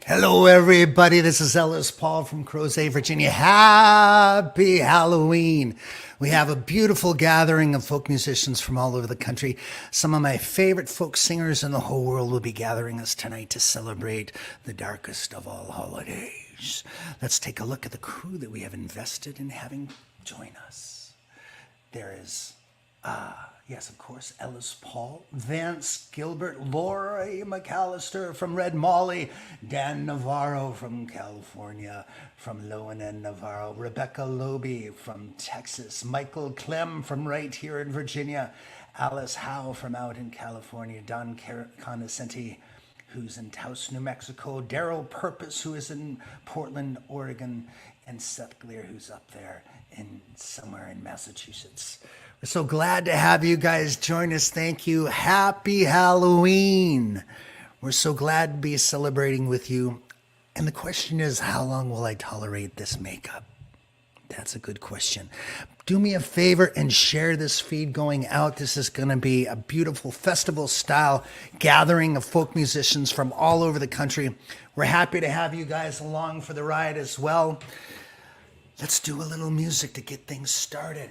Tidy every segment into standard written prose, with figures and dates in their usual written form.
Hello, everybody. This is Ellis Paul from Crozet, Virginia. Happy Halloween. We have a beautiful gathering of folk musicians from all over the country. Some of my favorite folk singers in the whole world will be gathering us tonight to celebrate the darkest of all holidays. Let's take a look at the crew that we have invested in having join us. There is yes, of course, Ellis Paul, Vance Gilbert, Laurie MacAllister from Red Molly, Dan Navarro from California, from Levon and Navarro, Rebecca Loebe from Texas, Michael Clem from right here in Virginia, Alice Howe from out in California, Don Conoscenti, who's in Taos, New Mexico, Darryl Purpose, who is in Portland, Oregon, and Seth Glier, who's up there in somewhere in Massachusetts. We're so glad to have you guys join us. Thank you. Happy Halloween. We're so glad to be celebrating with you. And the question is, how long will I tolerate this makeup? That's a good question. Do me a favor and share this feed going out. This is going to be a beautiful festival-style gathering of folk musicians from all over the country. We're happy to have you guys along for the ride as well. Let's do a little music to get things started.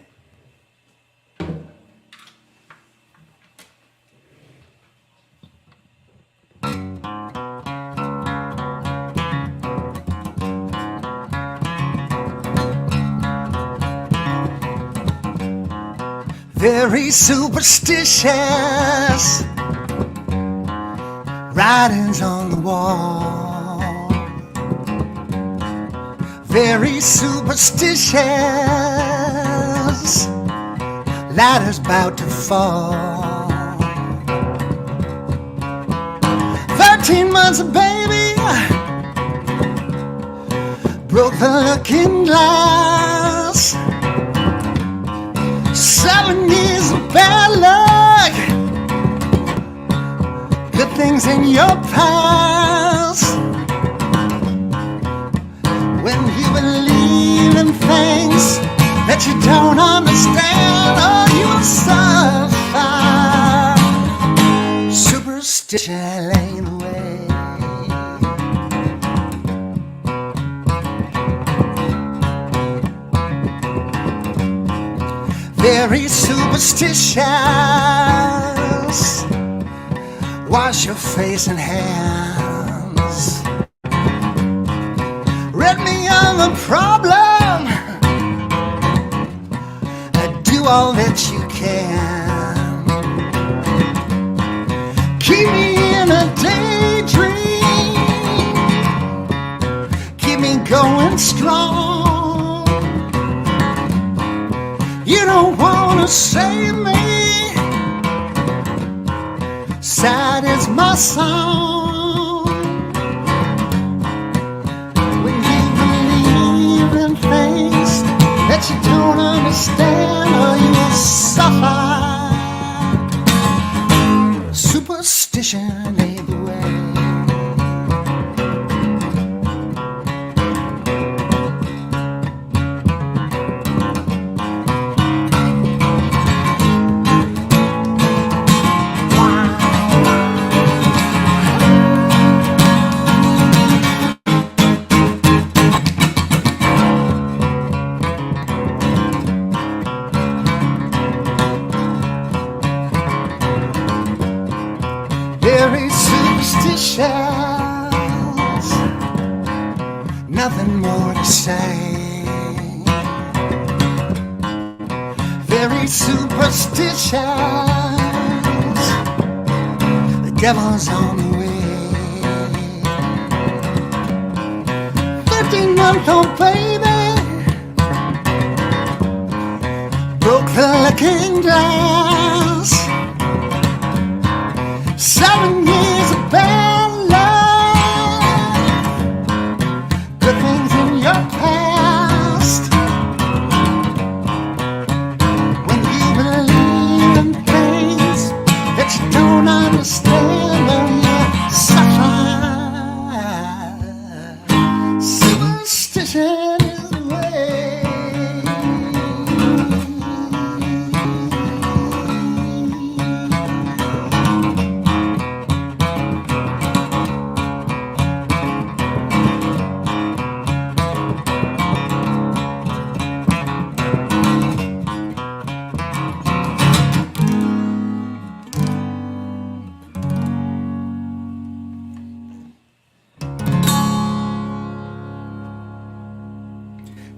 Very superstitious, writings on the wall. very superstitious. Ladder's about to fall. 13 months, baby, broke the looking glass. 7 years of bad luck, good things in your past. When you believe in things that you don't understand, oh, you will suffer. Superstition ain't the way. Very superstitious. Wash your face and hands. Rid me of the problem. Do all that you can. Keep me in a daydream. Keep me going strong. You don't want to save me. Sad is my song. When you believe in things that you don't understand, or you will suffer. Superstition ain't the way. Very superstitious, nothing more to say. Very superstitious, the devil's on the way. 13-month-old baby broke the looking glass. 7 years of bad luck, good things in your past. When you believe in things that you don't understand, then you suffer. Superstition is the way.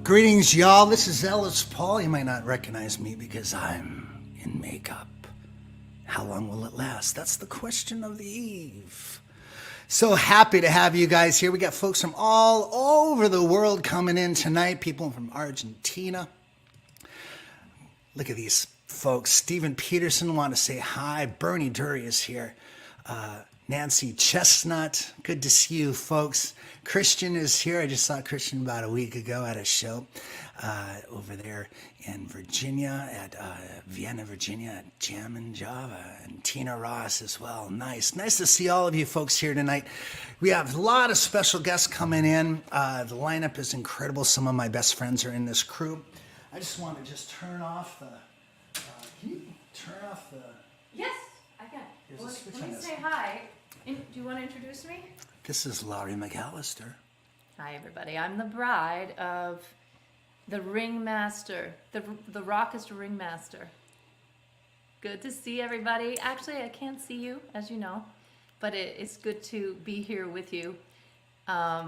Greetings, y'all. This is Ellis Paul. You might not recognize me because I'm in makeup. How long will it last? That's the question of the eve. So happy to have you guys here. We got folks from all over the world coming in tonight. People from Argentina. Look at these folks. Stephen Peterson want to say hi. Bernie Dury is here. Nancy Chestnut, good to see you folks. Christian is here. I just saw Christian about a week ago at a show over there in Virginia, at Vienna, Virginia, at Jam and Java, and Tina Ross as well. Nice to see all of you folks here tonight. We have a lot of special guests coming in. The lineup is incredible. Some of my best friends are in this crew. I just want to just turn off the, can you turn off the? Yes, I can. Well, let me say hi. Do you want to introduce me? This is Laurie MacAllister. Hi, everybody. I'm the bride of the ringmaster, the rockest ringmaster. Good to see everybody. Actually, I can't see you, as you know, but it's good to be here with you. I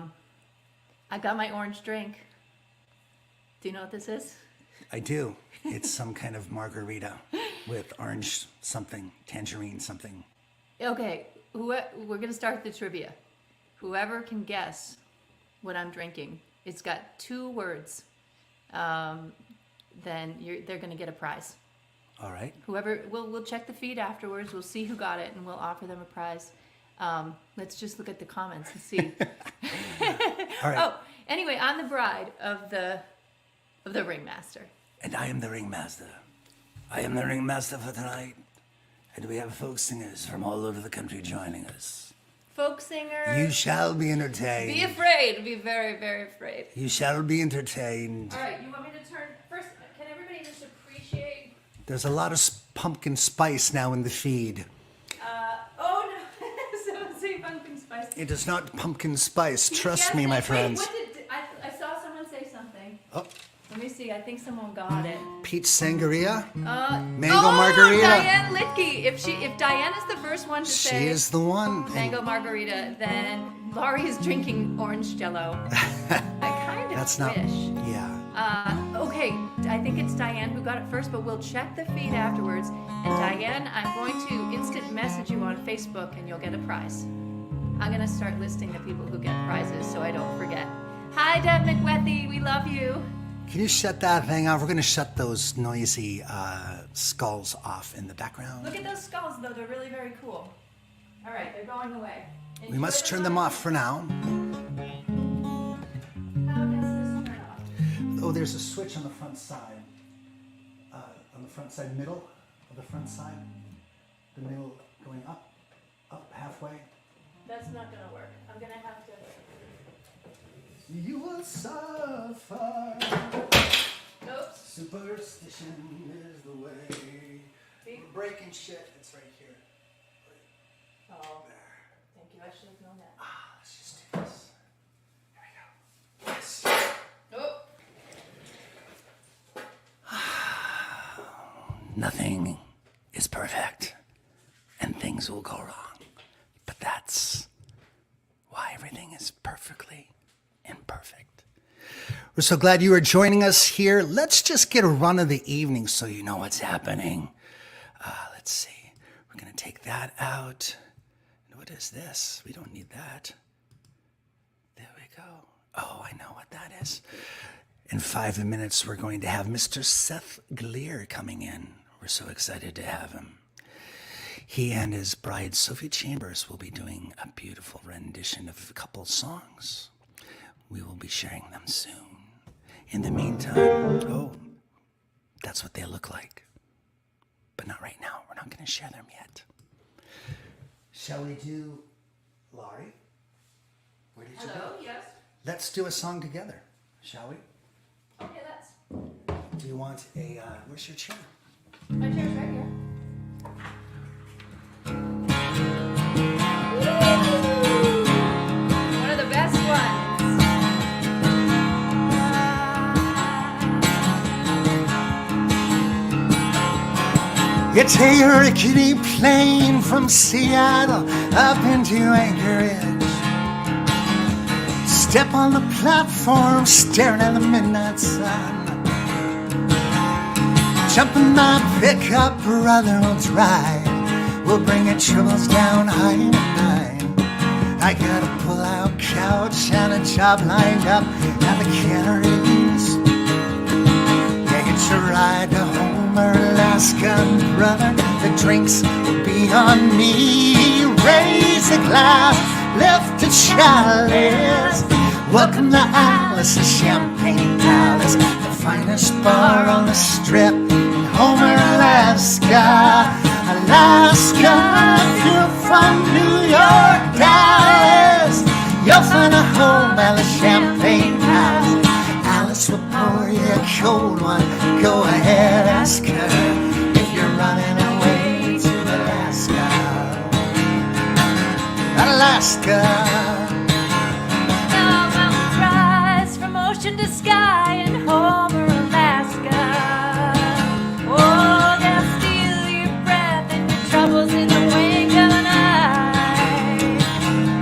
got my orange drink. Do you know what this is? I do. It's some kind of margarita with orange something, tangerine something. Okay, we're going to start the trivia. Whoever can guess what I'm drinking it's got 2 words, then they're going to get a prize. All right. Whoever, we'll check the feed afterwards. We'll see who got it, and we'll offer them a prize. Let's just look at the comments and see. All right. Oh, anyway, I'm the bride of the ringmaster. And I am the ringmaster. I am the ringmaster for tonight. And we have folk singers from all over the country joining us. Folk singer. You shall be entertained. Be afraid. Be very, very afraid. You shall be entertained. All right, you want me to turn first? Can everybody just appreciate? There's a lot of pumpkin spice now in the feed. Oh no! So say pumpkin spice. It is not pumpkin spice. Trust me, my friends. Wait, I saw someone say something. Oh, Let me see. I think someone got it. peach sangria, mango Oh, margarita. Diane Litke. If Diane is the first one to She say is the one. mango margarita, then Laurie is drinking orange Jello. I kind of That's wish. not. Yeah. Okay, I think it's Diane who got it first, but we'll check the feed afterwards. And Diane, I'm going to instant message you on Facebook, and you'll get a prize. I'm going to start listing the people who get prizes so I don't forget. Hi, Deb McWethy. We love you. Can you shut that thing off? We're going to shut those noisy skulls off in the background. Look at those skulls, though. They're really very cool. All right, they're going away. We must turn them off for now. How does this turn off? Oh, there's a switch on the front side. On the front side, middle of the front side. The middle going up halfway. That's not going to work. I'm going to have to... You will suffer. Oops. Superstition is the way. See? We're breaking shit. It's right here. Oh, There. thank you. I should have known that. Let's just do this. Here we go. Yes. Oh. Nothing is perfect, and things will go wrong. But that's why everything is perfectly imperfect. We're so glad you are joining us here. Let's just get a run of the evening so you know what's happening. Let's see. We're going to take that out. What is this? We don't need that. There we go. Oh, I know what that is. In 5 minutes, we're going to have Mr. Seth Glier coming in. We're so excited to have him. He and his bride, Sophie Chambers, will be doing a beautiful rendition of a couple songs. We will be sharing them soon. In the meantime, oh, that's what they look like. But not right now. We're not going to share them yet. Shall we do Laurie? Where did you go? Hello, yes. Let's do a song together, shall we? Okay, that's... Do you want a, where's your chair? My chair's right here. One of the best ones. You take a rickety plane from Seattle up into Anchorage. Step on the platform, staring at the midnight sun. Jump in my pickup, brother, we'll drive. We'll bring your troubles down I-9. I got a pull-out couch and a job lined up at the Canaries. Yeah, get your ride to Homer, Alaska, brother. The drinks will be on me. Raise a glass, lift a chalice. Welcome to Alice, the Champagne Palace, the finest bar on the strip in Homer, Alaska. Alaska, if you're from New York, Dallas, you'll find a home at the Champagne Palace. Alice will pour you a cold one. Go ahead, ask her if you're running away to Alaska. Alaska. Ocean to sky in Homer, Alaska. Oh, they'll steal your breath and your troubles in the wink of an eye.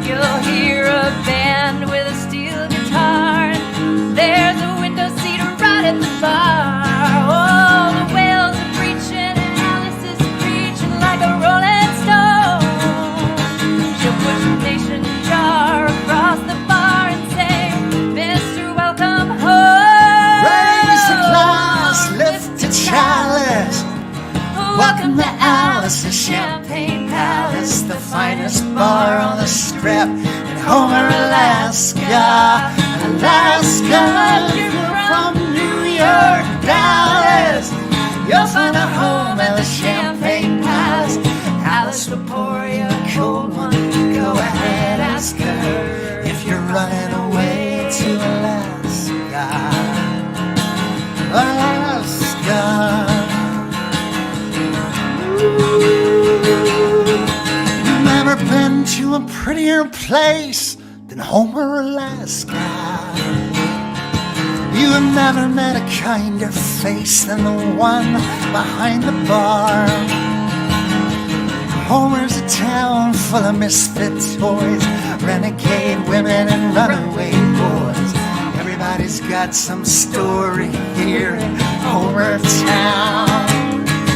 You'll hear a band with a steel guitar. There's a window seat right at the bar. Oh, the whales are preaching and Alice is preaching like a rolling stone. She'll push the nation dry. Alice's Champagne Palace, the finest bar on the strip in Homer, Alaska. Alaska, if you're from New York, Dallas, you'll find a home at the Champagne Palace. Alice will pour you a cold one. Go ahead, ask her if you're running away to Alaska. Alaska. You've never been to a prettier place than Homer, Alaska. You have never met a kinder face than the one behind the bar. Homer's a town full of misfit toys, renegade women and runaway boys. Everybody's got some story here in Homer town.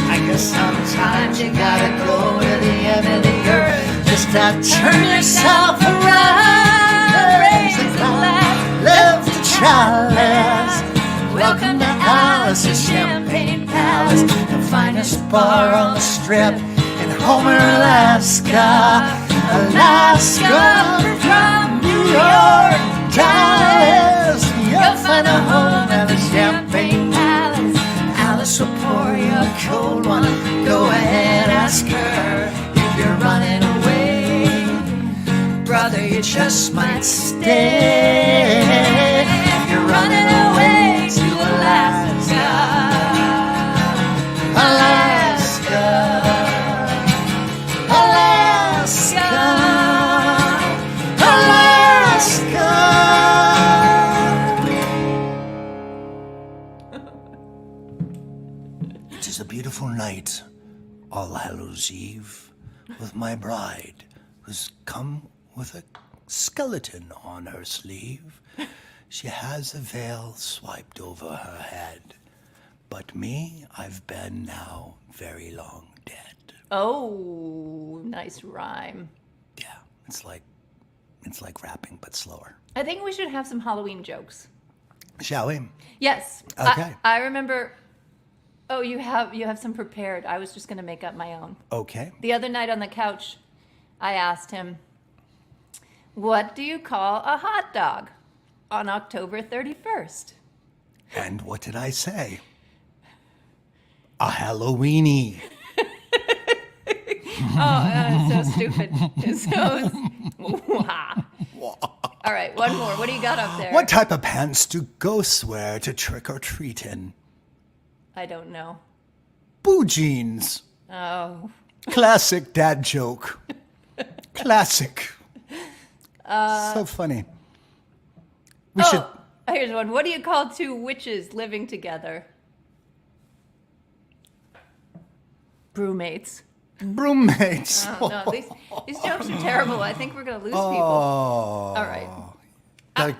I guess sometimes you gotta go to the end of the earth just to turn yourself around. Raise a glass, lift a chalice. Welcome to Alice's Champagne Palace, the finest bar on the strip in Homer, Alaska. Alaska, from New York, Dallas, you'll find a home at the Champagne Palace. Alice will pour you a cold one. Go ahead, ask her if you're running away. Brother, you just might stay if you're running away to Alaska. Alaska. Alaska. It is a beautiful night, All Hallows Eve, with my bride, who's come with a skeleton on her sleeve. She has a veil swiped over her head. But me, I've been now very long dead. Oh, nice rhyme. Yeah, it's like rapping, but slower. I think we should have some Halloween jokes. Shall we? Yes. Okay. I remember. Oh, you have some prepared. I was just going to make up my own. Okay. The other night on the couch, I asked him, "What do you call a hot dog on October 31st?" And what did I say? A Halloweenie. Oh, so stupid. All right, one more. What do you got up there? What type of pants do ghosts wear to trick or treat in? I don't know. Boo jeans. Oh. Classic dad joke. Classic. So funny. We should. Here's one. What do you call two witches living together? Brewmates. Broommates. Oh, no, these jokes are terrible. I think we're going to lose people. Oh. All right.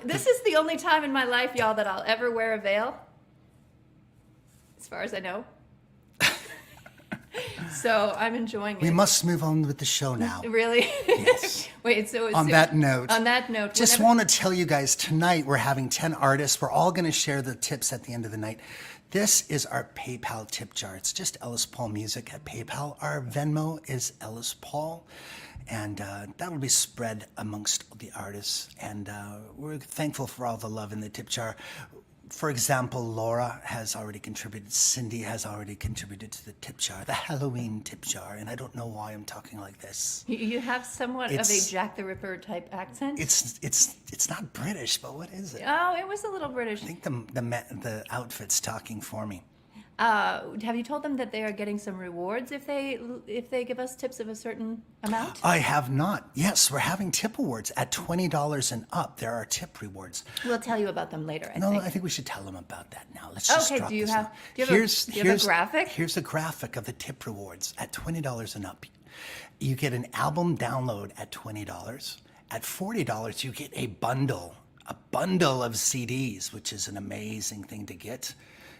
This is the only time in my life, y'all, that I'll ever wear a veil. As far as I know. So I'm enjoying it. We must move on with the show now. Really? Yes. Wait, so On that note, just whenever- want to tell you guys, tonight we're having 10 artists. We're all going to share the tips at the end of the night. This is our PayPal tip jar. It's just Ellis Paul Music at PayPal. Our Venmo is Ellis Paul. And that will be spread amongst the artists. And we're thankful for all the love in the tip jar. For example, Laura has already contributed. Cindy has already contributed to the tip jar, the Halloween tip jar. And I don't know why I'm talking like this. You have somewhat of a Jack the Ripper type accent. It's not British, but what is it? Oh, it was a little British. I think the outfit's talking for me. Have you told them that they are getting some rewards if they give us tips of a certain amount? I have not. Yes, we're having tip awards at $20 and up. There are tip rewards. We'll tell you about them later. I think we should tell them about that now. Let's just drop do you this have? now. Do you have a graphic? Here's a graphic of the tip rewards at $20 and up. You get an album download at $20. At $40, you get a bundle of CDs, which is an amazing thing to get.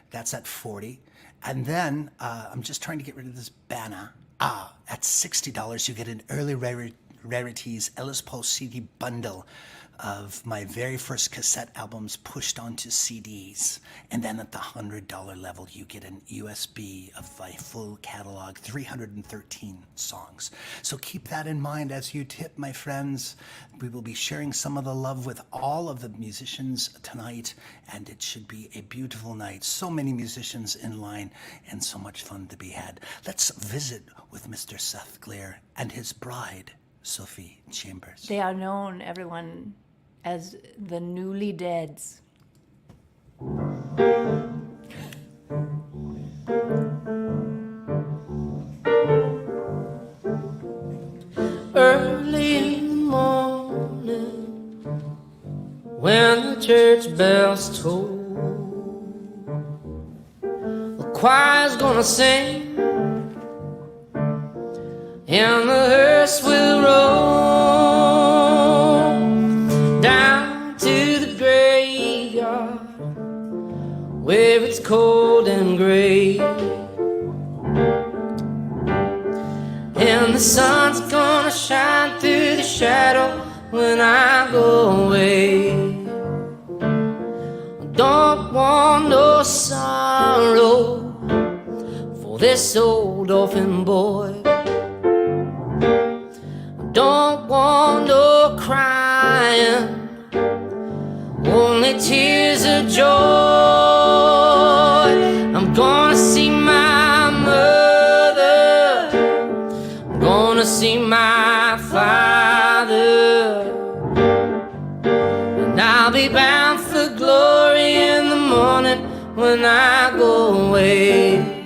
That's at $40. And then I'm just trying to get rid of this banner. At $60, you get an early rarities Ellis Paul CD bundle of my very first cassette albums pushed onto CDs. And then at the $100 level, you get an USB of my full catalog, 313 songs. So keep that in mind as you tip, my friends. We will be sharing some of the love with all of the musicians tonight, and it should be a beautiful night. So many musicians in line and so much fun to be had. Let's visit with Mr. Seth Glier and his bride, Sophie Chambers. They are known, everyone, as the Newly Deads. Early in the morning, when the church bells toll, the choir's gonna sing and the hearse will roll down to the graveyard where it's cold and gray, and the sun's gonna shine through the shadow when I go away. I don't want no sorrow for this old orphan boy. Don't want no crying, only tears of joy. I'm gonna see my mother, I'm gonna see my father, and I'll be bound for glory in the morning when I go away.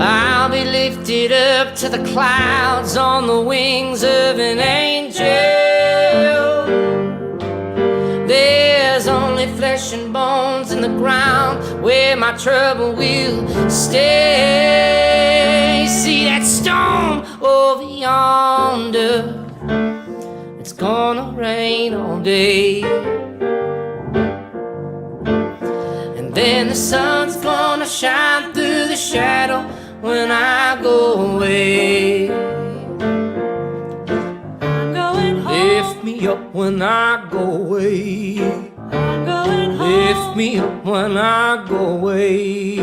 I'll be lifted up to the clouds on the wings of an angel. There's only flesh and bones in the ground where my trouble will stay. See that storm over yonder, it's gonna rain all day, and then the sun's gonna shine through the shadow when I go away. I'm going home. Lift me up when I go away. I'm going home. Lift me up when I go away.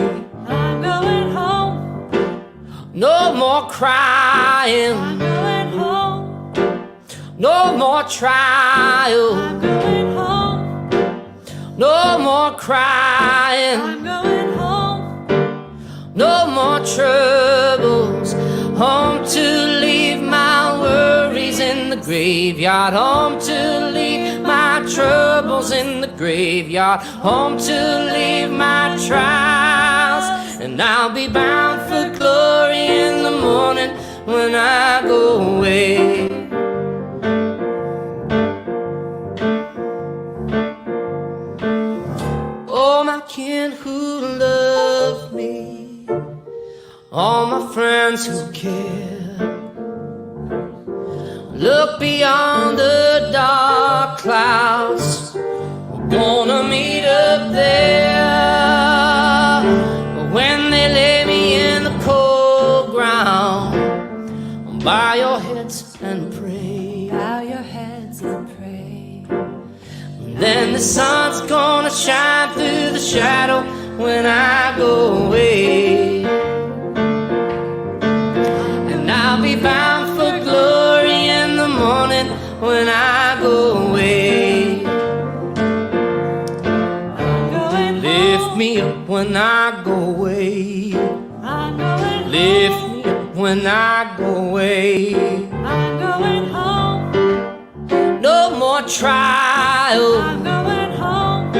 I'm going home. No more crying. I'm going home. No more trial. I'm going home. No more crying. I'm going home. No more troubles, home to leave my worries in the graveyard, home to leave my troubles in the graveyard, home to leave my trials, and I'll be bound for glory in the morning when I go away. Oh, my kin who love me, all my friends who care, look beyond the dark clouds, we're gonna meet up there. But when they lay me in the cold ground, bow your heads and pray. Bow your heads and pray. And then the sun's gonna shine through the shadow when I go away. I'll be bound for glory in the morning when I go away. I'm going Lift home. me up when I go away. I'm going Lift home. me up when I go away. I'm going home. No more trial. I'm going home.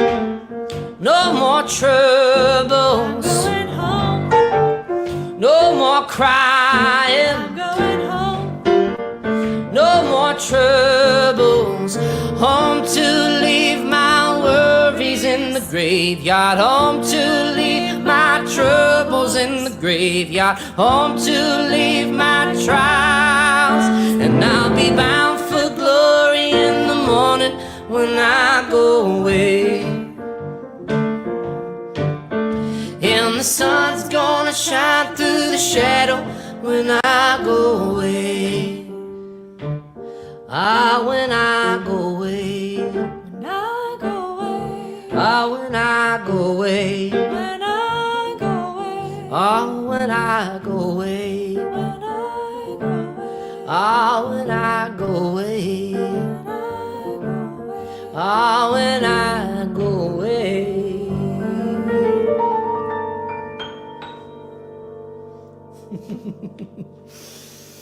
No more troubles. I'm going home. No more crying. I'm going home. No more troubles, home to leave my worries in the graveyard, home to leave my troubles in the graveyard, home to leave my trials, and I'll be bound for glory in the morning when I go away. And the sun's gonna shine through the shadow when I go away. Ah, when I go away. When I go away. Ah, when I go away. When I go away. Ah, when I go away. When I go away. Ah, when I go away. Ah, when I go away.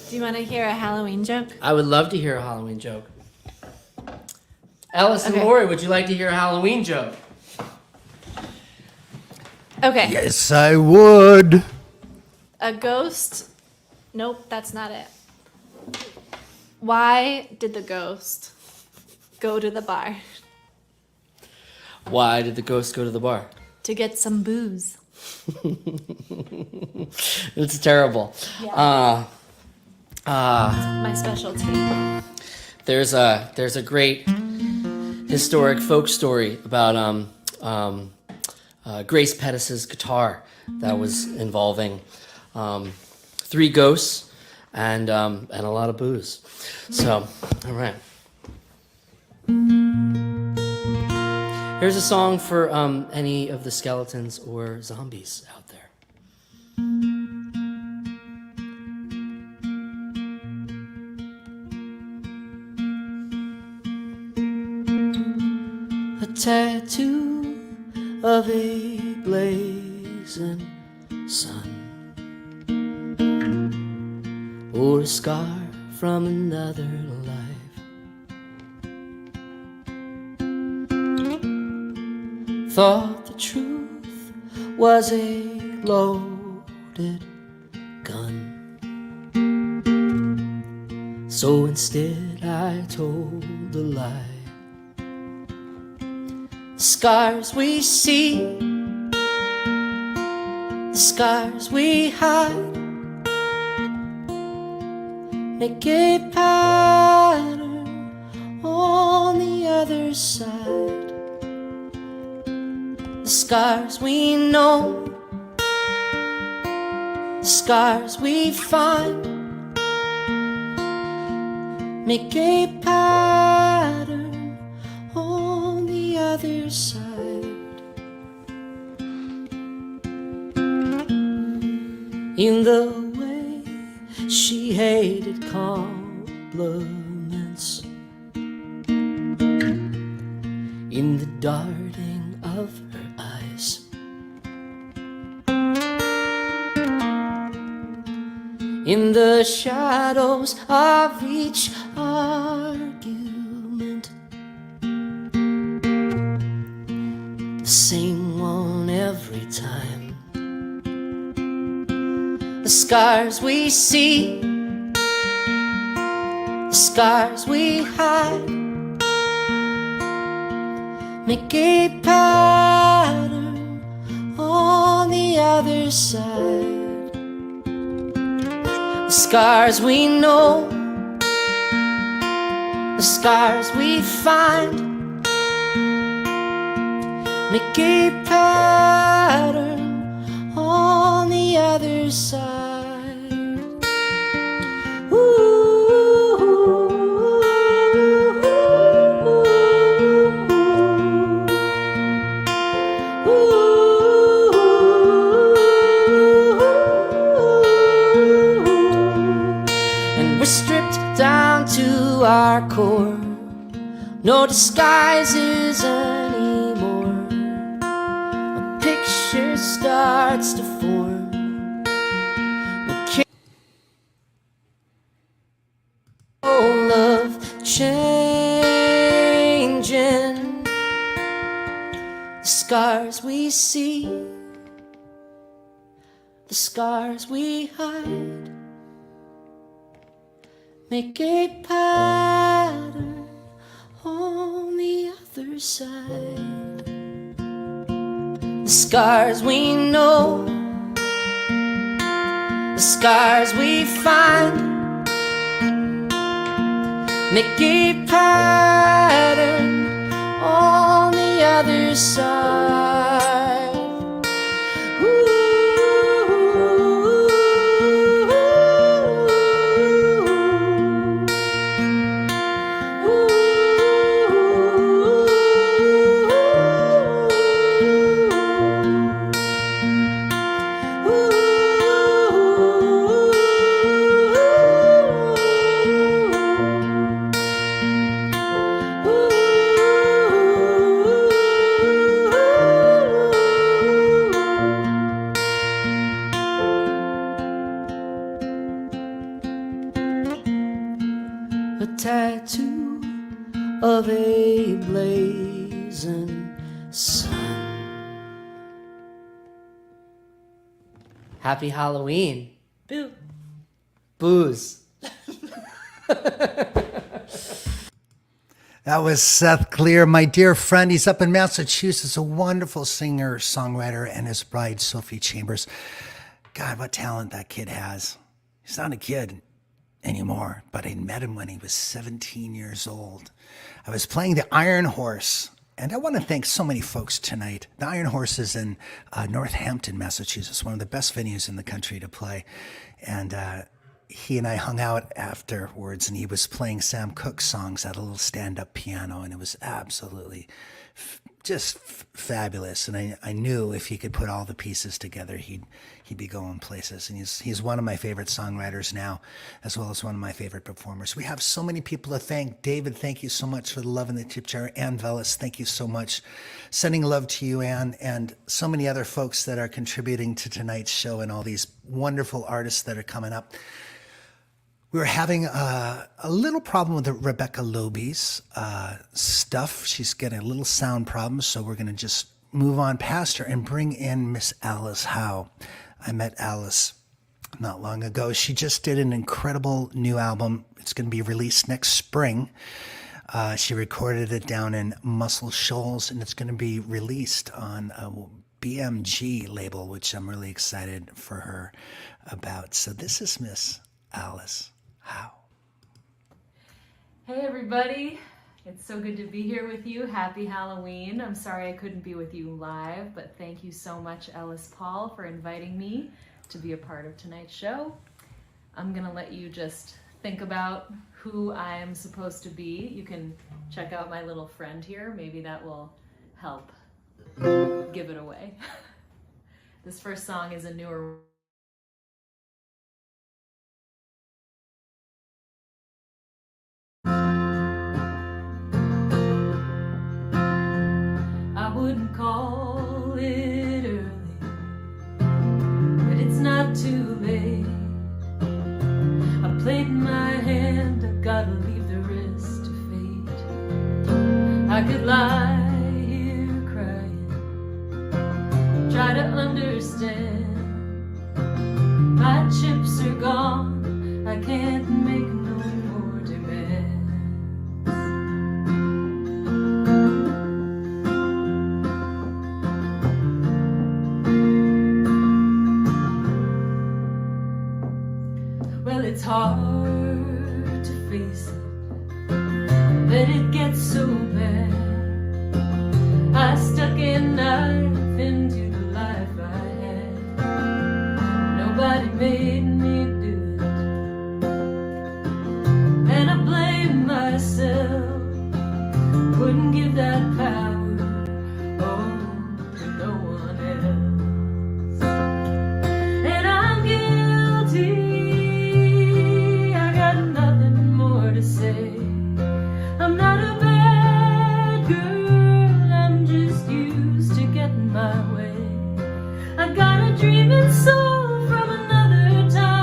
Do you want to hear a Halloween joke? I would love to hear a Halloween joke. Ellis and Okay. Laurie, would you like to hear a Halloween joke? Okay. Yes, I would. A ghost. Nope, that's not it. Why did the ghost go to the bar? Why did the ghost go to the bar? To get some booze. It's terrible. Yeah. My specialty. There's a great historic folk story about Grace Pettis's guitar that was involving 3 ghosts and a lot of booze. So, all right. Here's a song for any of the skeletons or zombies out there. A tattoo of a blazing sun, or a scar from another life. Thought the truth was a loaded gun, so instead I told a lie. The scars we see, the scars we hide, make a pattern on the other side. The scars we know, the scars we find, make a pattern on the other side. In the way she hated compliments, in the darting of her eyes, in the shadows of each argument, the same one every time. The scars we see, the scars we hide, make a pattern on the other side. The scars we know, the scars we find, make a pattern on the other side. And we're stripped down to our core, no disguises anymore. A picture starts to form. All of changing, the scars we see, the scars we hide, make a pattern on the other side. The scars we know, the scars we find, make a pattern on the other side. tattoo of a blazing sun. Happy Halloween. Boo. Booze. That was Seth Glier, my dear friend. He's up in Massachusetts, a wonderful singer, songwriter, and his bride, Sophie Chambers. God, what talent that kid has. He's not a kid anymore, but I met him when he was 17 years old. I was playing the Iron Horse, and I want to thank so many folks tonight. The Iron Horse is in Northampton, Massachusetts, one of the best venues in the country to play. And he and I hung out afterwards, and he was playing Sam Cooke songs at a little stand-up piano, and it was absolutely just fabulous. And I knew if he could put all the pieces together, he'd be going places. And he's one of my favorite songwriters now, as well as one of my favorite performers. We have so many people to thank. David, thank you so much for the love in the tip jar. Ann Velas, thank you so much. Sending love to you, Ann, and so many other folks that are contributing to tonight's show and all these wonderful artists that are coming up. We were having a little problem with Rebecca Loebe's stuff. She's getting a little sound problem, so we're going to just move on past her and bring in Miss Alice Howe. I met Alice not long ago. She just did an incredible new album. It's going to be released next spring. She recorded it down in Muscle Shoals, and it's going to be released on a BMG label, which I'm really excited for her about. So this is Miss Alice Howe. Hey everybody, it's so good to be here with you. Happy Halloween. I'm sorry I couldn't be with you live, but thank you so much, Ellis Paul, for inviting me to be a part of tonight's show. I'm gonna let you just think about who I am supposed to be. You can check out my little friend here. Maybe that will help give it away. This first song is a newer I wouldn't call it early, but it's not too late. I played my hand, I gotta leave the rest to fate. I could lie here crying, try to understand. My chips are gone, I can't make no more demands. Well, it's hard to face it, that it gets so bad. I stuck a knife into the life I had. Nobody made me do it, and I blame myself. Wouldn't give that power, oh, to no one else. And I'm guilty, to say I'm not a bad girl, I'm just used to getting my way. I got a dreaming soul from another time.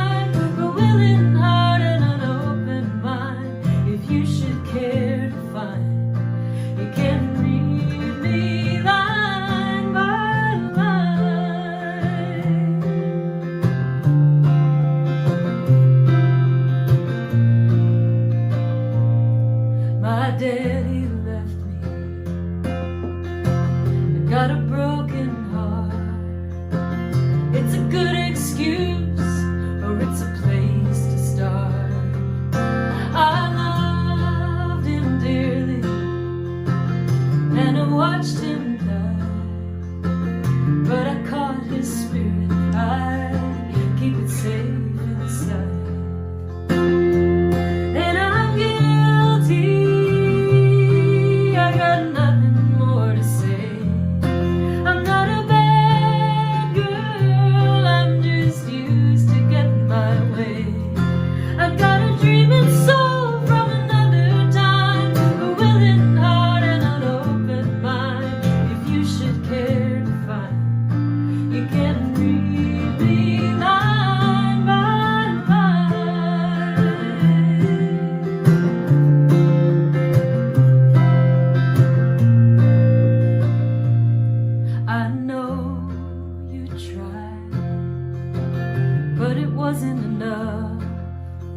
but it wasn't enough.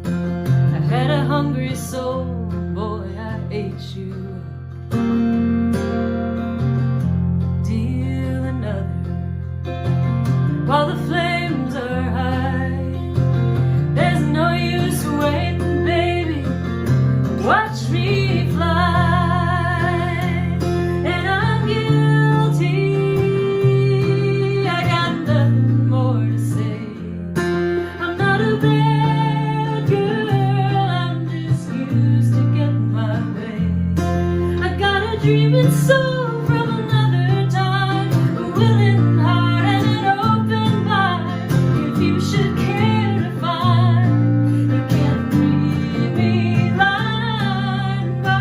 I had a hungry soul, boy, I ate you. Deal another while the flames are high. There's no use waiting, baby. Watch me fly, and I'm guilty. I got nothing more to say. I'm not a bad girl, I'm just used to getting my way. I got a dreaming soul from another time, a willing heart and an open mind. If you should care to find, you can read me line by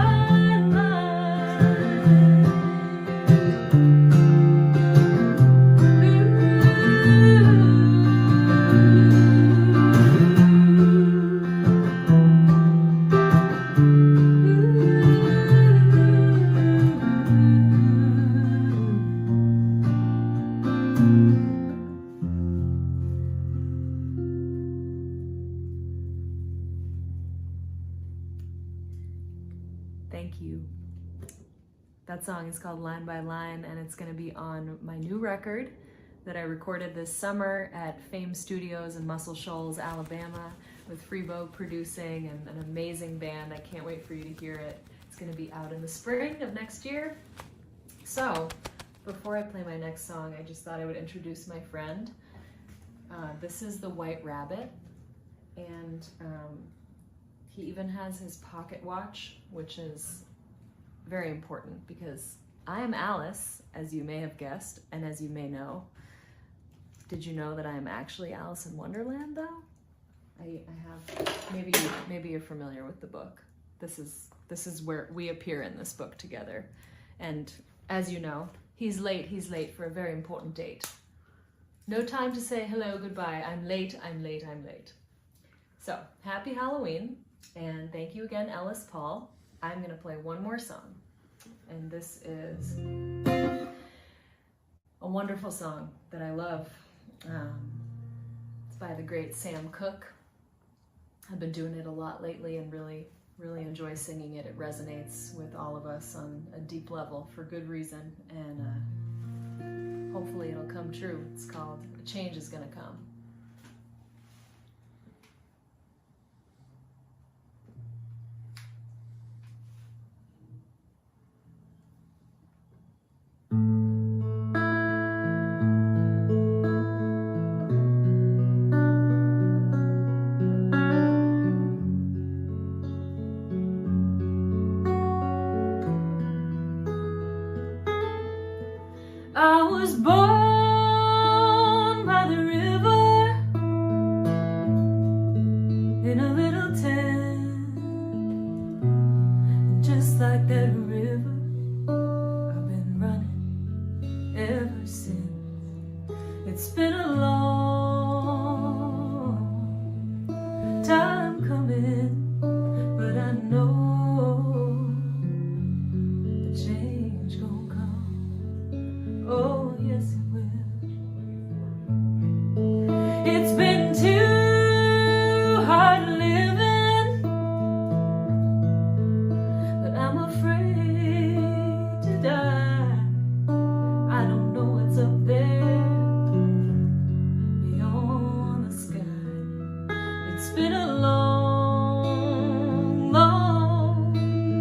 Thank you. That song is called Line by Line, and it's going to be on my new record that I recorded this summer at Fame Studios in Muscle Shoals, Alabama, with Freebo producing and an amazing band. I can't wait for you to hear it. It's going to be out in the spring of next year. So, before I play my next song, I just thought I would introduce my friend. This is the White Rabbit, and he even has his pocket watch, which is very important because I am Alice, as you may have guessed, and as you may know. Did you know that I am actually Alice in Wonderland, though? I have, maybe you're familiar with the book. This is where we appear in this book together. And as you know, he's late for a very important date. No time to say hello, goodbye, I'm late. So, happy Halloween. And thank you again, Ellis Paul. I'm going to play one more song. And this is a wonderful song that I love. It's by the great Sam Cooke. I've been doing it a lot lately and really enjoy singing it. It resonates with all of us on a deep level for good reason. And hopefully it'll come true. It's called A Change Is Gonna Come. I was born by the river in a little tent, and just like that river, I've been running ever since. It's been a long time coming, but I know the change gon' come. Oh, yes, it will. It's been too hard living, but I'm afraid to die. I don't know what's up there beyond the sky. It's been a long, long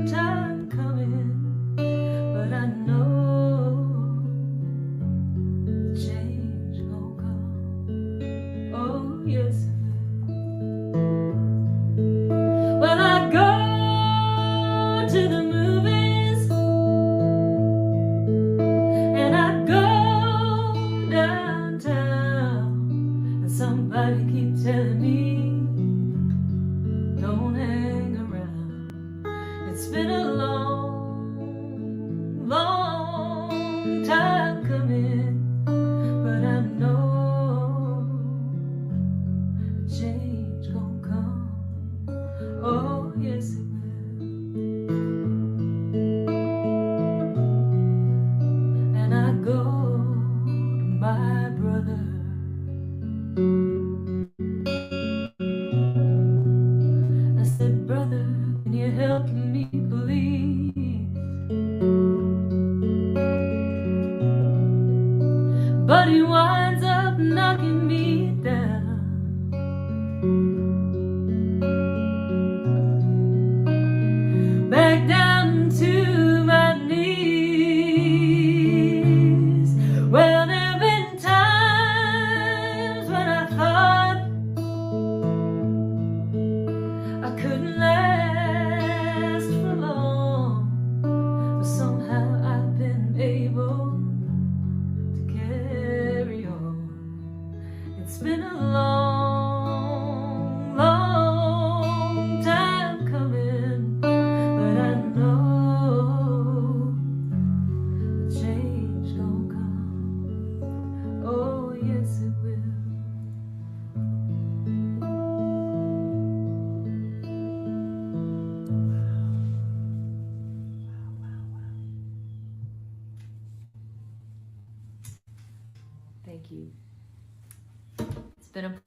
time coming, but I know change gon' come. Oh, yes, it will. Well, I go to the movies, and I go downtown, and somebody keep telling me, don't hang around. It's been a long, long time coming, but I know change gon' come. Oh, yes, it will. And I go to my brother.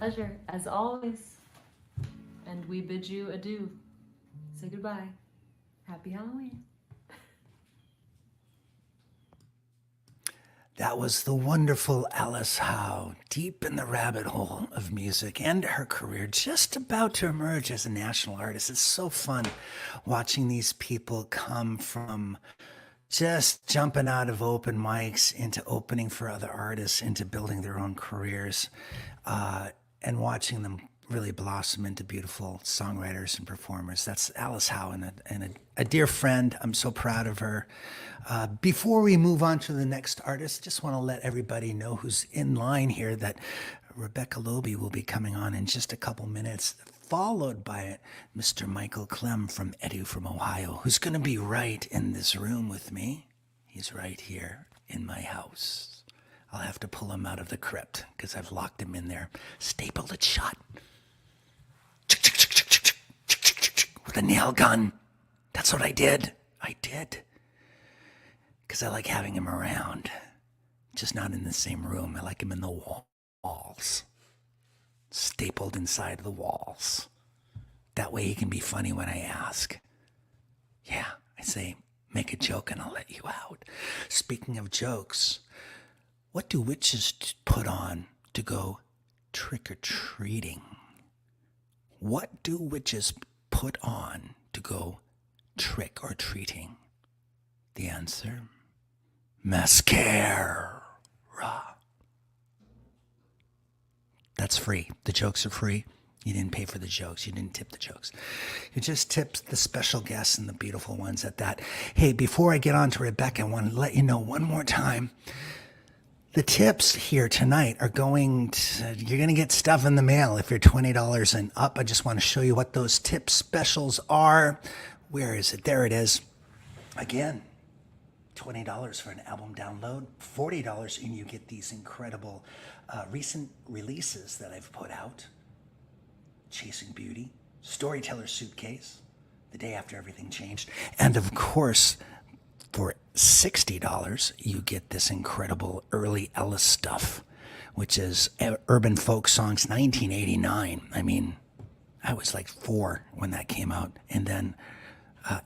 pleasure, as always. And we bid you adieu. Say goodbye. Happy Halloween. That was the wonderful Alice Howe, deep in the rabbit hole of music and her career, just about to emerge as a national artist. It's so fun watching these people come from just jumping out of open mics into opening for other artists, into building their own careers, and watching them really blossom into beautiful songwriters and performers. That's Alice Howe, and a dear friend. I'm so proud of her. Before we move on to the next artist, just want to let everybody know who's in line here that Rebecca Loebe will be coming on in just a couple minutes, followed by Mr. Michael Clem from Edu from Ohio, who's going to be right in this room with me. He's right here in my house. I'll have to pull him out of the crypt because I've locked him in there, stapled it shut with a nail gun. That's what I did. Because I like having him around, just not in the same room. I like him in the walls, stapled inside the walls. That way he can be funny when I ask. Yeah, I say, make a joke and I'll let you out. Speaking of jokes, what do witches put on to go trick-or-treating? What do witches put on to go trick-or-treating? The answer, mascara. That's free. The jokes are free. You didn't pay for the jokes. You didn't tip the jokes. You just tipped the special guests and the beautiful ones at that. Hey, before I get on to Rebecca, I want to let you know one more time. The tips here tonight are going to, you're going to get stuff in the mail if you're $20 and up. I just want to show you what those tip specials are. Where is it? There it is. Again, $20 for an album download, $40 and you get these incredible recent releases that I've put out. Chasing Beauty, Storyteller Suitcase, The Day After Everything Changed, and of course, for $60, you get this incredible early Ellis stuff, which is Urban Folk Songs 1989. I mean, I was like 4 when that came out. And then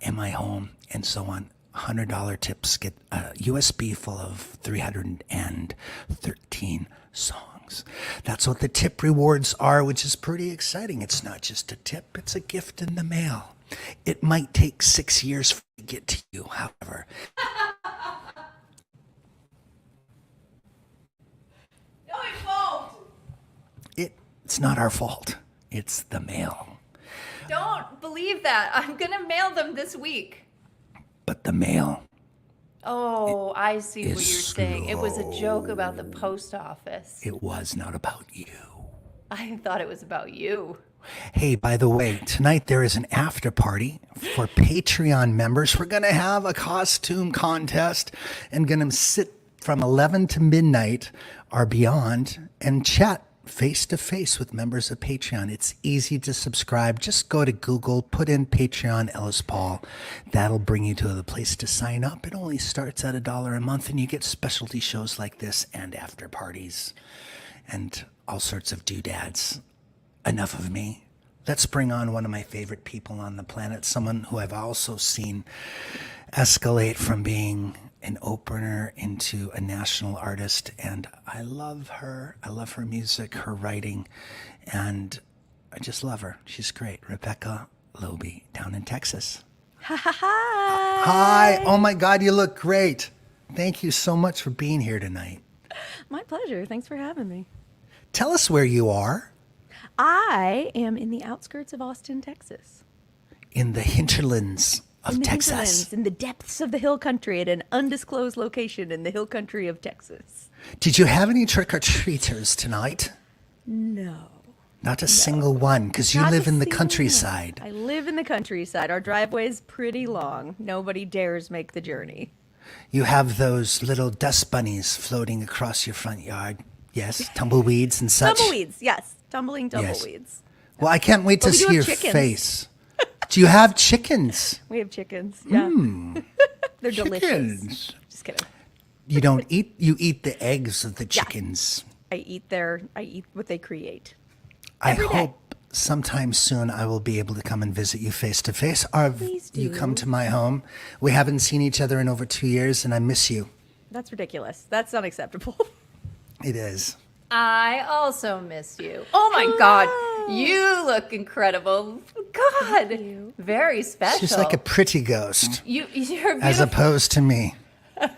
Am I Home and so on. $100 tips get a USB full of 313 songs. That's what the tip rewards are, which is pretty exciting. It's not just a tip, it's a gift in the mail. It might take 6 years to get to you, however. No, it won't. It's not our fault. It's the mail. Don't believe that. I'm going to mail them this week. But the mail. Oh, I see what you're saying. It was a joke slow. about the post office. It was not about you. I thought it was about you. Hey, by the way, tonight there is an after party for Patreon members. We're going to have a costume contest and going to sit from 11 to midnight or beyond and chat face-to-face with members of Patreon. It's easy to subscribe. Just go to Google, put in Patreon Ellis Paul. That'll bring you to the place to sign up. It only starts at $1 a month, and you get specialty shows like this and after parties and all sorts of doodads. Enough of me. Let's bring on one of my favorite people on the planet, someone who I've also seen escalate from being an opener into a national artist, and I love her. I love her music, her writing, and I just love her. She's great. Rebecca Loebe down in Texas. Hi. Oh my God, you look great. Thank you so much for being here tonight. My pleasure. Thanks for having me. Tell us where you are. I am in the outskirts of Austin, Texas. In the hinterlands of Texas. Hinterlands, in the depths of the hill country at an undisclosed location in the hill country of Texas. Did you have any trick-or-treaters tonight? No. Not a single one, because you Not live a in the single countryside. one. I live in the countryside. Our driveway's pretty long. Nobody dares make the journey. You have those little dust bunnies floating across your front yard. Yes, tumbleweeds and such. Tumbleweeds, yes. Tumbling Yes. tumbleweeds. Well, I can't wait to But we do see your have chickens. face. Do you have chickens? We have chickens, yeah. They're delicious. Chickens. Just kidding. You don't eat, you eat the eggs of the chickens. I eat what they create. I Every day. hope sometime soon I will be able to come and visit you face to face. Or Please you do. come to my home. We haven't seen each other in over 2 years, and I miss you. That's ridiculous. That's unacceptable. It is. I also miss you. Oh my God, you look incredible. God, very special. She's like a pretty ghost, you're beautiful. as opposed to me. Do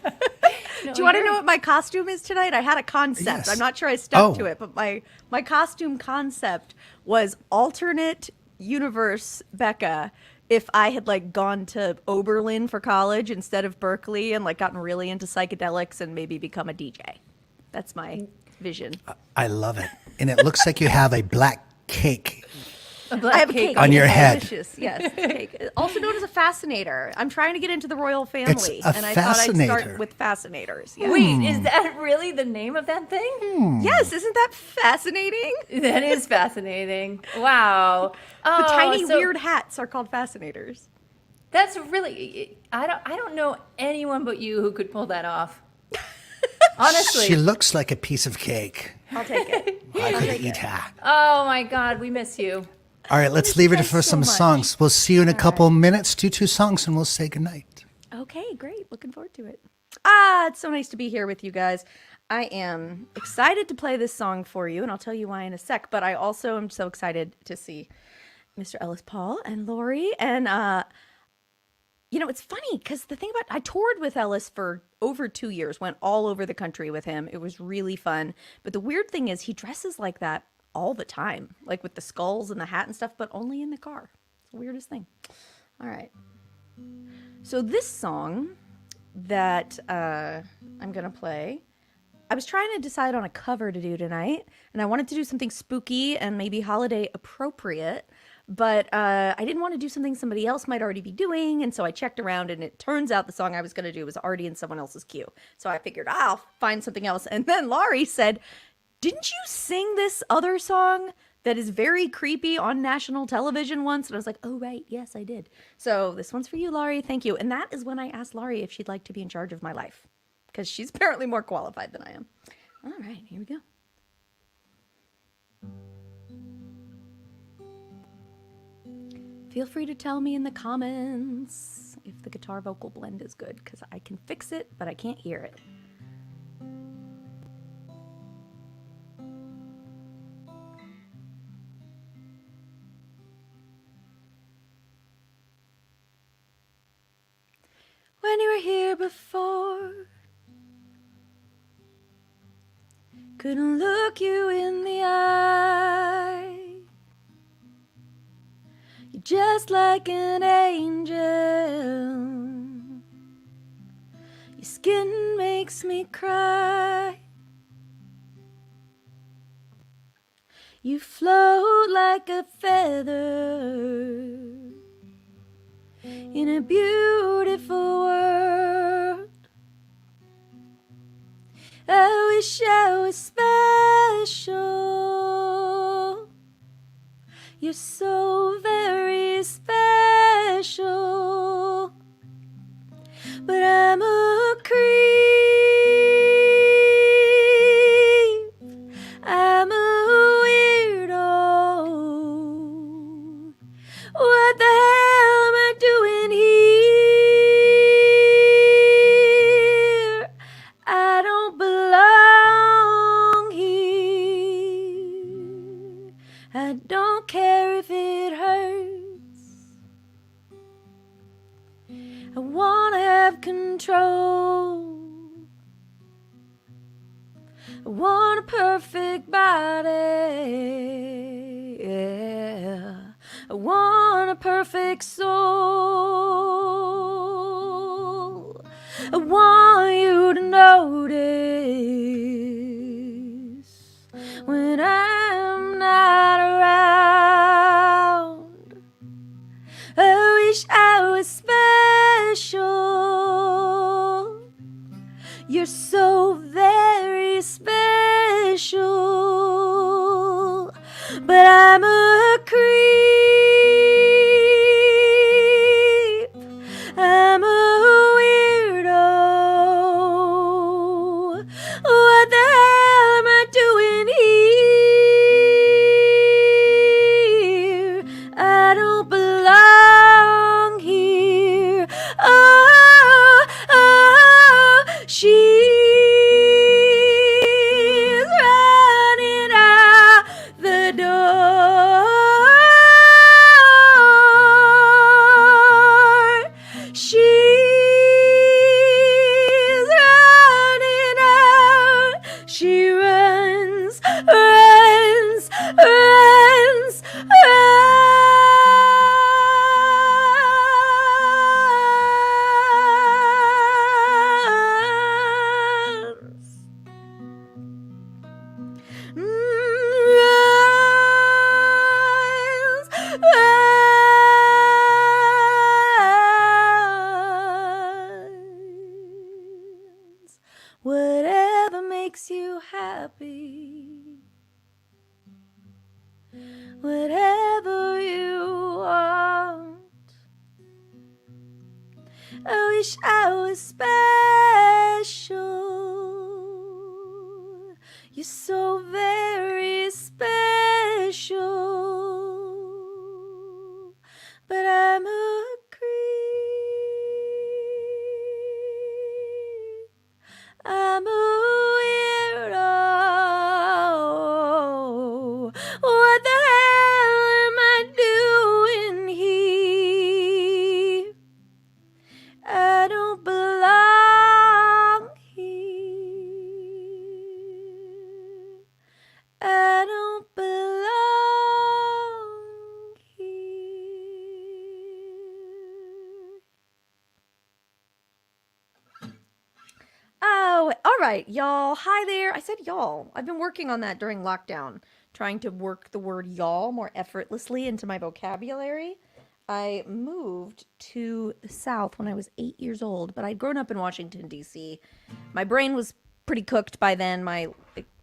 you want to know what my costume is tonight? I had a concept. Yes. I'm not sure I stuck Oh. to it, but my costume concept was alternate universe Becca if I had like gone to Oberlin for college instead of Berkeley and like gotten really into psychedelics and maybe become a DJ. That's my vision. I love it. And it looks like you have a black cake. A black I have a cake on your head. Delicious, yes. Cake. Also known as a fascinator. I'm trying to get into the royal family, a and I thought I'd fascinator. start with fascinators. Yeah. Wait, is that really the name of that thing? Yes, isn't that fascinating? That is fascinating. Wow. The Oh, tiny so weird hats are called fascinators. That's really. I don't know anyone but you who could pull that off. Honestly. She looks like a piece of cake. I'll take it. I could eat her. Oh my God, we miss you. All right, let's leave it guys for so some much. songs. We'll see you in a couple minutes. Do 2 songs, and we'll say goodnight. Okay, great. Looking forward to it. Ah, it's so nice to be here with you guys. I am excited to play this song for you, and I'll tell you why in a sec. But I also am so excited to see Mr. Ellis Paul and Laurie. And, you know, it's funny because the thing about I toured with Ellis for over 2 years, went all over the country with him. It was really fun. But the weird thing is he dresses like that all the time, like with the skulls and the hat and stuff, but only in the car. It's the weirdest thing. All right. So this song that I'm going to play, I was trying to decide on a cover to do tonight, and I wanted to do something spooky and maybe holiday appropriate, but I didn't want to do something somebody else might already be doing, and so I checked around, and it turns out the song I was going to do was already in someone else's queue. So I figured, I'll find something else. And then Laurie said, didn't you sing this other song that is very creepy on national television once? And I was like, oh, right. Yes, I did. So this one's for you, Laurie. Thank you. And that is when I asked Laurie if she'd like to be in charge of my life, because she's apparently more qualified than I am. All right, here we go. Feel free to tell me in the comments if the guitar vocal blend is good, because I can fix it, but I can't hear it. When you were here before, couldn't look you in the eye. You're just like an angel. Your skin makes me cry. You float like a feather in a beautiful world. I wish I was special. You're so very special. But I'm a creep. I'm a weirdo. What the hell am I doing here? I don't belong here. I don't care if it hurts. I wanna have control. I want a perfect body. Yeah. I want a perfect soul. I want you to notice when I'm not around. I wish I was special. You're so very special. But I'm a creep. I'm a weirdo. What the hell am I doing wish I was special. You're so very special. But I'm a creep. I'm a weirdo. What the hell am I doing here? I don't belong here. I don't belong here. Oh, all right, y'all. Hi there. I said y'all. I've been working on that during lockdown, trying to work the word y'all more effortlessly into my vocabulary. I moved to the South when I was 8 years old, but I'd grown up in Washington, D.C. My brain was pretty cooked by then. My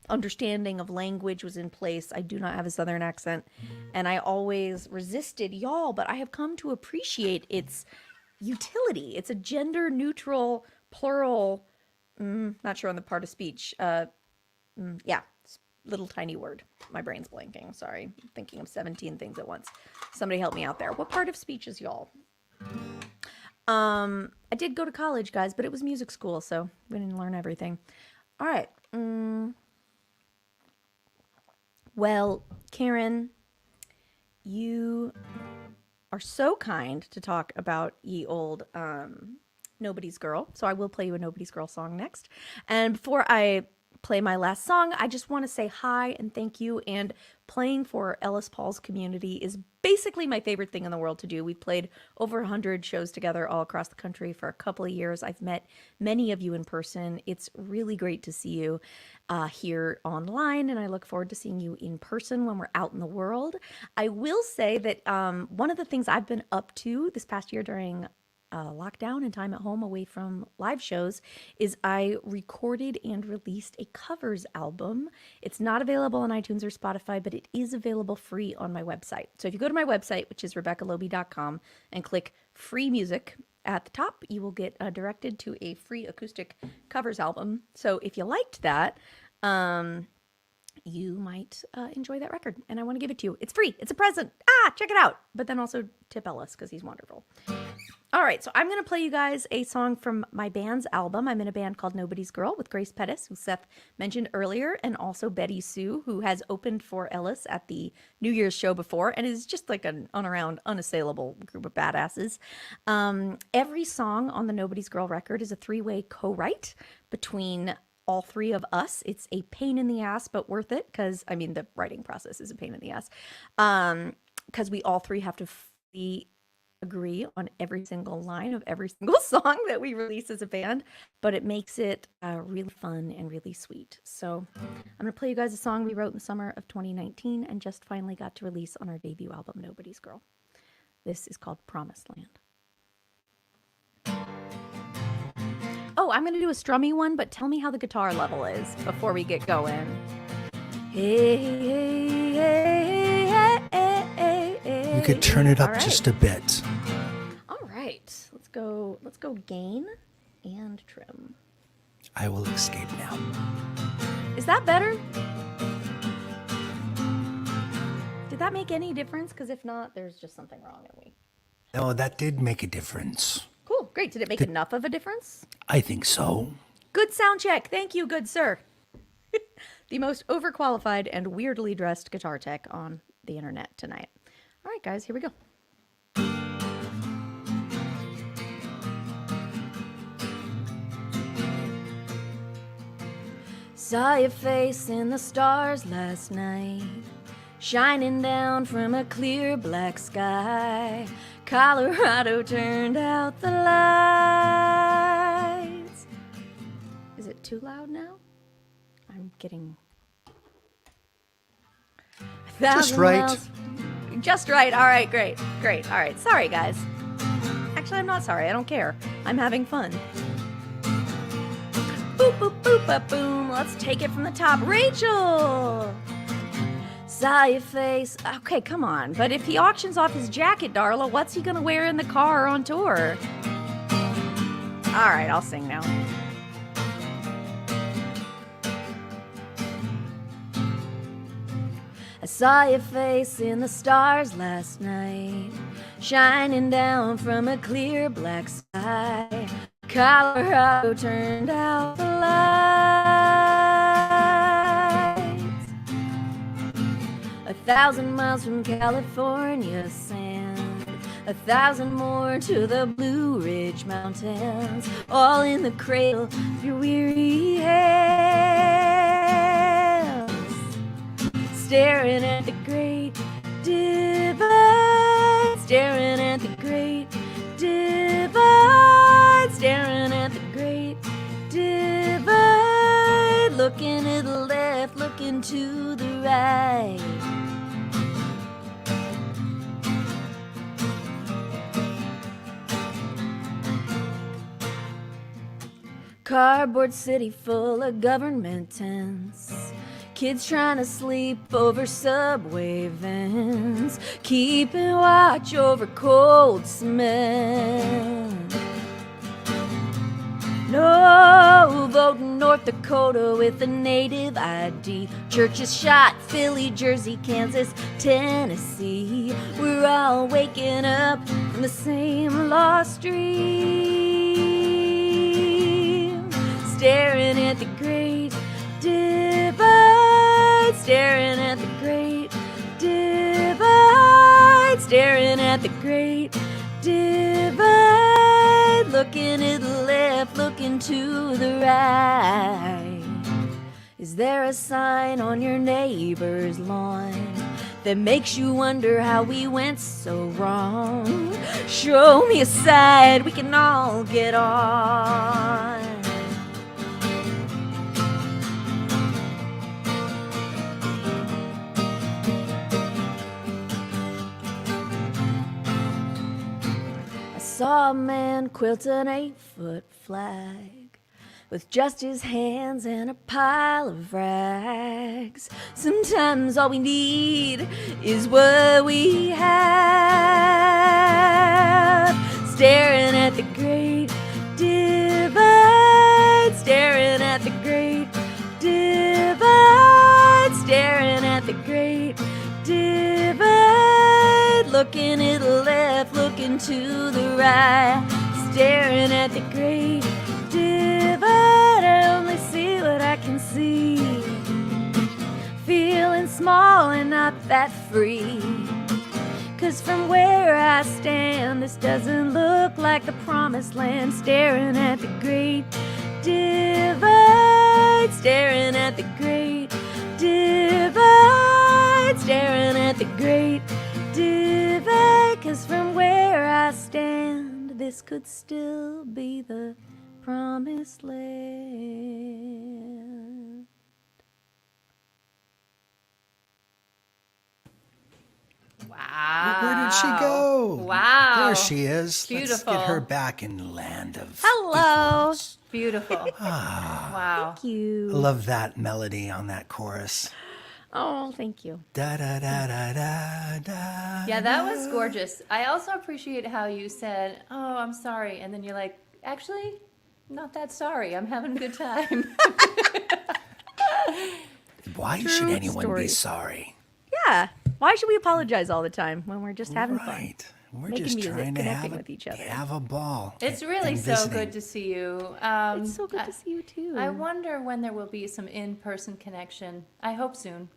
understanding of language was in place. I do not have a Southern accent, and I always resisted y'all, but I have come to appreciate its utility. It's a gender-neutral, plural, not sure on the part of speech. Little tiny word. My brain's blanking. Sorry. I'm thinking of 17 things at once. Somebody help me out there. What part of speech is y'all? I did go to college, guys, but it was music school, so we didn't learn everything. All right. Well, Karen, you are so kind to talk about ye old Nobody's Girl. So I will play you a Nobody's Girl song next. And before I play my last song, I just want to say hi and thank you. And playing for Ellis Paul's community is basically my favorite thing in the world to do. We've played over 100 shows together all across the country for a couple of years. I've met many of you in person. It's really great to see you here online, and I look forward to seeing you in person when we're out in the world. I will say that one of the things I've been up to this past year during lockdown and time at home away from live shows is I recorded and released a covers album. It's not available on iTunes or Spotify, but it is available free on my website. So if you go to my website, which is RebeccaLoebe.com, and click free music at the top, you will get directed to a free acoustic covers album. So if you liked that, you might enjoy that record, and I want to give it to you. It's free. It's a present. Check it out. But then also tip Ellis because he's wonderful. All right, so I'm going to play you guys a song from my band's album. I'm in a band called Nobody's Girl with Grace Pettis, who Seth mentioned earlier, and also Betty Sue, who has opened for Ellis at the New Year's show before and is just like an on-around, unassailable group of badasses. Every song on the Nobody's Girl record is a three-way co-write between all three of us. It's a pain in the ass, but worth it, because, I mean, the writing process is a pain in the ass, because we all three have to fully agree on every single line of every single song that we release as a band, but it makes it really fun and really sweet. So I'm going to play you guys a song we wrote in the summer of 2019 and just finally got to release on our debut album, Nobody's Girl. This is called Promised Land. Oh, I'm going to do a strummy one, but tell me how the guitar level is before we get going. Hey, hey, hey, hey, hey, hey. You could turn it up All right. just a bit. All right. Let's go gain and trim. I will escape now. Is that better? Did that make any difference? Because if not, there's just something wrong. No, that did make a difference. Cool. Great. Did it make enough of a difference? I think so. Good sound check. Thank you, good sir. The most overqualified and weirdly dressed guitar tech on the internet tonight. All right, guys, here we go. Saw your face in the stars last night, shining down from a clear black sky. Colorado turned out the lights. Is it too loud now? I'm getting... Just right. Just right. All right, great. All right, sorry, guys. Actually, I'm not sorry. I don't care. I'm having fun. Boop, boop, boop, boop, boom. Let's take it from the top. Rachel! Saw your face. Okay, come on. But if he auctions off his jacket, Darla, what's he gonna wear in the car or on tour? All right, I'll sing now. I saw your face in the stars last night, shining down from a clear black sky. Colorado turned out the lights. 1,000 miles from California sand, 1,000 more to the Blue Ridge Mountains, all in the cradle of your weary hands. Staring at the great divide, staring at the great divide, staring at the great divide, looking to the left, looking to the right. Cardboard city full of government tents, kids trying to sleep over subway vents, keeping watch over cold cement. No voting North Dakota with a native ID. Churches shot Philly, Jersey, Kansas, Tennessee. We're all waking up from the same lost dream, staring at the great divide, staring at the great divide, staring at the great divide, looking to the left, looking to the right. Is there a sign on your neighbor's lawn that makes you wonder how we went so wrong? Show me a side we can all get on. Saw a man quilt an 8-foot flag with just his hands and a pile of rags. Sometimes all we need is what we have. Staring at the great divide, staring at the great divide, staring at the great divide, looking to the left, looking to the right, staring at the great divide. I only see what I can see, feeling small and not that free. 'Cause from where I stand, this doesn't look like the promised land. Staring at the great divide, staring at the great divide, staring at the great divide. 'Cause from where I stand, this could still be the promised land. Wow. Where did she go? Wow. There she is. Beautiful. Let's get her back in the land of Hello. equals. Beautiful. Wow. Thank you. I love that melody on that chorus. Oh, thank you. Da da da da da da. Yeah, that was gorgeous. I also appreciate how you said, "Oh, I'm sorry," and then you're like, "Actually, not that sorry. I'm having a good time." Why True should anyone story. be sorry? Yeah. Why should we apologize all the time when we're just having fun? Right. We're Making just music, trying to connecting with each other. have a ball. It's really and so visiting. good to see you. It's so good to see you too. I wonder when there will be some in-person connection. I hope soon.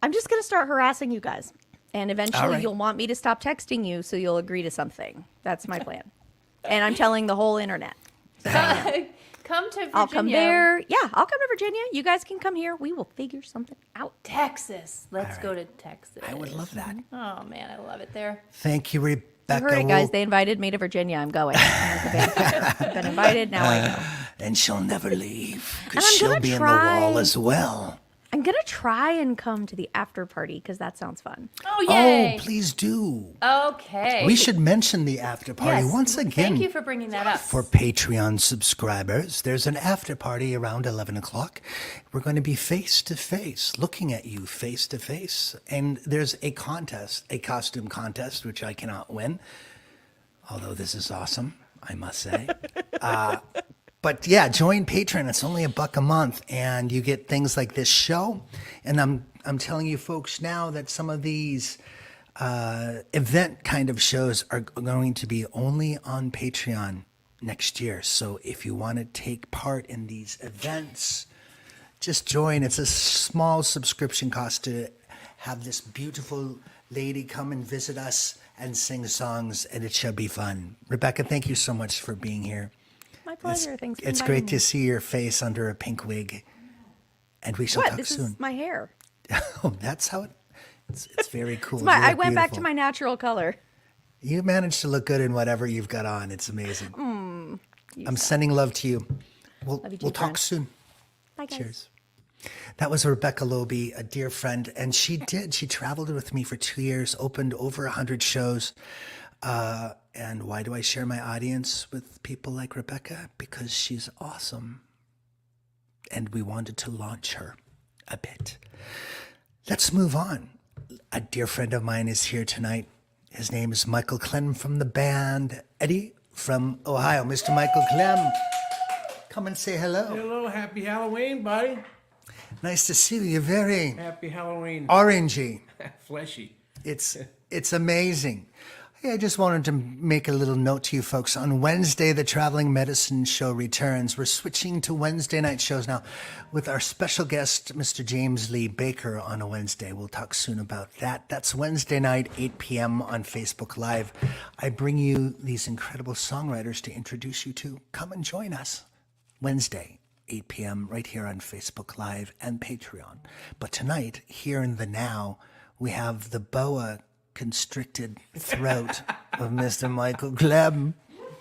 I'm just going to start harassing you guys. And eventually All right. you'll want me to stop texting you so you'll agree to something. That's my plan. And I'm telling the whole internet. Come to Virginia. I'll come there. Yeah, I'll come to Virginia. You guys can come here. We will figure something out. Texas. Let's All go to right. Texas. I would love that. Oh man, I love it there. Thank you, Rebecca. You heard it, guys. They invited me to Virginia. I'm going. I've been invited. Now I go. And she'll never leave And because I'm she'll gonna be in the try- wall as well. I'm going to try and come to the after party because that sounds fun. Oh yay! Oh, please do. Okay. We should mention the after party Yes. once again. Thank you for bringing that up. For Patreon subscribers, there's an after party around 11 o'clock. We're going to be face to face, looking at you face to face. And there's a contest, a costume contest, which I cannot win, although this is awesome. I must say. But yeah, join Patreon. It's only $1 a month, and you get things like this show. And I'm telling you folks now that some of these event kind of shows are going to be only on Patreon next year. So if you want to take part in these events, just join. It's a small subscription cost to have this beautiful lady come and visit us and sing songs, and it shall be fun. Rebecca, thank you so much for being here. My pleasure. Thanks for It's inviting great me. to see your face under a pink wig. And we shall What? talk This soon. is my hair. Oh, that's how it's very cool. I You look went back to beautiful. my natural color. You managed to look good in whatever you've got on. It's amazing. I'm sending love to you. Love you too, We'll talk friend. soon. Bye, guys. Cheers. That was Rebecca Loebe, a dear friend, and she traveled with me for 2 years, opened over 100 shows. And why do I share my audience with people like Rebecca? Because she's awesome. And we wanted to launch her a bit. Let's move on. A dear friend of mine is here tonight. His name is Michael Clem from the band Eddie from Ohio. Mr. Michael Clem, come and say hello. Hello, happy Halloween, buddy. Nice to see you. You're very Happy Halloween. orangey. Fleshy. It's amazing. Hey, I just wanted to make a little note to you folks. On Wednesday, the Traveling Medicine Show returns. We're switching to Wednesday night shows now with our special guest, Mr. James Lee Baker, on a Wednesday. We'll talk soon about that. That's Wednesday night, 8 p.m. on Facebook Live. I bring you these incredible songwriters to introduce you to. Come and join us. Wednesday, 8 p.m. right here on Facebook Live and Patreon. But tonight, here in the now, we have the boa constricted throat of Mr. Michael Clem.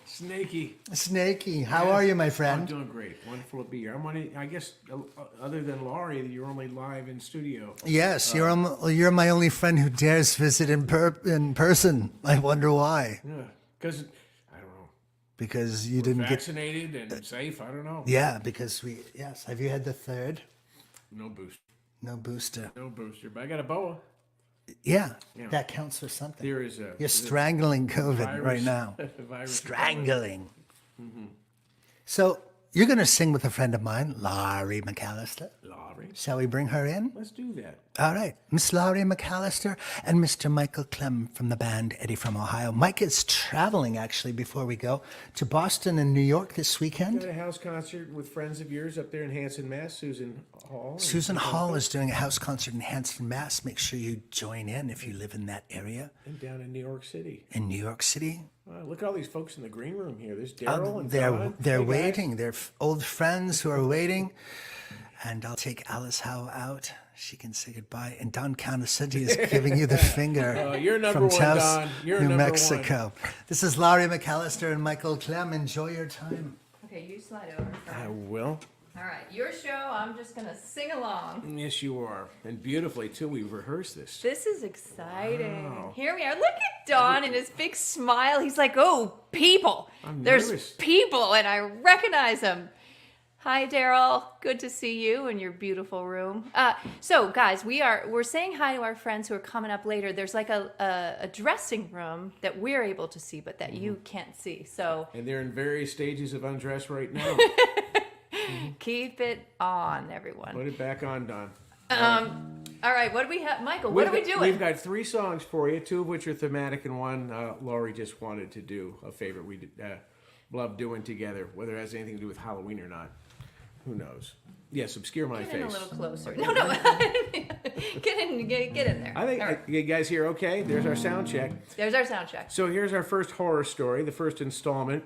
Snaky. How are you, my I'm friend? doing great. Wonderful to be here. I guess, other than Laurie, you're only live in studio. Yes, you're my only friend who dares visit in person. I wonder why. Yeah, because, I don't know, Because you didn't get... vaccinated and safe, I don't know. Yeah, because yes. Have you had the third? No booster. No booster. No booster, but I got a boa. Yeah, that counts for something. There is a... You're strangling COVID virus- right now. virus- Strangling. So you're going to sing with a friend of mine, Laurie MacAllister. Laurie. Shall we bring her in? Let's do that. All right. Miss Laurie MacAllister and Mr. Michael Clem from the band Eddie from Ohio. Mike is traveling, actually, before we go, to Boston and New York this weekend. Got a house concert with friends of yours up there in Hanson, Mass. Susan Hall. Susan Hall is doing a house concert in Hanson, Mass. Make sure you join in if you live in that area. And down in New York City. In New York City. Look at all these folks in the green room here. There's Darryl and They're Don. they're Hey, guys. waiting. They're old friends who are waiting. And I'll take Alice Howe out. She can say goodbye. And Don Conoscenti is giving you the finger you're number from one, Taos, Don. You're New number one. Mexico. This is Laurie MacAllister and Michael Clem. Enjoy your time. Okay, you slide over. I will. All right, your show. I'm just gonna sing along. Yes, you are. And beautifully, too. We've rehearsed this. This is exciting. Wow. Here we are. Look at Don and his big smile. He's like, "Oh, people! I'm There's nervous. people, and I recognize them." Hi, Darryl. Good to see you in your beautiful room. So, guys, we're saying hi to our friends who are coming up later. There's like a dressing room that we're able to see, but that you can't see. So And they're in various stages of undress right now. keep it on, everyone. Put it back on, Don. All right, what do we have, Michael? What are we doing? We've got 3 songs for you, 2 of which are thematic, and one Laurie just wanted to do, a favorite we love doing together, whether it has anything to do with Halloween or not. Who knows? Yes, obscure my Get in a face. little closer. No. Get in there. I think All right. you guys here okay? There's our sound check. There's our sound check. So here's our first horror story, the first installment.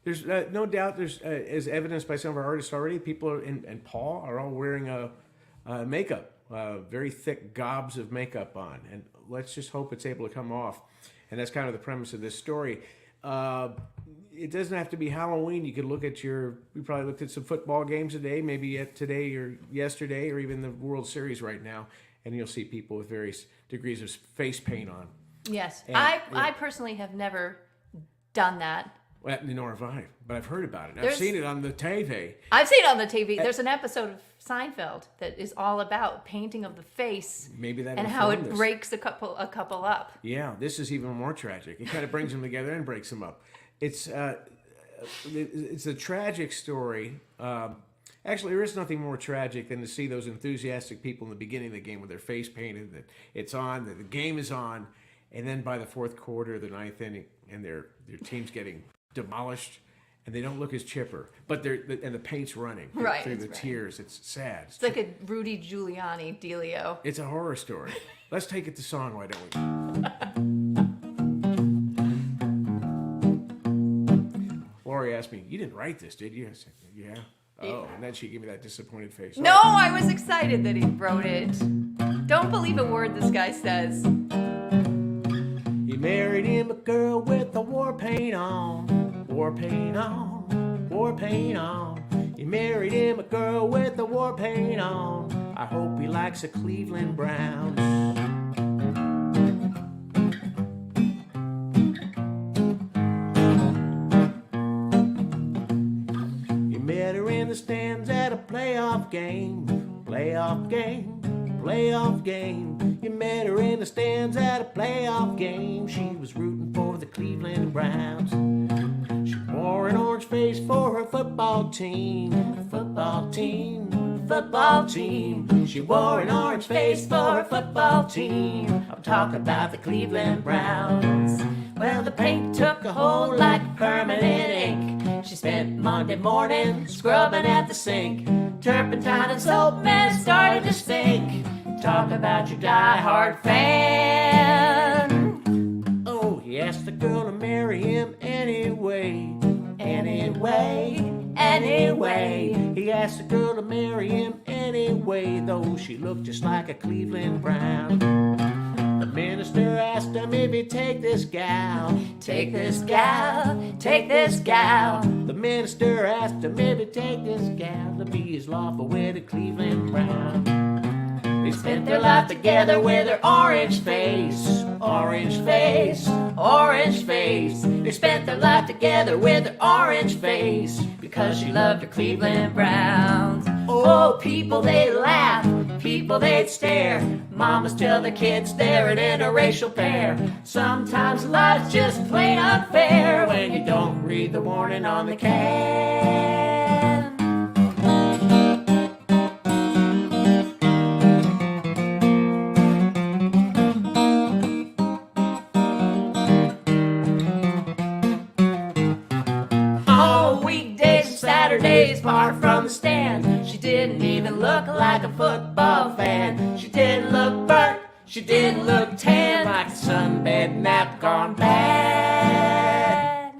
There's no doubt there's, as evidenced by some of our artists already, people and Paul are all wearing makeup, very thick gobs of makeup on. And let's just hope it's able to come off. And that's kind of the premise of this story. It doesn't have to be Halloween. You could look at we probably looked at some football games today, maybe today or yesterday, or even the World Series right now. And you'll see people with various degrees of face paint on. Yes. And- I personally have never done that. Well, nor have I, but I've heard about it. I've There's- seen it on the TV. I've seen it on the TV. There's an episode of Seinfeld that is all about painting of the face Maybe that and how it informed us. breaks a couple up. Yeah, this is even more tragic. It kind of brings them together and breaks them up. it's a tragic story. Actually, there is nothing more tragic than to see those enthusiastic people in the beginning of the game with their face painted, that it's on, that the game is on, and then by the fourth quarter, the ninth inning, and their team's getting demolished, and they don't look as chipper, but the paint's running through the tears. It's sad. It's like a Rudy Giuliani dealio. It's a horror story. Let's take it to song, why don't we? Laurie asked me, "You didn't write this, did you?" I said, "Yeah." Oh, and then she gave me that disappointed face. No, I was excited that he wrote it. Don't believe a word this guy says. He married him a girl with a war paint on, war paint on, war paint on. He married him a girl with a war paint on. I hope he likes the Cleveland Browns. The stands at a playoff game, playoff game, playoff game. You met her in the stands at a playoff game. She was rooting for the Cleveland Browns. She wore an orange face for her football team, football team, football team. She wore an orange face for her football team. I'm talking about the Cleveland Browns. Well, the paint took a hold like permanent ink. She spent Monday morning scrubbing at the sink. Turpentine and soap man started to stink. Talk about your die-hard fan. Oh, he asked the girl to marry him anyway. Anyway, anyway. He asked the girl to marry him anyway, though she looked just like a Cleveland Brown. The minister asked him if he'd take this gal. Take this gal, take this gal. The minister asked him if he'd take this gal to be his lawful with a Cleveland Brown. They spent their life together with her orange face, orange face, orange face. They spent their life together with her orange face because she loved her Cleveland Browns. Oh, people they laugh, people they'd stare. Mamas tell their kids they're an interracial pair. Sometimes life's just plain unfair when you don't read the warning on the can. Saturdays far from the stand. She didn't even look like a football fan. She didn't look burnt, she didn't look tan, like a sunbed nap gone bad.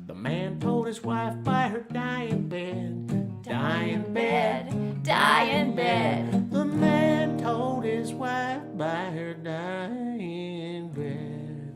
The man told his wife by her dying bed, dying bed, dying bed. The man told his wife by her dying bed.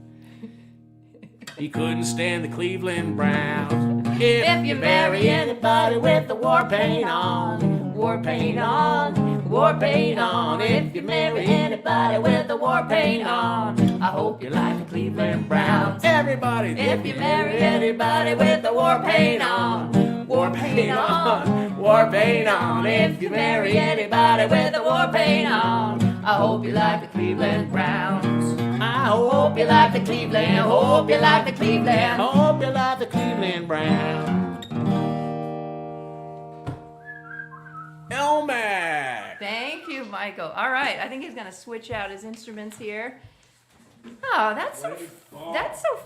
He couldn't stand the Cleveland Browns. If you marry anybody with the war paint on, war paint on, war paint on. If you marry anybody with the war paint on, I hope you like the Cleveland Browns. Everybody, if you marry anybody with the war paint on, war paint on, war paint on. If you marry anybody with the war paint on, I hope you like the Cleveland Browns. I hope you like the Cleveland, hope you like the Cleveland, hope you like the Cleveland Browns. Elmac! Thank you, Michael. All right, I think he's going to switch out his instruments here. Oh, that's so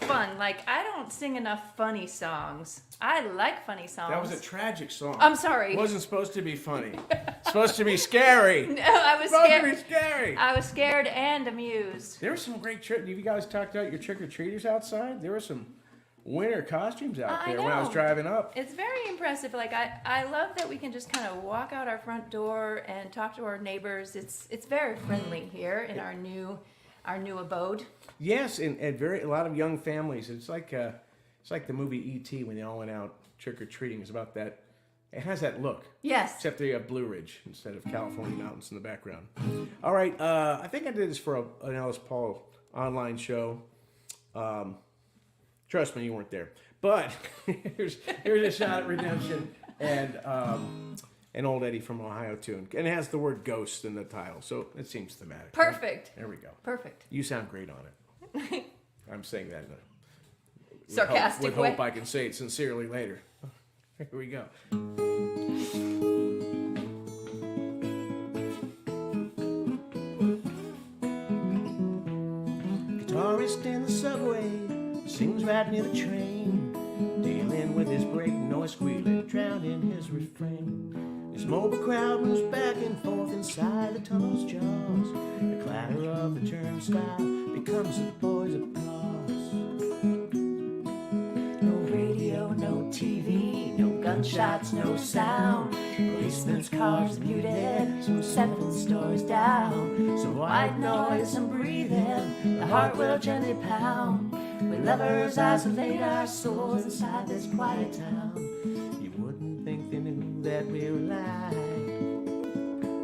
fun. Like, I don't sing enough funny songs. I like funny songs. That was a tragic song. I'm sorry. It wasn't supposed to be funny. It's supposed to be scary. No, I was supposed scared. to be scary. I was scared and amused. There were some great you guys talked about your trick-or-treaters outside? There were some winter costumes out there when I was driving up. It's very impressive. Like, I love that we can just kind of walk out our front door and talk to our neighbors. It's very friendly here in our new abode. Yes, and a lot of young families. It's like the movie E.T. when they all went out trick or treating. It's about that. It has that look. Yes. Except they have Blue Ridge instead of California mountains in the background. All right, I think I did this for an Ellis Paul online show. Trust me, you weren't there. But here's a shot at redemption and an old Eddie from Ohio tune. And it has the word ghost in the title, so it seems thematic. Perfect. There we go. Perfect. You sound great on it. I'm saying that sarcastic with way. hope I can say it sincerely later. Here we go. Guitarist in the subway sings right near the train, dealing with his brake noise squealing, drowned in his refrain. His mobile crowd moves back and forth inside the tunnel's jaws. The clatter of the turnstile becomes the boys' applause. No radio, no TV, no gunshots, no sound. Policemen's cars muted, some 7 stories down. Some white noise, some breathing, the heart will gently pound. We lovers isolate our souls inside this quiet town. You wouldn't think they knew that we were alive.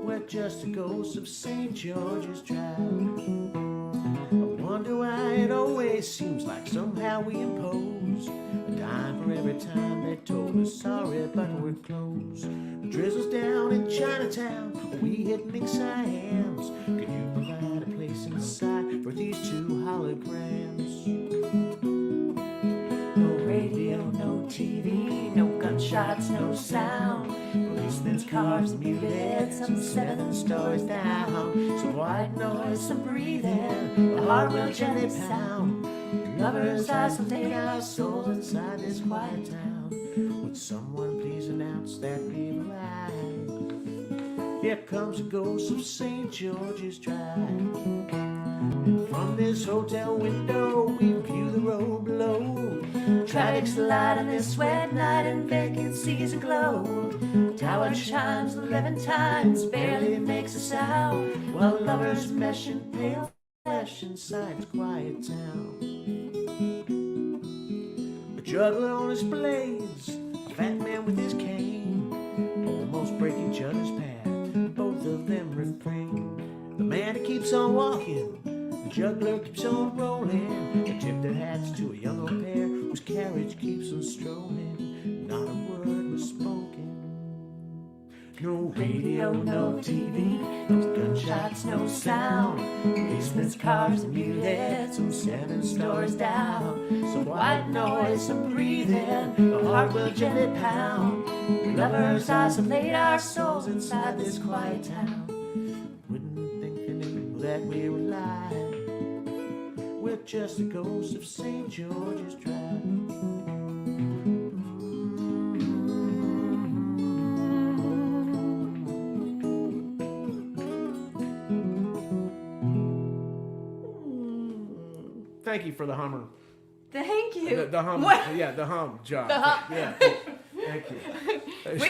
We're just a ghost of St. George's Drive. I wonder why it always seems like somehow we impose a dime for every time they told us sorry, but we're closed. The drizzle's down in Chinatown, we hit Ming Siams. Could you provide a place inside for these 2 holograms? No radio, no TV, no gunshots, no sound. Policemen's cars muted, some 7 stories down. Some white noise, some breathing, the heart will gently pound. Lovers isolate our souls inside this quiet town. Would someone please announce that we've arrived? Here comes the ghost of St. George's Drive. From this hotel window we view the road below. Traffic's light on this wet night and vacancies aglow. Tower chimes 11 times, barely makes a sound, while lovers mesh in pale flesh inside this quiet town. A juggler on his blades, a fat man with his cane, almost break each other's path, both of them refrain. The man who keeps on walking, the juggler keeps on rolling. They tip their hats to a young au pair whose carriage keeps on strolling. Not a word was spoken. No radio, no TV, no gunshots, no sound. Policemen's cars muted, some 7 stories down. Some white noise, some breathing, the heart will gently pound. Lovers isolate our souls inside this quiet town. Wouldn't think they knew that we were alive. We're just a ghost of St. George's Drive. Thank you for the hummer. Thank you. The hum. What? Yeah, the hum job. The hum. Yeah. Thank you.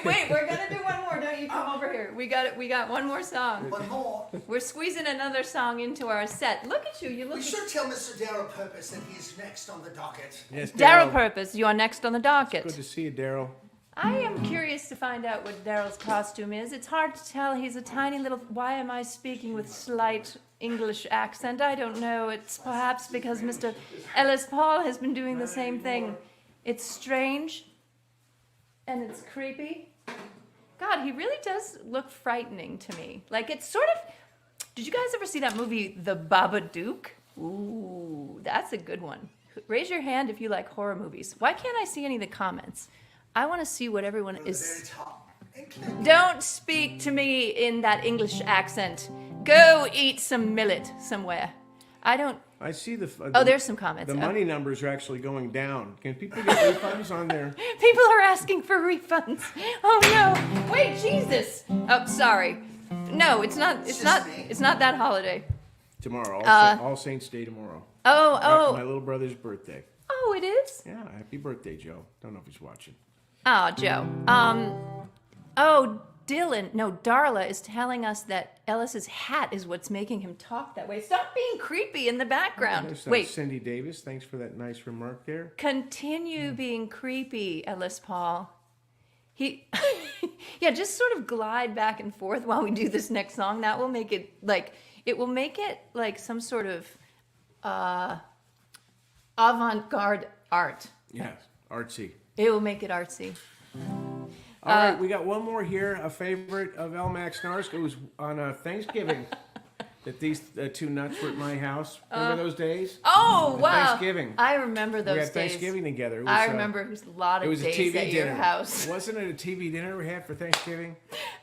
Wait, we're gonna do one more. Don't you come over here. We got one more song. One more. We're squeezing another song into our set. Look at you. You look. We should tell Mr. Darryl Purpose that he's next on the docket. Yes, Darryl Purpose, you are next on the docket. Good to see you, Darryl. I am curious to find out what Darryl's costume is. It's hard to tell. He's a tiny little. Why am I speaking with slight English accent? I don't know. It's perhaps because Mr. Ellis Paul has been doing the same thing. It's strange. And it's creepy. God, he really does look frightening to me. Like, it's sort of... Did you guys ever see that movie, The Babadook? Ooh, that's a good one. Raise your hand if you like horror movies. Why can't I see any of the comments? I want to see what everyone is... Don't speak to me in that English accent. Go eat some millet somewhere. I don't... I see the. Oh, there's some comments. The money numbers are actually going down. Can people get refunds on their? People are asking for refunds. Oh no! Wait, Jesus! Oh, sorry. No, it's not. It's not. It's not that holiday. Tomorrow, All Saints Day tomorrow. Oh. My little brother's birthday. Oh, it is. Yeah, happy birthday, Joe. Don't know if he's watching. Oh, Joe. Oh, Dylan. No, Darla is telling us that Ellis's hat is what's making him talk that way. Stop being creepy in the background. Wait. Cindy Davis. Thanks for that nice remark there. Continue being creepy, Ellis Paul. He, yeah, just sort of glide back and forth while we do this next song. That will make it like some sort of avant-garde art. Yeah, artsy. It will make it artsy. All right, we got one more here, a favorite of El Max Narsk. It was on Thanksgiving. that these two nuts were at my house. Remember those days? Oh, wow. Thanksgiving. I remember those We days. had Thanksgiving together. It was, I remember a lot it of was a days TV at dinner. your house. Wasn't it a TV dinner we had for Thanksgiving?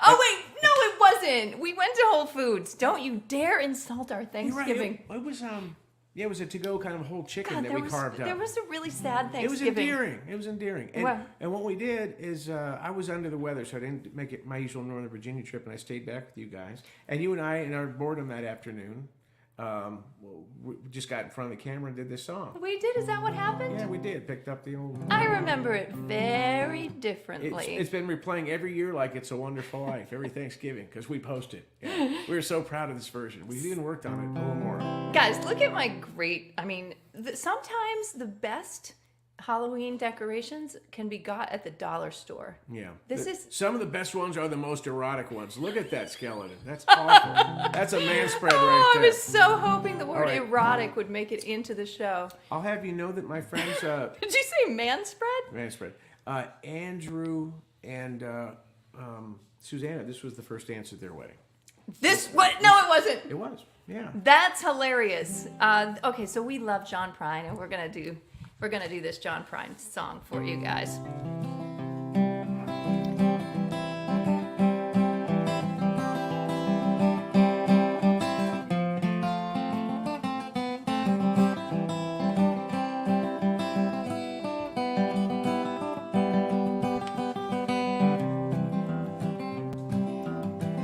Oh, wait. No, it wasn't. We went to Whole Foods. Don't you dare insult our You're Thanksgiving. right. It was it was a to-go kind of whole chicken God, that we carved up. there was a really sad It was Thanksgiving. endearing. It was endearing. And, Wow. and what we did is I was under the weather, so I didn't make it my usual Northern Virginia trip, and I stayed back with you guys. And you and I, in our boredom that afternoon, we just got in front of the camera and did this song. We did? Is that what happened? Yeah, we did. Picked up the old... I remember it very differently. It's been replaying every year like It's a Wonderful Life, every Thanksgiving, because we post it. Yeah. We were so proud of this version. We've even worked on it a little more. Guys, look at my great... I mean, sometimes the best Halloween decorations can be got at the dollar store. Yeah. This is... Some of the best ones are the most erotic ones. Look at that skeleton. That's awful. That's a man spread right Oh, I there. was so hoping the word All right. erotic would make it into the show. I'll have you know that my friends... Did you say man spread? man spread. Andrew and Susanna, this was the first dance at their wedding. What? No, it wasn't. It was. Yeah. That's hilarious. Okay, so we love John Prine, and we're gonna do this John Prine song for you guys.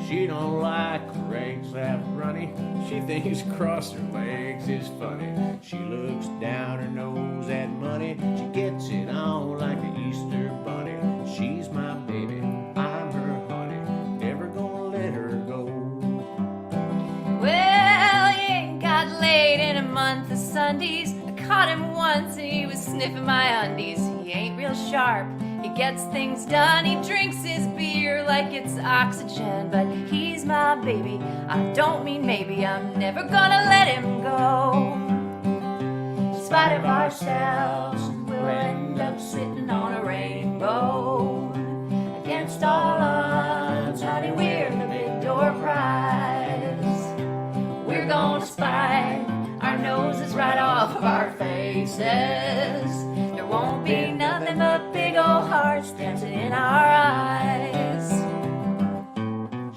She don't like legs that runny. She thinks cross her legs is funny. She looks down her nose at money. She gets it on like an Easter bunny. She's my baby, I'm her honey. Never gonna let her go. Well, he ain't got laid in a month of Sundays. I caught him once and he was sniffing my undies. He ain't real sharp, he gets things done. He drinks his beer like it's oxygen. But he's my baby, I don't mean maybe. I'm never gonna let him go. In spite of ourselves, we'll end up sitting on a rainbow. Against all odds, honey, we're the big door prize. We're gonna spy our noses right off of our faces. There won't be nothing but big old hearts dancing in our eyes.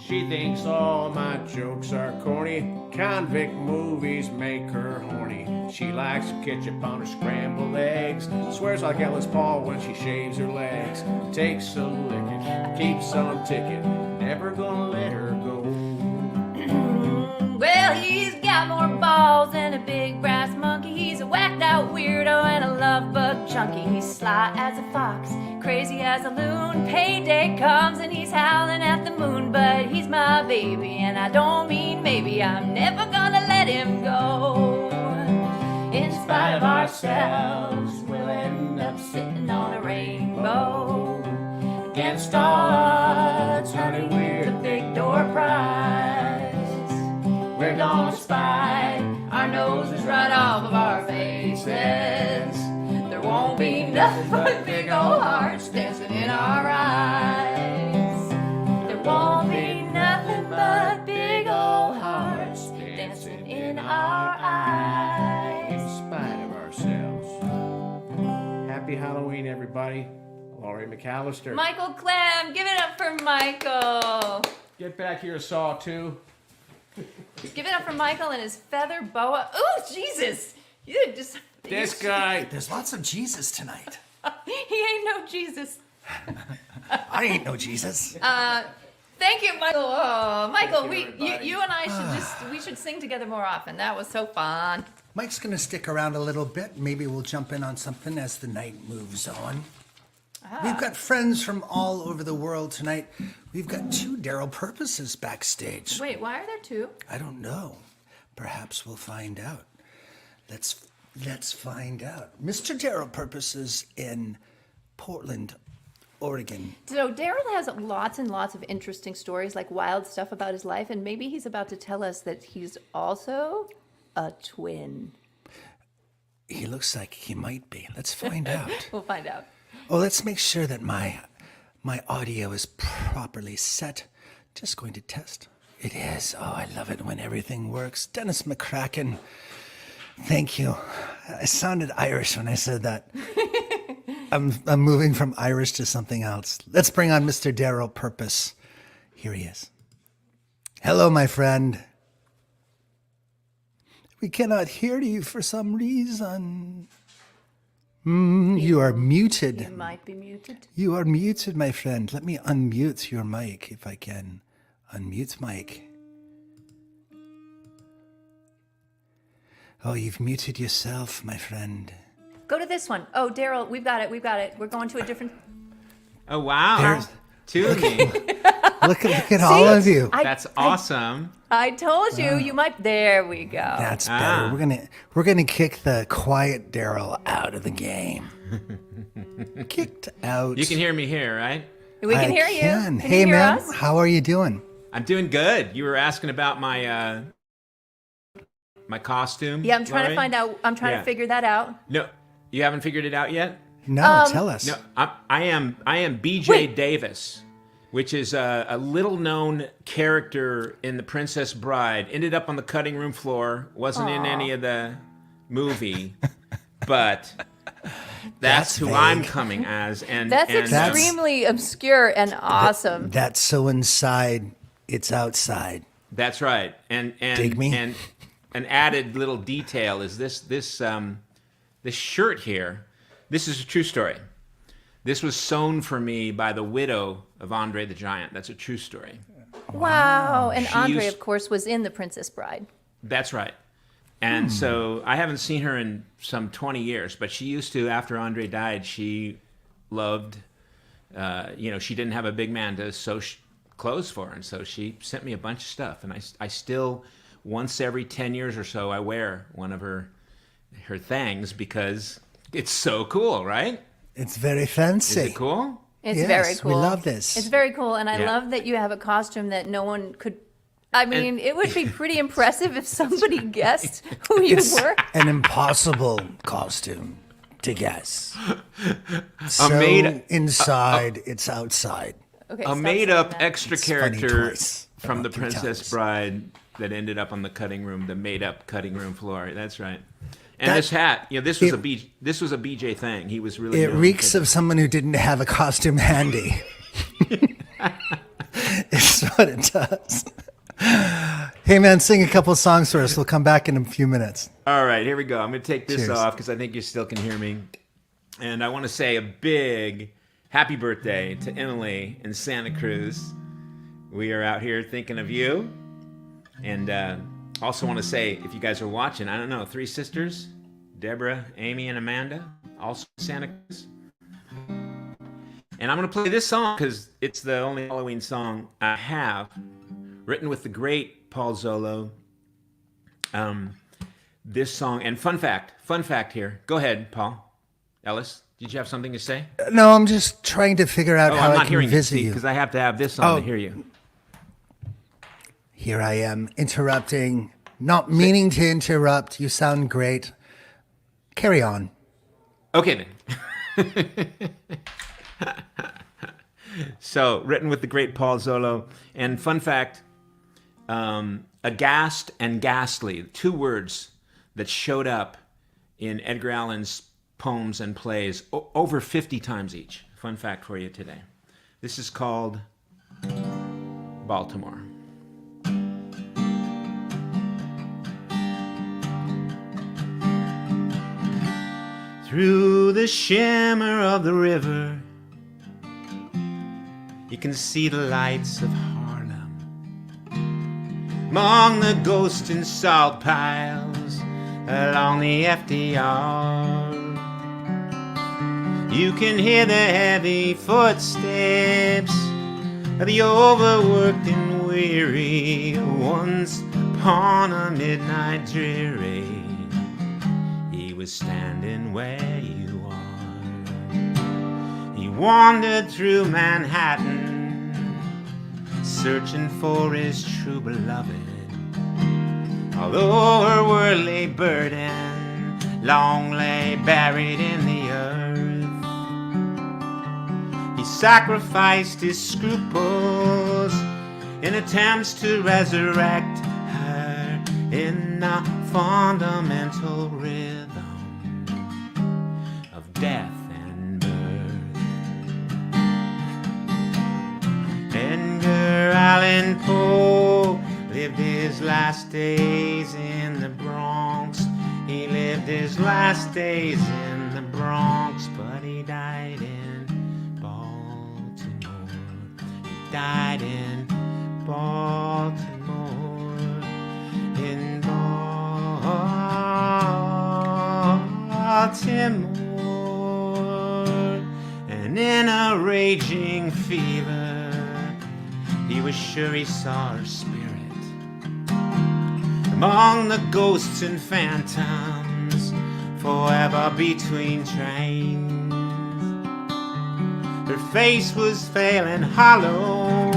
She thinks all my jokes are corny. Convict movies make her horny. She likes ketchup on her scrambled eggs. Swears like Ellis Paul when she shaves her legs. Takes a licking, keeps on ticking. Never gonna let her go. Well, he's got more balls than a big brass monkey. He's a whacked out weirdo and a love bug junkie. He's sly as a fox, crazy as a loon. Payday comes and he's howling at the moon. But he's my baby and I don't mean maybe. I'm never gonna let him go. In spite of ourselves, we'll end up sitting on a rainbow. Against all odds, honey, we're the big door prize. We're gonna spy our noses right off of our faces. There won't be nothing but big old hearts dancing in our eyes. There won't be nothing but big old hearts dancing in our eyes. In spite of ourselves. Happy Halloween, everybody. Laurie MacAllister. Michael Clem, give it up for Michael. Get back here, Saw-2. Give it up for Michael and his feather boa. Ooh, Jesus! You just... This guy. There's lots of Jesus tonight. He ain't no Jesus. I ain't no Jesus. Thank you, Michael. Oh, Michael, Thank you, everybody. you and I we should sing together more often. That was so fun. Mike's going to stick around a little bit. Maybe we'll jump in on something as the night moves on. We've got friends from all over the world tonight. We've got 2 Darryl Purposes backstage. Wait, why are there 2? I don't know. Perhaps we'll find out. Let's find out. Mr. Darryl Purpose is in Portland, Oregon. So Darryl has lots and lots of interesting stories, like wild stuff about his life, and maybe he's about to tell us that he's also a twin. He looks like he might be. Let's find out. We'll find out. Oh, let's make sure that my audio is properly set. Just going to test. It is. Oh, I love it when everything works. Dennis McCracken, thank you. I sounded Irish when I said that. I'm moving from Irish to something else. Let's bring on Mr. Darryl Purpose. Here he is. Hello, my friend. We cannot hear you for some reason. You are muted. You might be muted. You are muted, my friend. Let me unmute your mic if I can. Unmute mic. Oh, you've muted yourself, my friend. Go to this one. Oh, Darryl, we've got it. We're going to a different. Oh, wow. There's- Two of me. Look at all of you. That's awesome. I told you, you might. There we go. That's better. We're gonna kick the quiet Darryl out of the game. Kicked out. You can hear me here, right? We can hear you. Can. Can Hey, you hear man. us? How are you doing? I'm doing good. You were asking about my my costume. Yeah, I'm trying Laurie? to find out. I'm trying Yeah. to figure that out. No, you haven't figured it out yet? No, tell us. No, I am BJ Davis, which is a little-known character in The Princess Bride. Ended up on the cutting room floor. Wasn't in any of the movie, but that's who vague. I'm coming as. And That's and, extremely obscure and awesome. That's so inside, it's outside. That's right. And Dig me? And an added little detail is this shirt here. This is a true story. This was sewn for me by the widow of Andre the Giant. That's a true story. Wow. And She Andre, used- of course, was in The Princess Bride. That's right. And so I haven't seen her in some 20 years, but she used to, after Andre died, she loved, she didn't have a big man to sew clothes for. And so she sent me a bunch of stuff. And I still, once every 10 years or so, I wear one of her things because it's so cool, right? It's very fancy. Is it cool? It's Yes, very cool. we love this. It's very cool. And I Yeah. love that you have a costume that no one could. I mean, it would be pretty impressive if somebody guessed who you were. An impossible costume to guess. So made- inside, it's outside. Okay, A stop made-up saying that. extra It's funny character twice, but from not The two Princess times. Bride that ended up on the made-up cutting room floor. That's right. And That- this hat, this was a BJ thing. He was really. It known reeks for of someone who didn't have a costume handy. It's what it does. Hey, man, sing a couple songs for us. We'll come back in a few minutes. All right, here we go. I'm going to take this Cheers. off because I think you still can hear me. And I want to say a big happy birthday to Emily in Santa Cruz. We are out here thinking of you. And also want to say, if you guys are watching, I don't know, 3 sisters, Deborah, Amy, and Amanda, also in Santa Cruz. And I'm going to play this song because it's the only Halloween song I have, written with the great Paul Zolo. This song, and fun fact here. Go ahead, Paul. Ellis, did you have something to say? No, I'm just trying to figure out how I'm I not can hearing visit you you. because I have to have this on to hear you. Here I am, interrupting, not meaning to interrupt. You sound great. Carry on. Okay, then. So, written with the great Paul Zolo. And fun fact, aghast and ghastly, 2 words that showed up in Edgar Allan's poems and plays over 50 times each. Fun fact for you today. This is called Baltimore. Through the shimmer of the river, you can see the lights of Harlem. Among the ghosts and salt piles along the FDR, you can hear the heavy footsteps of the overworked and weary. Once upon a midnight dreary, he was standing where you are. He wandered through Manhattan, searching for his true beloved. Although her worldly burden long lay buried in the earth, he sacrificed his scruples in attempts to resurrect her in the fundamental rhythm of death and birth. Edgar Allan Poe lived his last days in the Bronx. He lived his last days in the Bronx, but he died in Baltimore. He died in Baltimore. In Baltimore. And in a raging fever, he was sure he saw her spirit among the ghosts and phantoms, forever between trains. Her face was pale and hollow,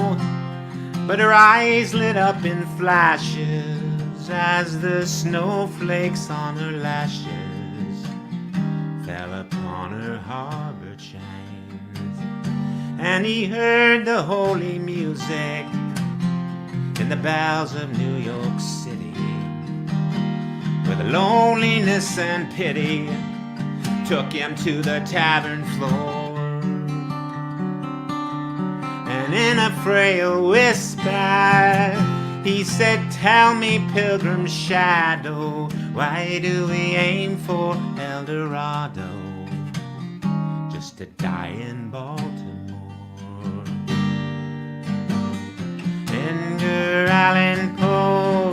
but her eyes lit up in flashes as the snowflakes on her lashes fell upon her harbor chains. And he heard the holy music in the bells of New York City, where the loneliness and pity took him to the tavern floor. And in a frail whisper, he said, "Tell me, pilgrim shadow, why do we aim for El Dorado just to die in Baltimore?" Edgar Allan Poe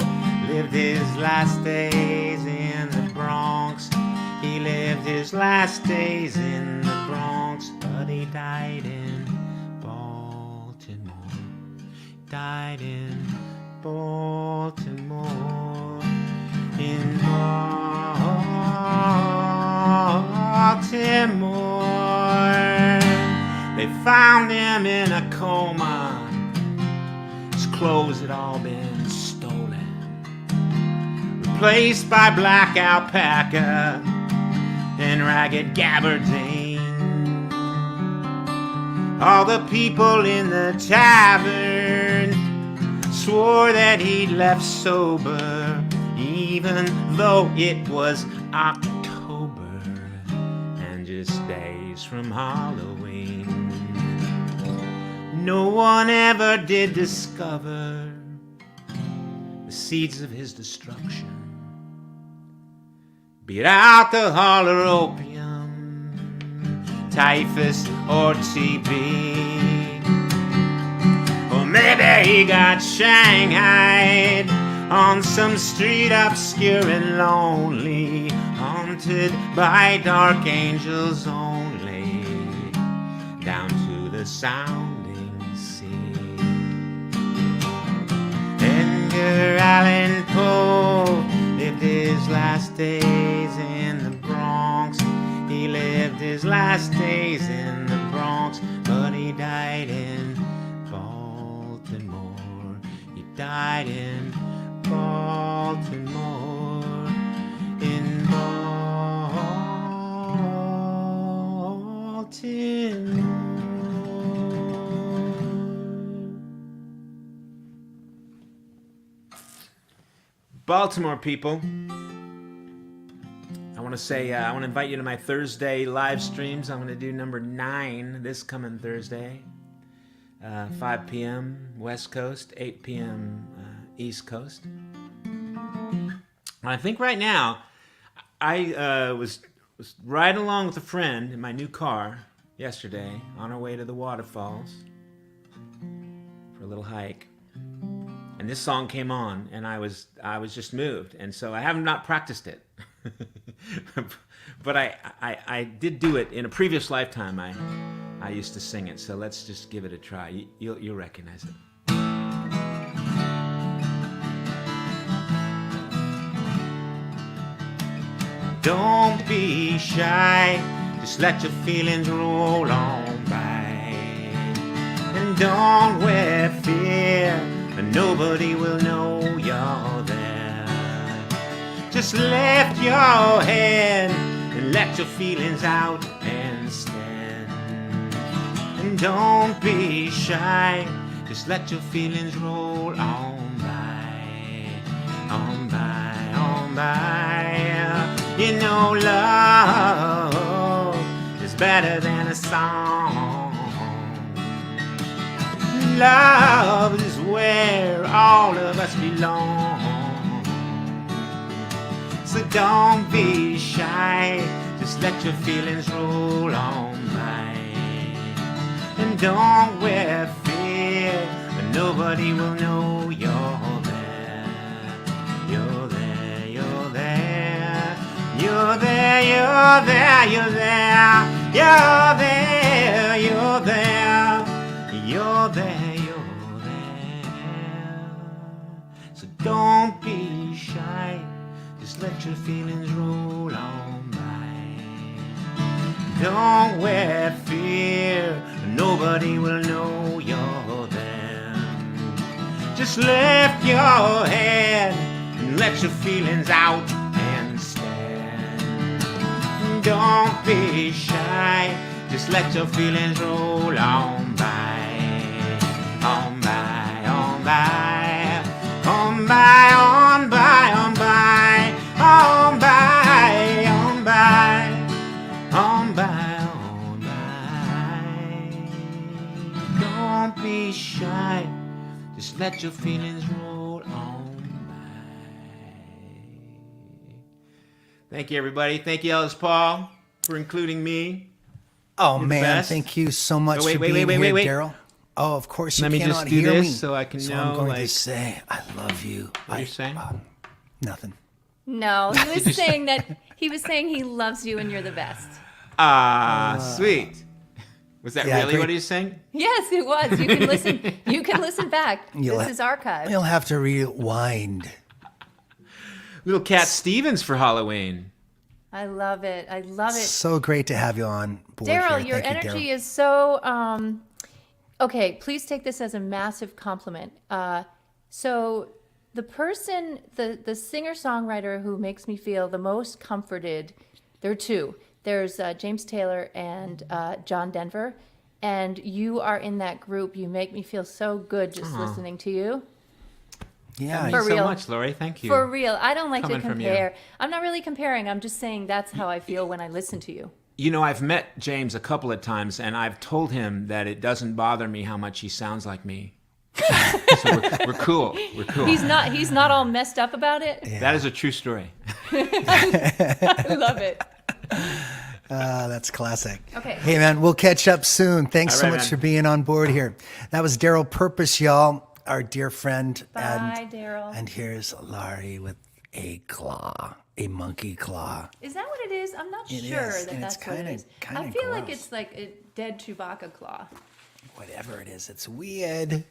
lived his last days in the Bronx. He lived his last days in the Bronx, but he died in Baltimore. Died in Baltimore. In Baltimore. They found him in a coma. His clothes had all been stolen, replaced by black alpaca and ragged gabardine. All the people in the tavern swore that he'd left sober, even though it was October and just days from Halloween. No one ever did discover the seeds of his destruction, be it alcohol or opium, typhus or TB. Or maybe he got shanghaied on some street obscure and lonely, haunted by dark angels only, down to the sounding sea. Edgar Allan Poe lived his last days in the Bronx. He lived his last days in the Bronx, but he died in Baltimore. He died in Baltimore. In Baltimore. Baltimore people, I want to say, I want to invite you to my Thursday live streams. I'm going to do number 9 this coming Thursday, 5 p.m. West Coast, 8 p.m. East Coast. And I think right now, I was riding along with a friend in my new car yesterday on our way to the waterfalls for a little hike. And this song came on, and I was just moved, and so I have not practiced it, but I did do it in a previous lifetime. I used to sing it, so let's just give it a try. You'll recognize it. Don't be shy, just let your feelings roll on by, and don't wear fear, and nobody will know you're there. Just lift your head and let your feelings out and stand. And don't be shy, Just let your feelings roll on by, on by, on by. You know love is better than a song. Love is where all of us belong. So don't be shy, just let your feelings roll on by. And don't wear fear, but nobody will know you're there. You're there, you're there. You're there, you're there, you're there. You're there, you're there. You're there, you're there. So don't be shy, just let your feelings roll on by. Don't wear fear, nobody will know you're there. Just lift your head and let your feelings out and stand. Don't be shy, just let your feelings roll on by. On by, on by, on by, on by, on by, on by, on by, on by, on by. Don't be shy, just let your feelings roll on by. Thank you, everybody. Thank you, Ellis Paul, for including me. Oh, You're the man, best. thank you so much Wait, for wait, being wait, here, wait. Darryl. Oh, of course you Let me cannot just do hear this me. so I can so know, I'm going to like- say, I love you. What are you saying? Nothing. No, he was saying that he loves you and you're the best. Sweet. Was that Yeah, really great. what he's saying? Yes, it was. You can listen. You can listen back. You'll This ha- is archived. You'll have to rewind. Little Cat Stevens for Halloween. I love it. I love it. So great to have you on board Darryl, here. your Thank you, energy Darryl. is so. Okay, please take this as a massive compliment. So the person, the singer-songwriter who makes me feel the most comforted, there are two. There's James Taylor and John Denver, and you are in that group. You make me feel so good just listening to you. Yeah, Thank For you so real. much, Laurie. Thank you. For real. I don't like Coming to from you. compare. I'm not really comparing. I'm just saying that's how I feel when I listen to you. You know, I've met James a couple of times, and I've told him that it doesn't bother me how much he sounds like me. So we're cool. We're cool. He's not all messed up about it. That is a true story. I love it. that's classic. Okay. Hey, man, we'll catch up soon. Thanks All so right, much man. for being on board here. That was Darryl Purpose, y'all, our dear friend. Bye, Darryl. And here's Laurie with a claw, a monkey claw. Is that what it is? I'm not It sure is, that and that's it's what it kinda- is. kinda I feel like gross. it's like a dead Chewbacca claw. Whatever it is, it's weird.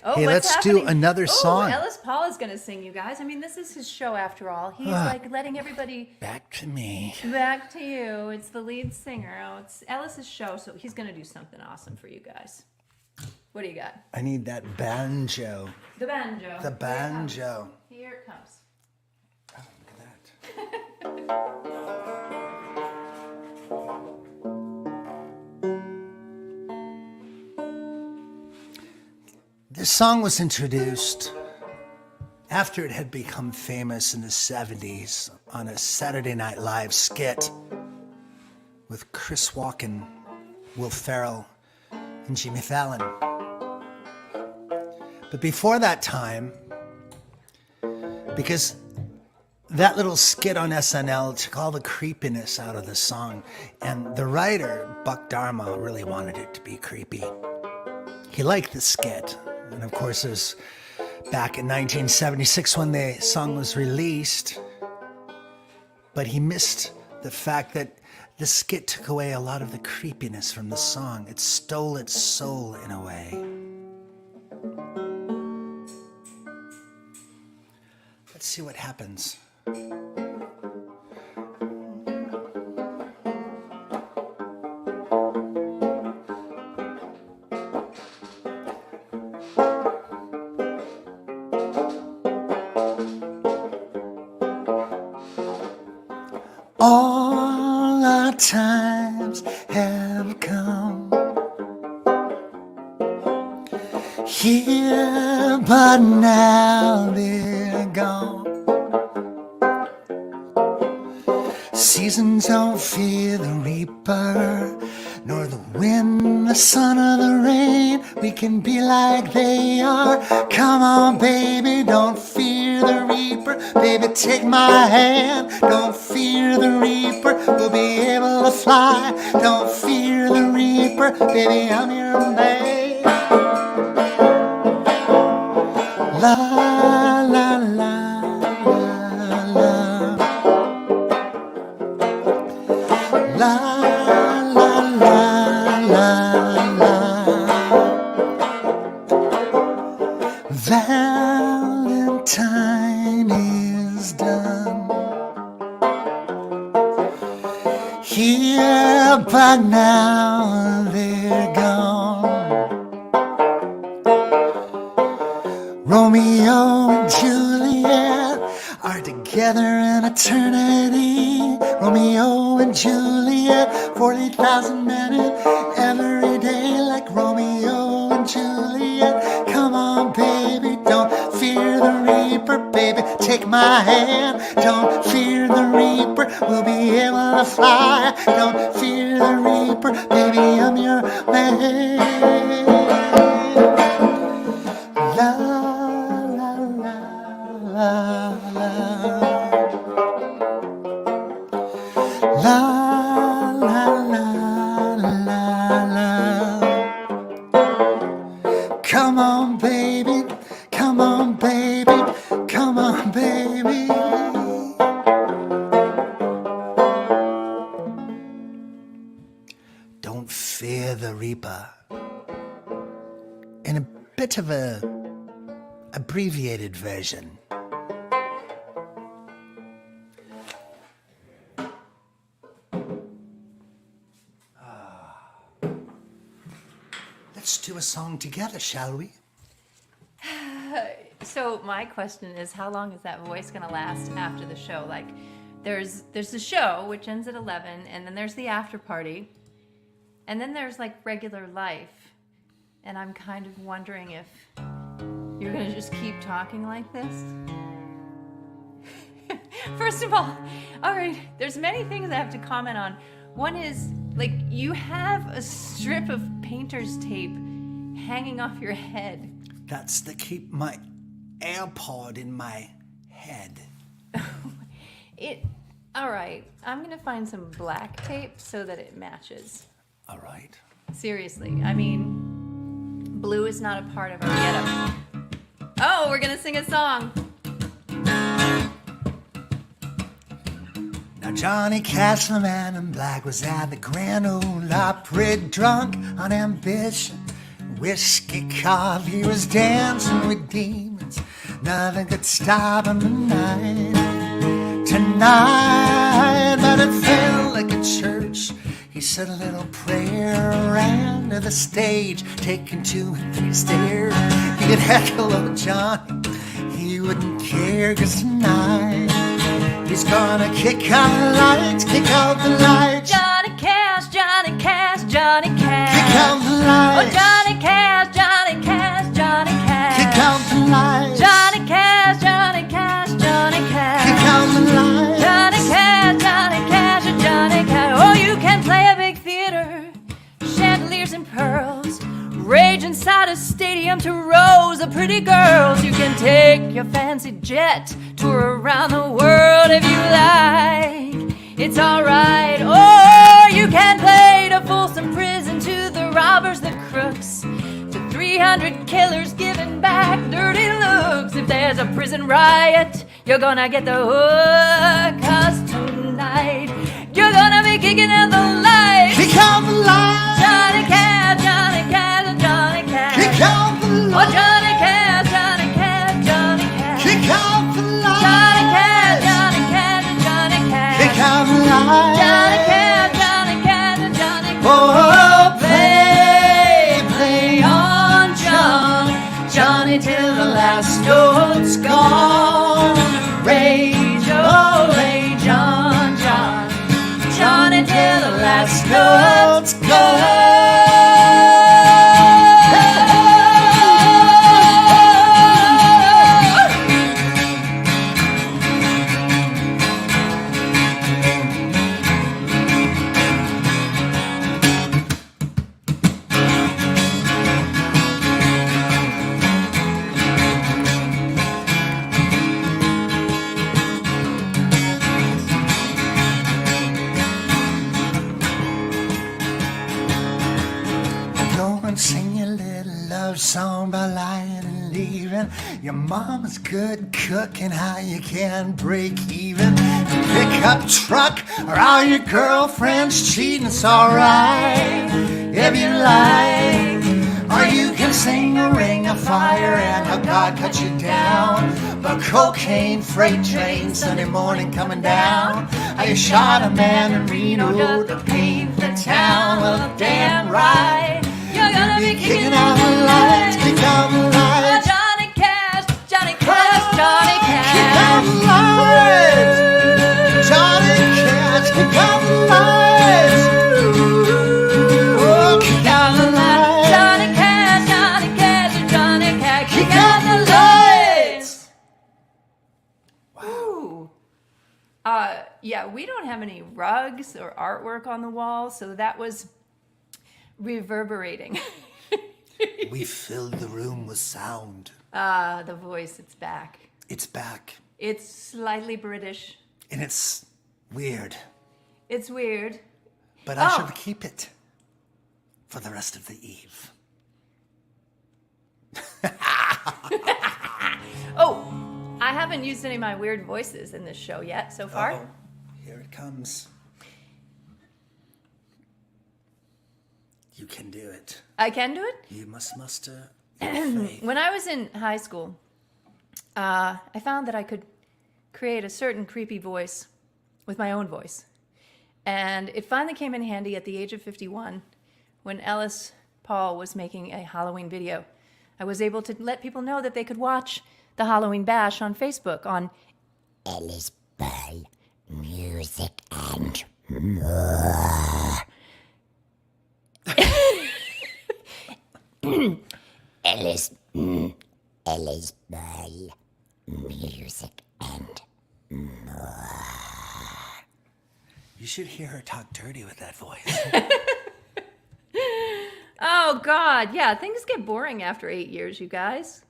Oh, Hey, what's let's do happening? another Oh, song. Ellis Paul is going to sing, you guys. I mean, this is his show after all. He's like letting everybody Back to me. back to you. It's the lead singer. Oh, it's Ellis's show, so he's going to do something awesome for you guys. What do you got? I need that banjo. The banjo. The banjo. Here it comes. Oh, look at that. This song was introduced after it had become famous in the 70s on a Saturday Night Live skit with Chris Walken, Will Ferrell, and Jimmy Fallon. But before that time, because that little skit on SNL took all the creepiness out of the song, and the writer, Buck Dharma, really wanted it to be creepy. He liked the skit, and of course it was back in 1976 when the song was released, but he missed the fact that the skit took away a lot of the creepiness from the song. It stole its soul in a way. Let's see what happens. All our times have come. here, but now they're gone. Seasons don't fear the reaper, nor the wind, the sun, or the rain. We can be like they are. Come on, baby, don't fear the reaper. Baby, take my hand. Don't fear the reaper. We'll be able to fly. Don't fear the reaper. Baby, I'm your man. La, la, la, la, la. La, la, la, la, la. Valentine is done. Here, but now they're gone. Romeo and Juliet are together in eternity. Romeo and Juliet, 40,000 men in every day, like Romeo and Juliet. Come on, baby, don't fear the reaper. Baby, take my hand. Don't fear the reaper. We'll be able to fly. Don't fear the reaper. Baby, I'm your man. La, la, la, la, la. La, la, la, la, la. Come on, baby. Come on, baby. Come on, baby. Don't fear the reaper. In a bit of a abbreviated version. Let's do a song together, shall we? So my question is, how long is that voice going to last after the show? Like, there's the show, which ends at 11, and then there's the after party, and then there's, like, regular life. And I'm kind of wondering if you're going to just keep talking like this. First of all right, there's many things I have to comment on. One is, like, you have a strip of painter's tape hanging off your head. That's to keep my AirPod in my head. All right, I'm going to find some black tape so that it matches. All right. Seriously, I mean, blue is not a part of our getup. Oh, we're going to sing a song. Now Johnny Cash, the man in black, was at the Grand Ole Opry, drunk on ambition, whiskey cough. He was dancing with demons. Nothing could stop him tonight, but it felt like a church. He said a little prayer, ran to the stage, taking 2 and 3 stairs. He could heckle old Johnny, he wouldn't care, 'cause tonight he's gonna kick out the lights, kick out the lights. Johnny Cash, Johnny Cash, Johnny Cash. Kick out the lights. Oh, Johnny Cash, Johnny Cash, Johnny Cash. Kick out the lights. Johnny Cash, Johnny Cash, Johnny Cash. Kick out the lights. Johnny Cash, Johnny Cash, Johnny Cash. Oh, you can play a big theater, chandeliers and pearls, rage inside a stadium to rows of pretty girls. You can take your fancy jet, tour around the world if you like. It's alright. Or you can play to Folsom Prison, to the robbers, the crooks, to 300 killers giving back dirty looks. If there's a prison riot, you're gonna get the hook, 'cause tonight you're gonna be kicking out the lights. Kick out the lights. Johnny Cash, Johnny Cash, Johnny Cash. Kick out the Oh, lights. Johnny Cash, Johnny Cash, Johnny Cash. Kick out the lights. Johnny Cash, Johnny Cash, Johnny Cash. Kick out the lights. Johnny Cash, Johnny Cash, Johnny Cash. Oh, Play on, John, Johnny, till the last note's gone. Rage, oh, rage on, John, Johnny, till the last note's gone. and sing your little love song by lying and leaving. Your mama's good cooking, how you can break even. Pick up truck or all your girlfriends cheating, it's alright if you like. Or you can sing a ring of fire and how God cut you down. But cocaine freight train Sunday morning coming down. How you shot a man in Reno to pave the town. Well, damn right, you're gonna be kicking out the lights, kick out the lights. Johnny Cash, Johnny Cash, Johnny Cash. Kick out the lights, Johnny Cash, kick out the lights. Oh, kick out the lights, Johnny Cash, Johnny Cash, Johnny Cash. Kick out the lights. Ooh. Yeah, we don't have any rugs or artwork on the wall, so that was reverberating. we filled the room with sound. The voice, it's back. It's back. It's slightly British. And it's weird. It's weird. But I shall keep it for the rest of the eve. Oh, I haven't used any of my weird voices in this show yet so far. Uh-oh. Here it comes. You can do it. I can do it? You must muster faith. When I was in high school, I found that I could create a certain creepy voice with my own voice. And it finally came in handy at the age of 51 when Ellis Paul was making a Halloween video. I was able to let people know that they could watch the Halloween Bash on Facebook on Ellis Paul Music and More. Ellis Paul Music and More. You should hear her talk dirty with that voice. Oh, God. Yeah, things get boring after 8 years, you guys.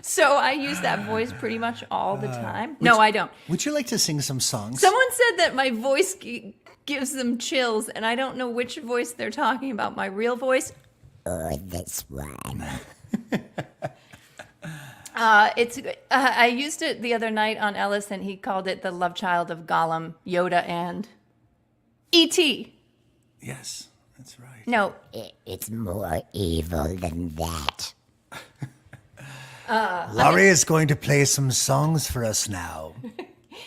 So I use that voice pretty much all the time. No, I don't. Would you like to sing some songs? Someone said that my voice gives them chills, and I don't know which voice they're talking about. My real voice? Or this one. I used it the other night on Ellis, and he called it the love child of Gollum, Yoda, and E.T. Yes, that's right. No. It's more evil than that. Laurie is going to play some songs for us now.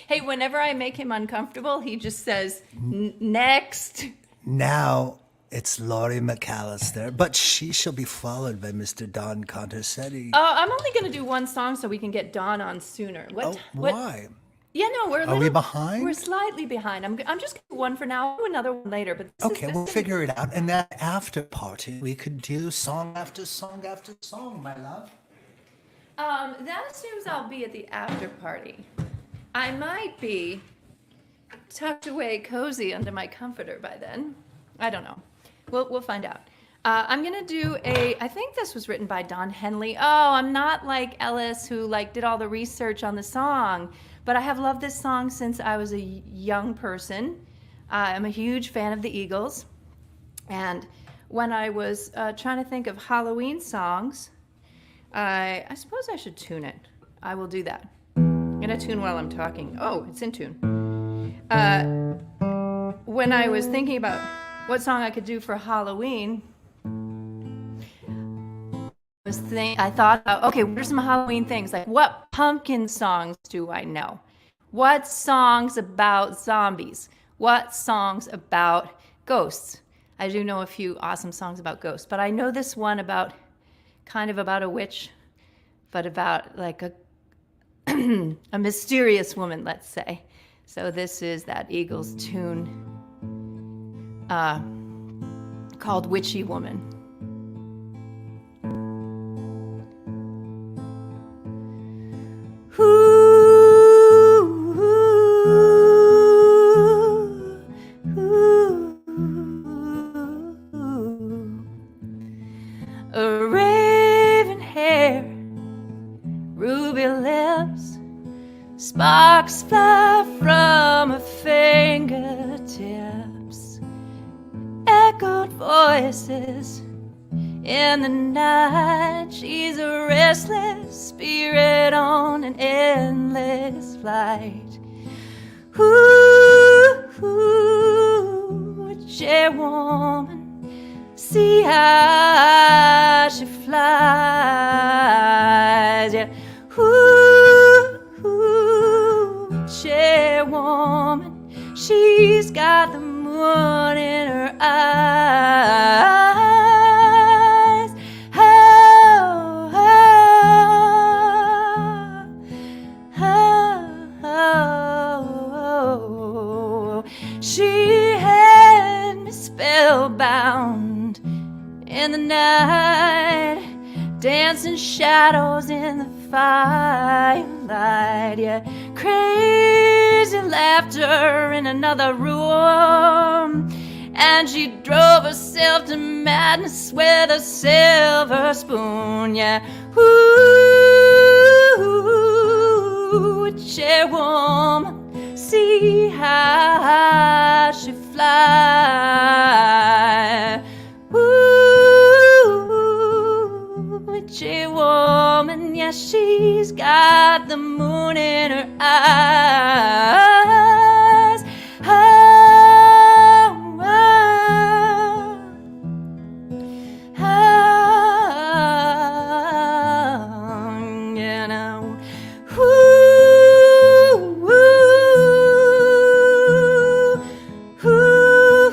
Hey, whenever I make him uncomfortable, he just says, next. Now it's Laurie MacAllister, but she shall be followed by Mr. Don Conoscenti. I'm only going to do one song so we can get Dawn on sooner. Why? Yeah, no, we're a little... Are we behind? We're slightly behind. I'm just going to do one for now, I'll do another one later. But Okay, we'll figure it out. And that after party, we could do song after song after song, my love. That assumes I'll be at the after party. I might be tucked away cozy under my comforter by then. I don't know. We'll find out. I'm gonna do I think this was written by Don Henley. Oh, I'm not like Ellis who did all the research on the song, but I have loved this song since I was a young person. I'm a huge fan of the Eagles. And when I was trying to think of Halloween songs, I suppose I should tune it. I will do that. I'm gonna tune while I'm talking. Oh, it's in tune. When I was thinking about what song I could do for Halloween, I thought, okay, what are some Halloween things? Like, what pumpkin songs do I know? What songs about zombies? What songs about ghosts? I do know a few awesome songs about ghosts, but I know this one about a witch, but about a mysterious woman, let's say. So this is that Eagles tune called Witchy Woman. A raven hair, ruby lips, sparks fly from her fingertips. echoed voices in the night. She's a restless spirit on an endless flight. Ooh, a chairwoman, see how she flies. Yeah. Ooh, chairwoman, she's got the moon in her eyes. Oh, oh, oh, oh. She had me spellbound in the night, dancing shadows in the firelight. Yeah, crazy laughter in another room, and she drove herself to madness with a silver spoon. Yeah, ooh, chairwoman, see how she flies. Ooh, chairwoman, yeah, she's got the moon in her eyes. Oh, oh, oh, you know. Ooh, ooh, ooh.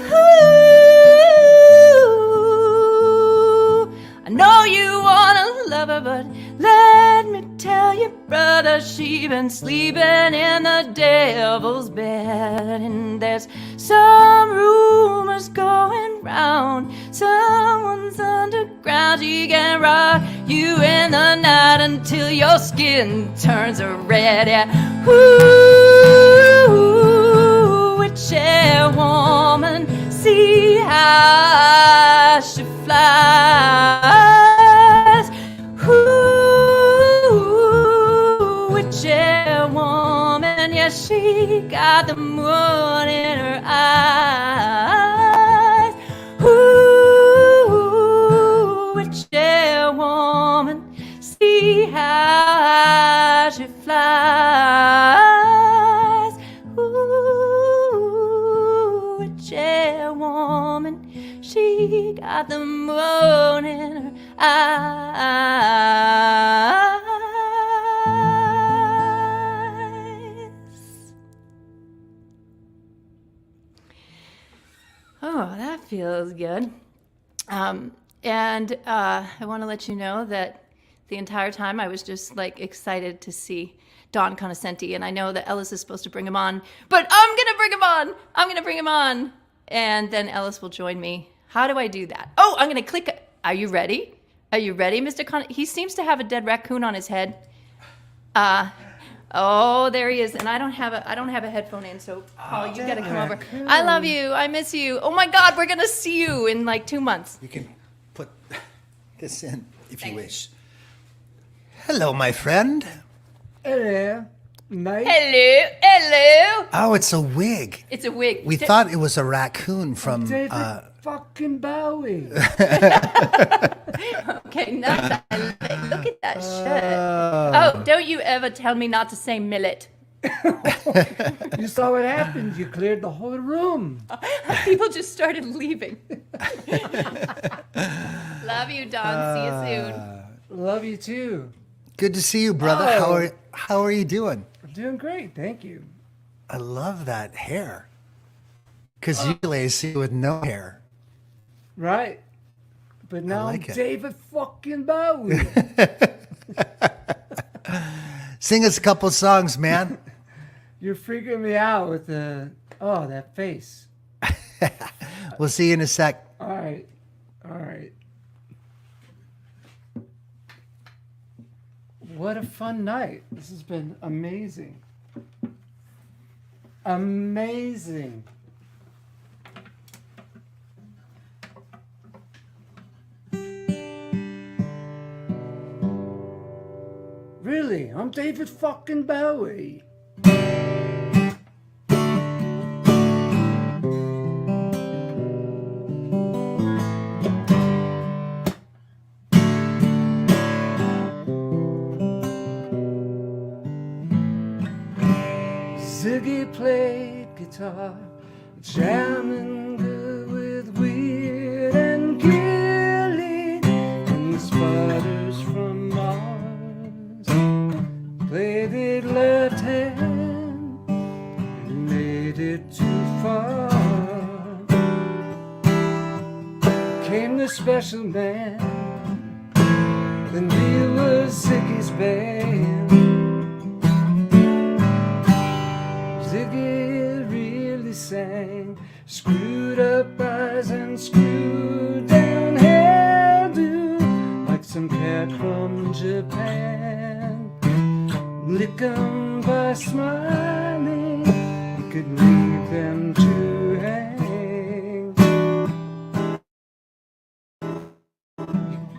I know you wanna love her, but let me tell you, brother, she been sleeping in the devil's bed. And there's some rumors going round, someone's underground. She can rock you in the night until your skin turns red. Yeah. Ooh, a chairwoman, see how she flies. Ooh, a chairwoman, yeah, she got the moon in her eyes. Ooh, a chairwoman, see how she flies. Ooh, a chairwoman, she got the moon in her eyes. Oh, that feels good. And I want to let you know that the entire time I was just like excited to see Don Conoscenti, and I know that Ellis is supposed to bring him on, but I'm gonna bring him on. I'm gonna bring him on, and then Ellis will join me. How do I do that? Oh, I'm gonna click. Are you ready? Are you ready, Mr. He seems to have a dead raccoon on his head. Oh, there he is, and I don't have a headphone in, so Paul, you gotta come over. I love you. I miss you. Oh my God, we're gonna see you in like 2 months. You can put this in if you wish. Hello, my friend. Hello, mate. Hello, hello. Oh, it's a wig. It's a wig. We thought it was a raccoon from. David fucking Bowie. Okay, now look at that shirt. Oh, don't you ever tell me not to say millet. You saw what happened. You cleared the whole room. People just started leaving. Love you, Don. See you soon. Love you too. Good to see you, brother. Oh. How are you doing? I'm doing great, thank you. I love that hair. Because usually I see you with no hair. Right. But now like I'm it. David fucking Bowie. Sing us a couple songs, man. You're freaking me out with that face. We'll see you in a sec. All right. What a fun night. This has been amazing. Amazing. Really, I'm David fucking Bowie. guitar, jamming good with Weird and Gilly and the Spotters from Mars. Played it left hand and made it too far. Came the special man, and we were Ziggy's band. Ziggy really sang, screwed up eyes and screwed down hairdo, like some cat from Japan. Lick 'em by smiling, you could leave them to hang.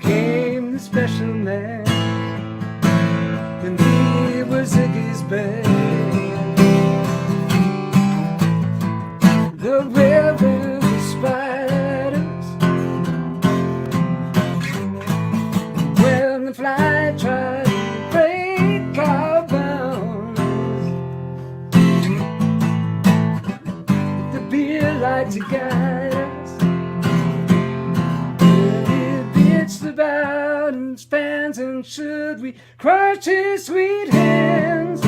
Came the special man, and we were Ziggy's band. The river of spiders, when the fly tried to break our bounds, the beer light to guide us, it bitched about and spans, and should we crush his sweet hands?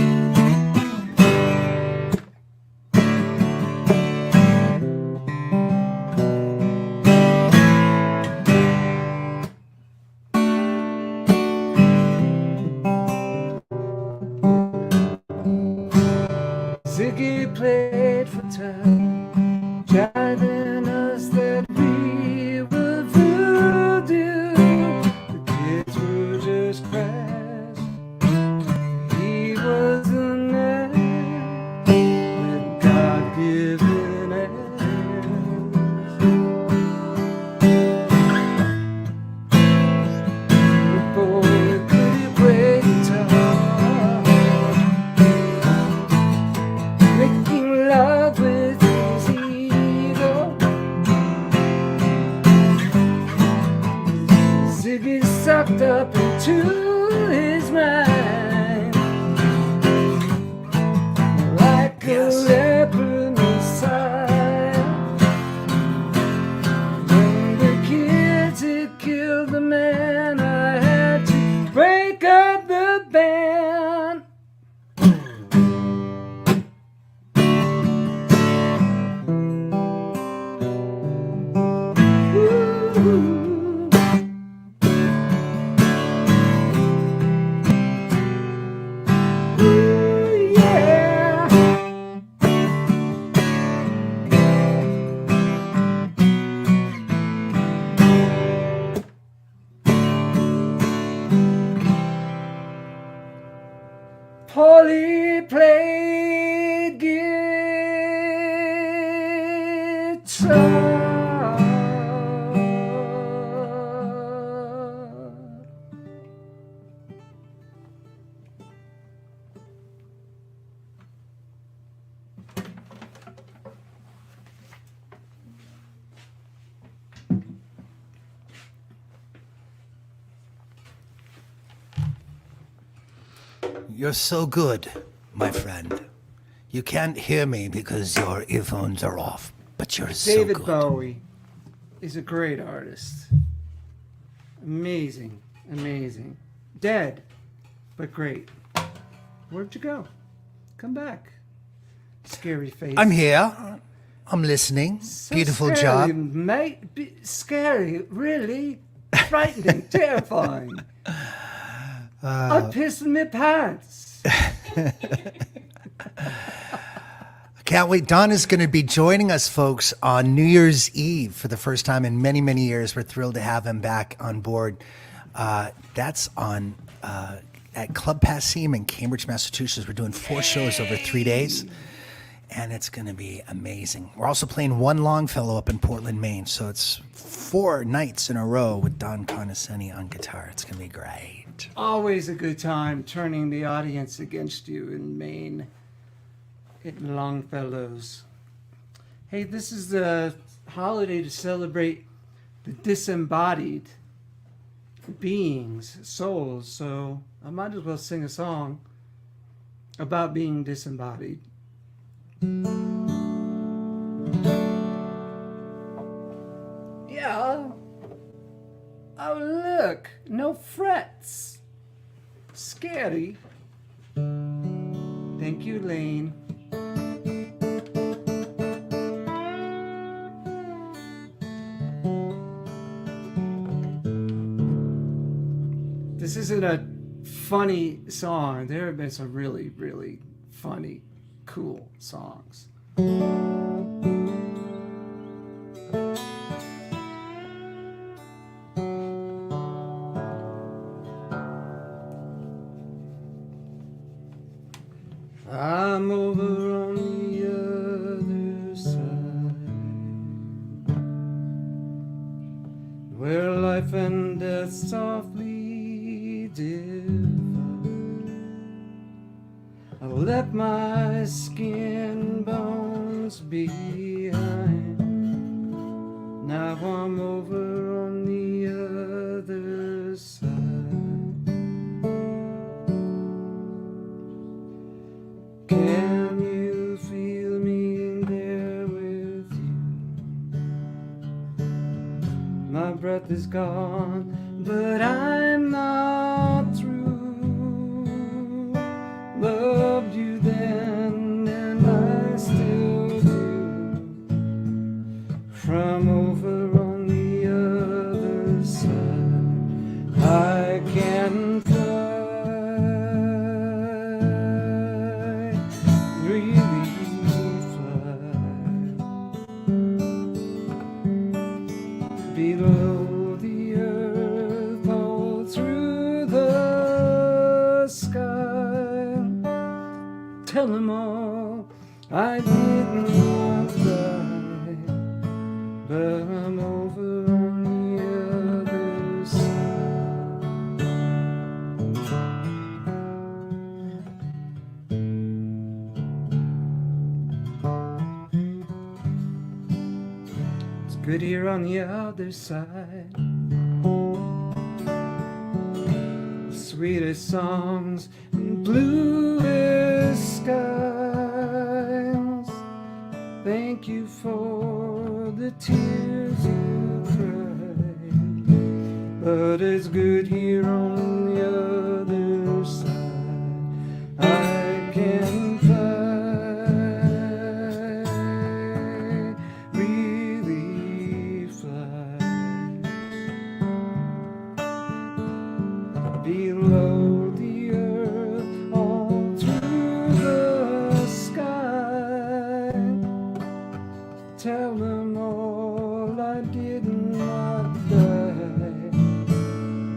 Ziggy played for time, jiving us that we were voodoo. The kids were just crass. He was a man with God-given ass. The boy could play guitar, making love with his ego. Ziggy sucked up into his mind like a leper messiah. When the kids had killed the man, I had to break up the band. Polly played guitar. You're so good, my friend. You can't hear me because your earphones are off, but you're so David good. Bowie is a great artist. Amazing, amazing. Dead, but great. Where'd you go? Come back. Scary face. I'm here. I'm listening. So Beautiful scary, job. mate. Scary, really frightening, terrifying. I pissed in my pants. Can't wait. Don is going to be joining us, folks, on New Year's Eve for the first time in many, many years. We're thrilled to have him back on board. That's on at Club Passim in Cambridge, Massachusetts. We're doing 4 shows over 3 days, and it's going to be amazing. We're also playing One Longfellow up in Portland, Maine. So it's 4 nights in a row with Don Conoscenti on guitar. It's going to be great. Always a good time turning the audience against you in Maine. In Longfellows. Hey, this is the holiday to celebrate the disembodied beings, souls, so I might as well sing a song about being disembodied. Oh, look, no frets. Scary. Thank you, Lane. This isn't a funny song. There have been some really, really funny, cool songs. I'm over on the other side, where life and death softly divide. I left my skin bones behind. Now I'm over on the other side. Can you feel me there with you? My breath is gone, but I'm not through. Loved you then, and I still do. From over on the other side, I can fly. Below the earth, all through the sky. Tell them all I did not die, but I'm over on the other side. It's good here on the other side. Sweetest songs and bluest skies. Thank you for the tears you cried, but it's good here on the other side. I can fly, really fly. Below the earth, all through the sky. Tell them all I did not die.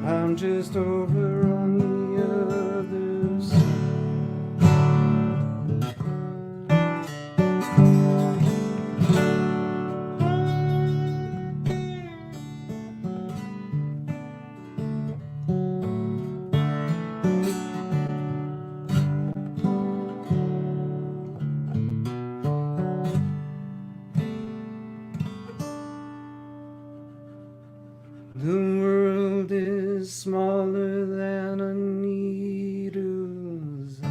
I'm just over on the other side. The world is smaller than a needle's eye,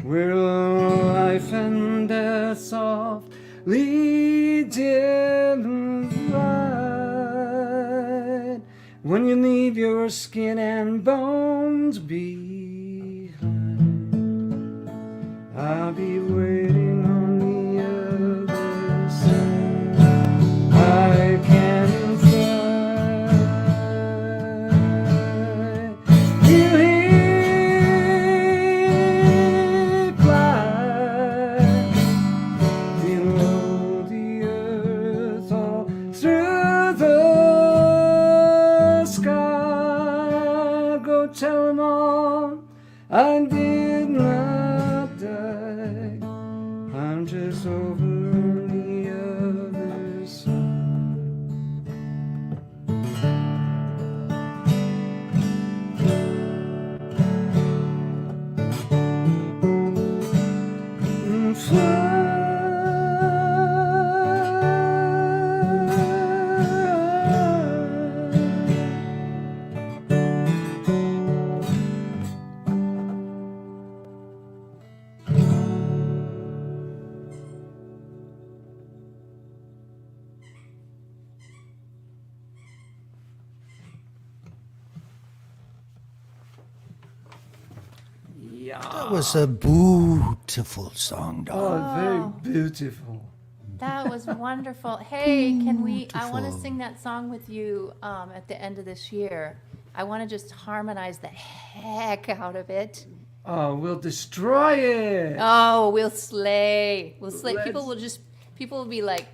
where life and death softly divide. When you leave your skin and bones behind, I'll be waiting on the other side. I can fly. You hear fly below the earth, all through the sky. Go tell them all I did not die. I'm just over on the other side. Yeah. That was a beautiful song, Don. Oh, very beautiful. That was wonderful. Hey, can we? I want to sing that song with you at the end of this year. I want to just harmonize the heck out of it. Oh, we'll destroy it. Oh, we'll slay. We'll slay. Let's- People will be like,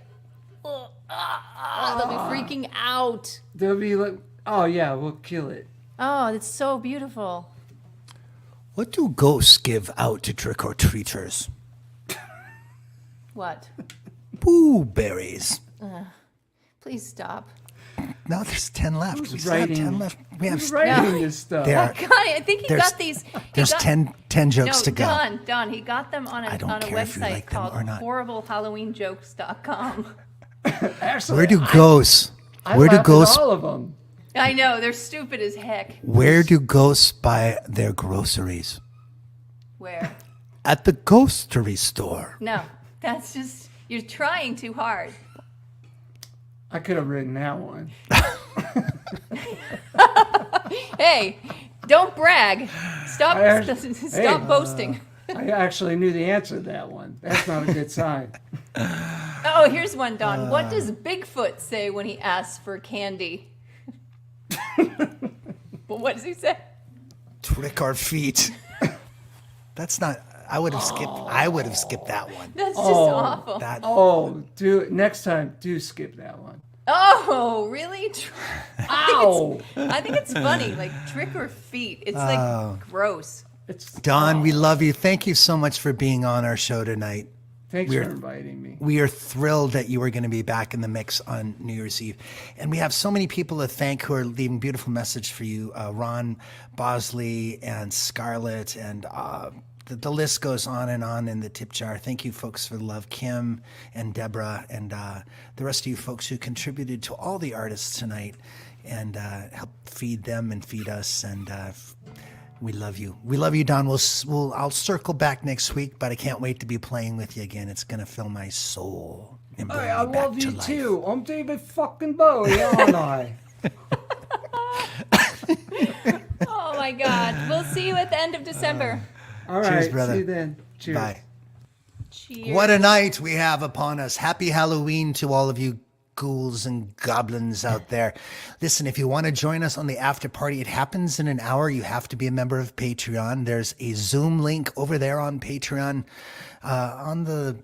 oh, they'll be freaking out. They'll be like, oh yeah, we'll kill it. Oh, it's so beautiful. What do ghosts give out to trick-or-treaters? What? Boo berries. Please stop. No, there's 10 left. Who's We still have 10 writing- left. We have Who's writing this stuff? There are- God, I think he There's- got these. There's 10 jokes to go. Don, he got them on a I don't care if you website like them called or not. horriblehalloweenjokes.com. Actually, Where do ghosts? I Where do laugh at ghosts? all of them. I know, they're stupid as heck. Where do ghosts buy their groceries? Where? At the ghostery store. No, that's just, you're trying too hard. I could have written that one. Hey, don't brag. Stop, I stop boasting. I actually knew the answer to that one. That's not a good sign. Oh, here's one, Don. What does Bigfoot say when he asks for candy? Well, what does he say? Trick or feet. That's not. I would have skipped that one. That's just awful. That Oh, next time, do skip that one. Oh, really? Ow! I think it's funny, like trick or feet. It's like gross. It's Don, we love you. Thank you so much for being on our show tonight. Thanks for inviting me. We are thrilled that you were going to be back in the mix on New Year's Eve. And we have so many people to thank who are leaving beautiful message for you. Ron Bosley and Scarlett and the list goes on in the tip jar. Thank you folks for the love. Kim and Deborah and the rest of you folks who contributed to all the artists tonight and helped feed them and feed us. And we love you. We love you, Don. I'll circle back next week, but I can't wait to be playing with you again. It's going to fill my soul and bring I me back love to you life. too. I'm David fucking Bowie, aren't I? Oh my God. We'll see you at the end of December. All right, Cheers, brother. see you then. Cheers. Bye. Cheers. What a night we have upon us. Happy Halloween to all of you ghouls and goblins out there. Listen, if you want to join us on the after party, it happens in an hour. You have to be a member of Patreon. There's a Zoom link over there on Patreon. On the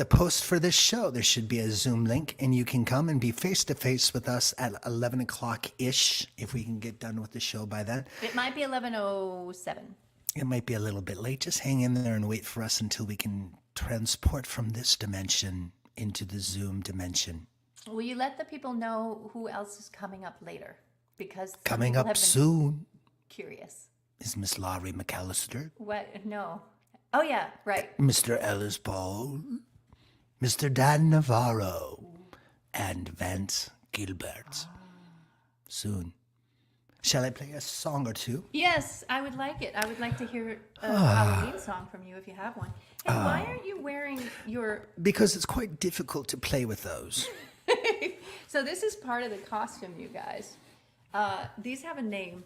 post for this show, there should be a Zoom link, and you can come and be face-to-face with us at 11 o'clock-ish, if we can get done with the show by then. It might be 11:07. It might be a little bit late. Just hang in there and wait for us until we can transport from this dimension into the Zoom dimension. Will you let the people know who else is coming up later? Because some Coming people up have been soon Curious. is Miss Laurie MacAllister, What? No. Oh yeah, right. Mr. Ellis Paul, Mr. Dan Navarro, and Vance Gilbert. Soon. Shall I play a song or two? Yes, I would like it. I would like to hear a Halloween song from you if you have one. And why aren't you wearing your... Because it's quite difficult to play with those. So this is part of the costume, you guys. These have a name.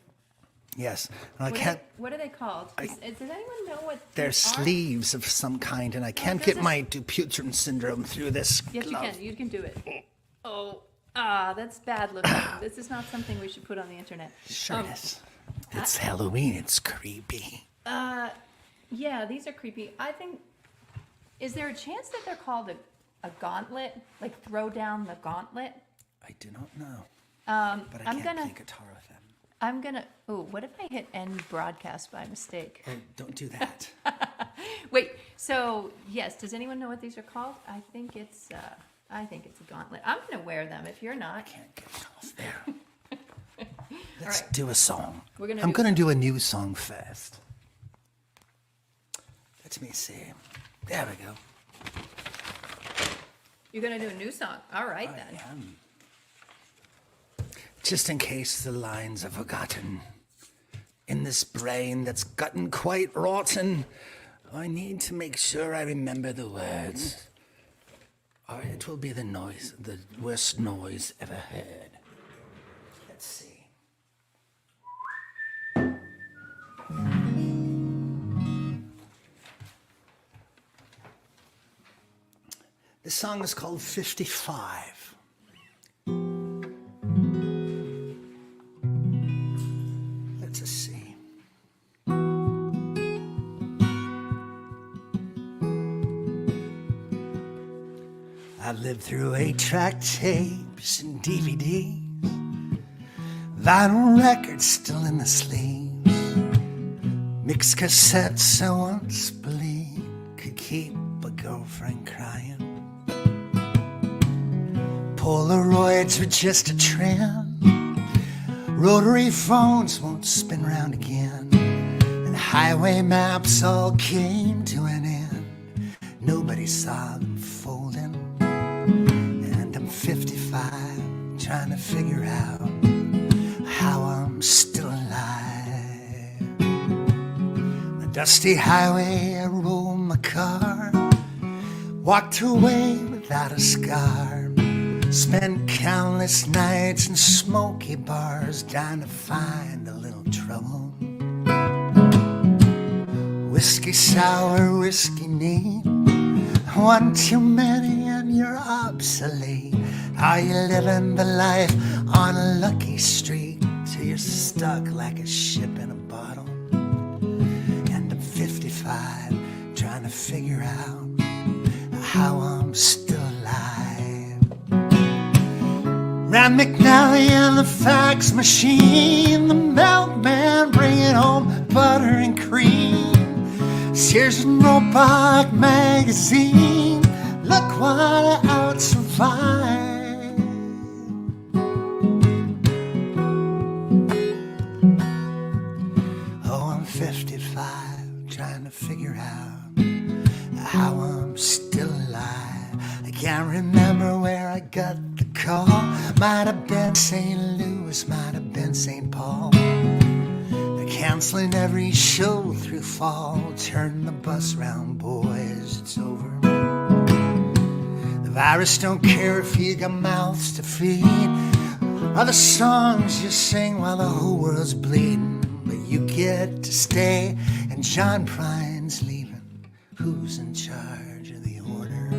Yes. And I can't. What are they called? Does anyone know what They're these are? sleeves of some kind, and I can't this get is- my Dupuytren syndrome through this. Yes, you glove. can. You can do it. Oh, that's bad looking. This is not something we should put on the internet. Sure it is. It's Halloween. It's creepy. Yeah, these are creepy. I think. Is there a chance that they're called a gauntlet? Like throw down the gauntlet? I do not know. But I I'm can't gonna- play guitar with them. I'm gonna. Oh, what if I hit end broadcast by mistake? Oh, don't do that. Wait. So yes, does anyone know what these are called? I think it's a gauntlet. I'm gonna wear them if you're not. Can't get it off there. Let's right. do a song. We're gonna I'm do- going to do a new song first. Let me see. There we go. You're gonna do a new song. All right then. Just in case the lines are forgotten. In this brain that's gotten quite rotten, I need to make sure I remember the words. Or it will be the worst noise ever heard. Let's see. This song is called 55. Let's just see. I lived through 8-track tapes and DVDs, vinyl records still in the sleeves, mixed cassettes I once believed could keep a girlfriend crying. Polaroids were just a trend, rotary phones won't spin round again, and highway maps all came to an end. Nobody saw them folding, and I'm 55 trying to figure out how I'm still alive. The dusty highway, I rolled my car, walked away without a scar, spent countless nights in smoky bars, dying to find a little trouble. Whiskey sour, whiskey neat, one too many and you're obsolete. Are you living the life on a lucky street till you're stuck like a ship in a bottle? And I'm 55 trying to figure out how I'm still alive. Ran McNally and the fax machine, the milkman bringing home butter and cream, Sears and Roebuck magazine, look what I out survived. Oh, I'm 55 trying to figure out how I'm still alive. I can't remember where I got the call. Might have been St. Louis, might have been St. Paul. They're canceling every show through fall. Turn the bus round, boys, it's over. The virus don't care if you got mouths to feed, or the songs you sing while the whole world's bleeding. But you get to stay, and John Prine's leaving. Who's in charge of the order?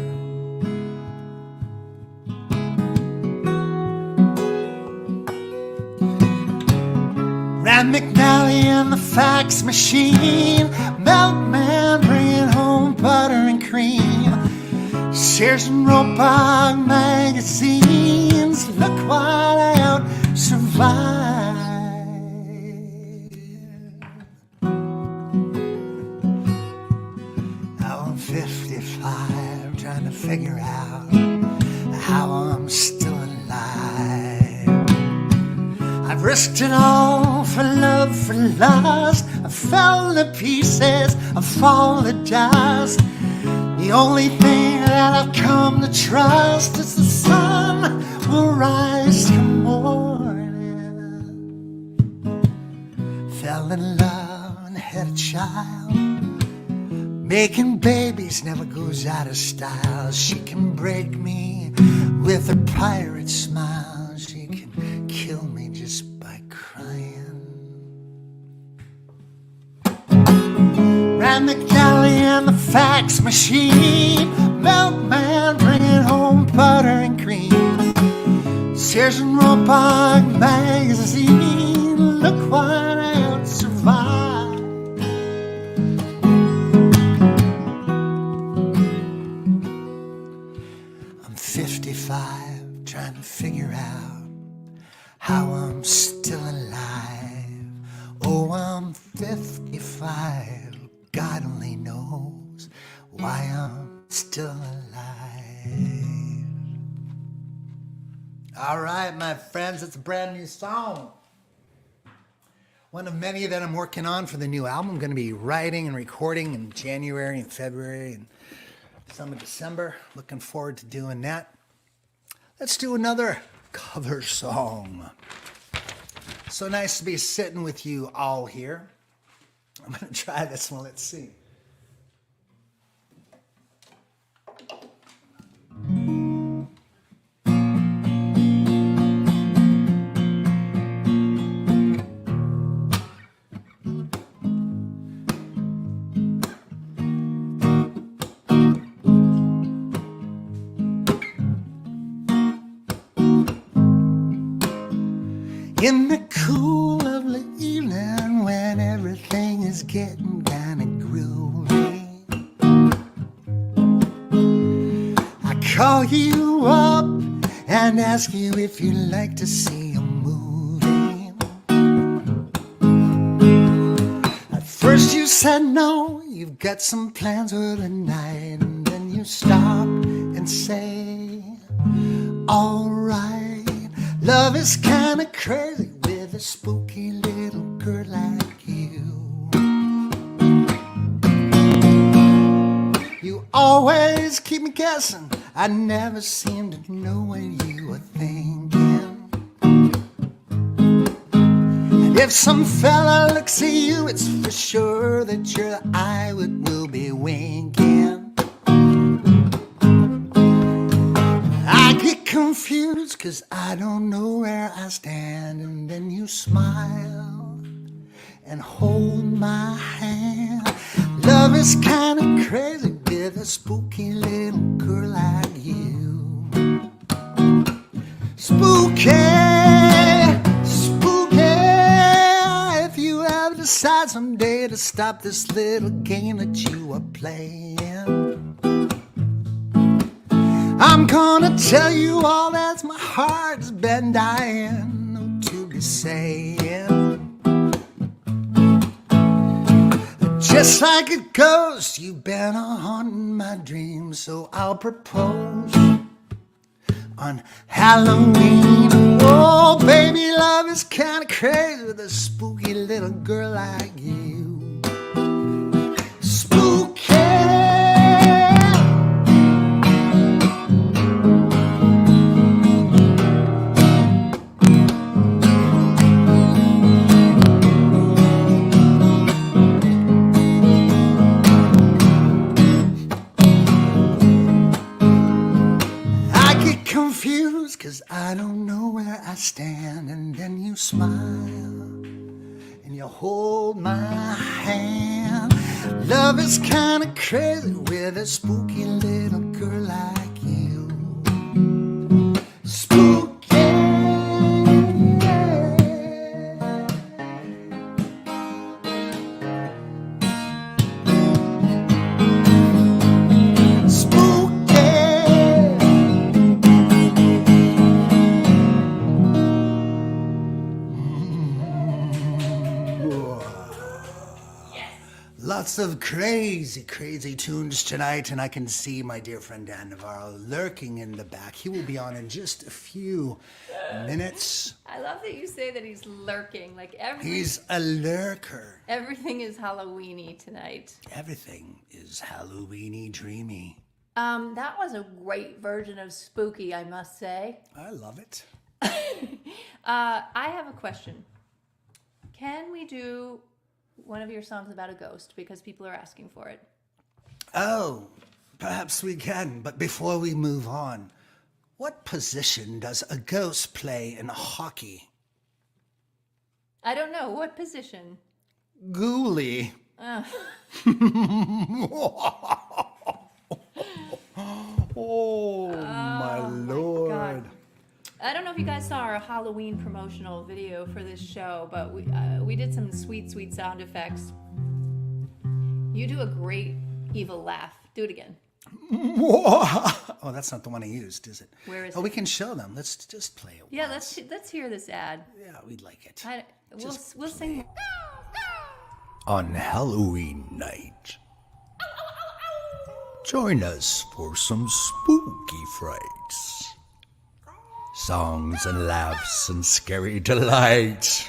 Ran McNally and the fax machine, milkman bringing home butter and cream, Sears and Roebuck magazines, look what I out survived. Now I'm 55 trying to figure out how I'm still alive. I've risked it all for love, for lust. I fell to pieces, I fall to dust. The only thing that I've come to trust is the sun will rise come morning. Fell in love and had a child. Making babies never goes out of style. She can break me with her pirate smile. She can kill me just by crying. Ran McNally and the fax machine, milkman bringing home butter and cream, Sears and Roebuck magazine, look what I out survived. I'm 55 trying to figure out how I'm still alive. Oh, I'm 55. God only knows why I'm still alive. All right, my friends, it's a brand new song. One of many that I'm working on for the new album. I'm going to be writing and recording in January and February and some of December. Looking forward to doing that. Let's do another cover song. So nice to be sitting with you all here. I'm going to try this one. Let's see. In the cool of the evening when everything is getting kind of groovy, I call you up and ask you if you'd like to see a movie. At first you said no, you've got some plans for the night, and then you stop and say, alright. Love is kinda crazy with a spooky little girl like you. You always keep me guessing, I never seem to know what you were thinking. And if some fella looks at you, it's for sure that your eye will be winking. I get confused cause I don't know where I stand, and then you smile and hold my hand. Love is kinda crazy with a spooky little girl like you. Spooky, spooky. If you ever decide someday to stop this little game that you are playing, I'm gonna tell you all that my heart's been dying to be saying. Just like a ghost, you've been haunting my dreams, so I'll propose on Halloween. Oh, baby, love is kinda crazy with a spooky little girl like you. Spooky. Confused cause I don't know where I stand, and then you smile and you hold my hand. Love is kinda crazy with a spooky little girl like you. Spooky. Lots of crazy, crazy tunes tonight, and I can see my dear friend Dan Navarro lurking in the back. He will be on in just a few minutes. I love that you say that he's lurking. Like He's a lurker. everything is Halloweeny tonight. Everything is Halloweeny dreamy. That was a great version of Spooky, I must say. I love it. I have a question. Can we do one of your songs about a ghost, because people are asking for it? Oh, perhaps we can, but before we move on, what position does a ghost play in hockey? I don't know. What position? Goalie. Oh, my Lord. God. I don't know if you guys saw our Halloween promotional video for this show, but we did some sweet, sweet sound effects. You do a great evil laugh. Do it again. Oh, that's not the one I used, is it? Where is Oh, it? we can show them. Let's just play it. Yeah, once. let's hear this ad. Yeah, we'd like it. We'll sing. On Halloween night, join us for some spooky frights. Songs and laughs and scary delight.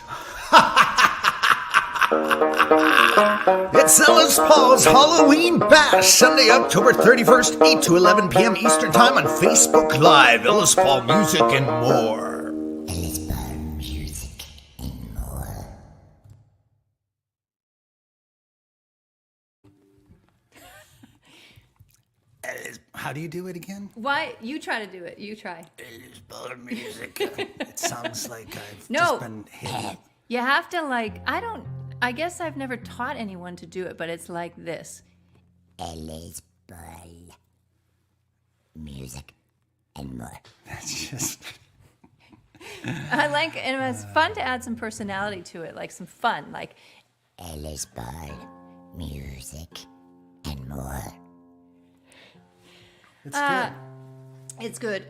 It's Ellis Paul's Halloween Bash, Sunday, October 31st, 8 to 11 p.m. Eastern Time on Facebook Live. Ellis Paul Music and more. Ellis Paul Music and more. How do you do it again? Why? You try to do it. You try. Ellis Paul Music. It sounds like I've No. just been hit. You have to I guess I've never taught anyone to do it, but it's like this. Ellis Paul Music and more. That's just... I like, and it's fun to add some personality to it, like some fun, like Ellis Ball, music, and more. It's good. it's good.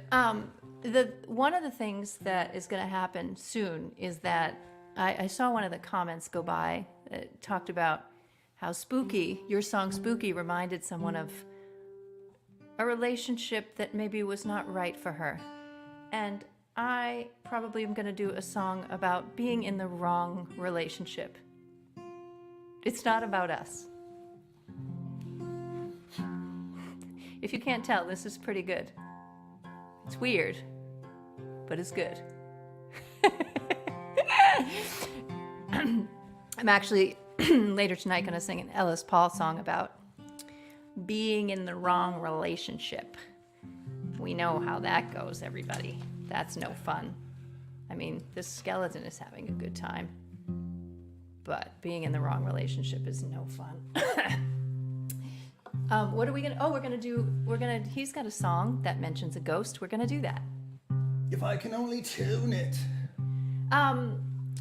The one of the things that is going to happen soon is that I saw one of the comments go by that talked about how Spooky, your song Spooky, reminded someone of a relationship that maybe was not right for her. And I probably am going to do a song about being in the wrong relationship. It's not about us. If you can't tell, this is pretty good. It's weird, but it's good. I'm actually later tonight going to sing an Ellis Paul song about being in the wrong relationship. We know how that goes, everybody. That's no fun. I mean, this skeleton is having a good time, but being in the wrong relationship is no fun. What are we gonna, he's got a song that mentions a ghost. We're gonna do that. If I can only tune it.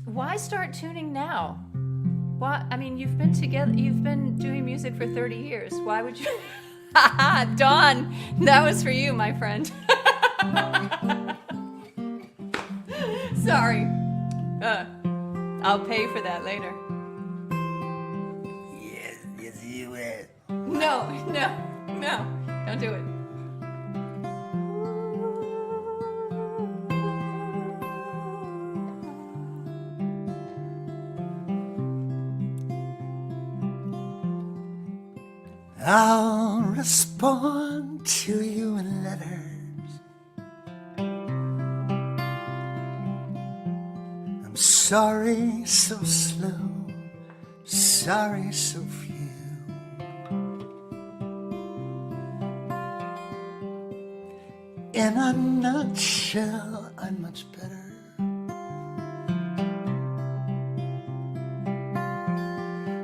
Why start tuning now? Why? I mean, you've been doing music for 30 years. Why would you? Dawn, that was for you, my friend. Sorry. I'll pay for that later. Yes, you will. No, don't do it. I'll respond to you in letters. I'm sorry so slow, sorry so few. In a nutshell, I'm much better.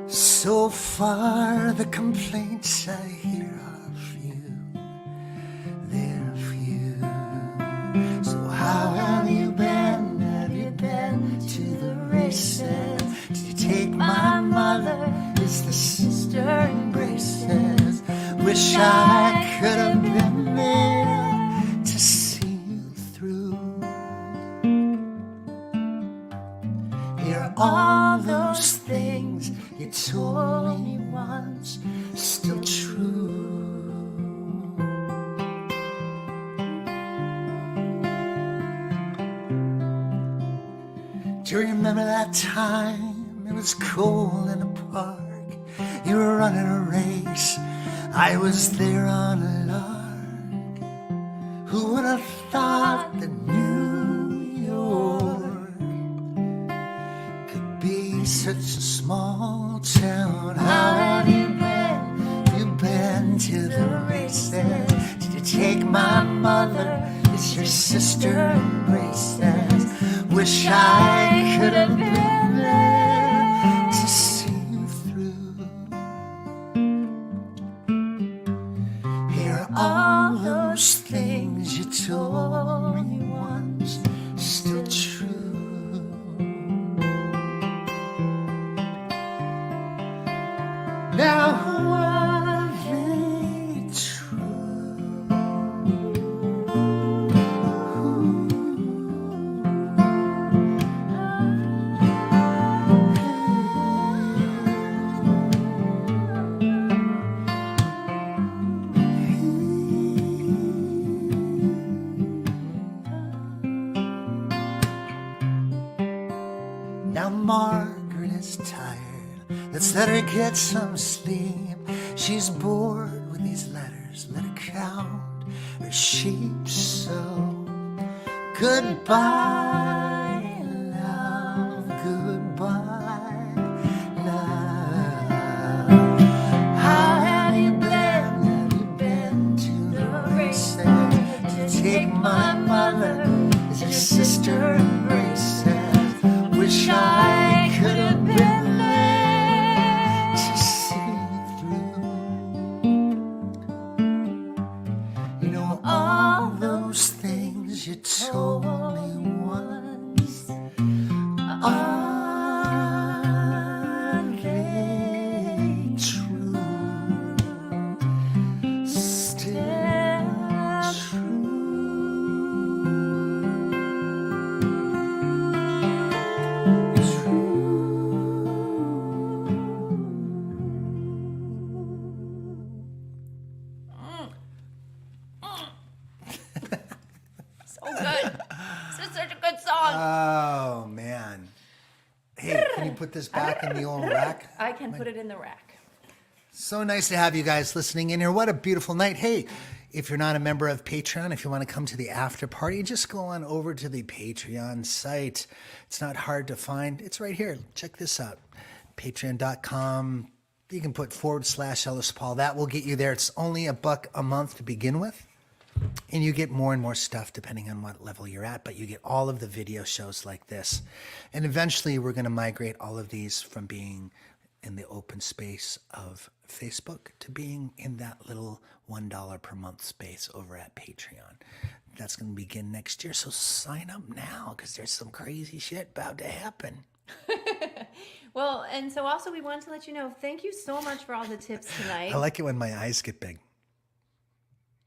So far, the complaints I hear are few. They're few. So how have you been? Have you been to the races? Did you take my mother? Is the sister in braces? Wish I could have been there to see you through. Here are all those things you told me once, still true. Do you remember that time? It was cold in a park. You were running a race. I was there on a lark. Who would have thought that New York could be such a small town? How have you been? You been to the races? Did you take my mother? Is your sister in braces? Wish I could have been there to see you through. Here are all those things you told me once, still true. Now are they true? Now Margaret is tired. Let's let her get some sleep. She's bored with these letters. Let her count her sheep. So goodbye, love. Goodbye, love. How have you been? Have you been to the races? Did you take my mother? Is your sister in braces? Wish I could have been there to see through. You know all those things you told me once. this back in the old rack. I can put it in the rack. So nice to have you guys listening in here. What a beautiful night. Hey, if you're not a member of Patreon, if you want to come to the after party, just go on over to the Patreon site. It's not hard to find. It's right here. Check this out. Patreon.com. You can put /Ellis Paul. That will get you there. It's only $1 a month to begin with. And you get more and more stuff depending on what level you're at, but you get all of the video shows like this. And eventually we're going to migrate all of these from being in the open space of Facebook to being in that little $1 per month space over at Patreon. That's going to begin next year. So sign up now because there's some crazy shit about to happen. Well, and so also we wanted to let you know, thank you so much for all the tips tonight. I like it when my eyes get big.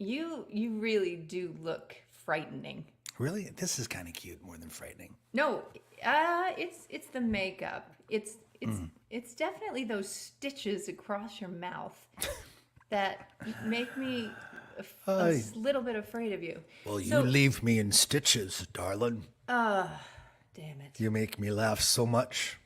You really do look frightening. Really? This is kind of cute more than frightening. No, it's the makeup. It's definitely those stitches across your mouth that make me a little bit afraid of you. Well, you leave me in stitches, darling. Damn it. You make me laugh so much.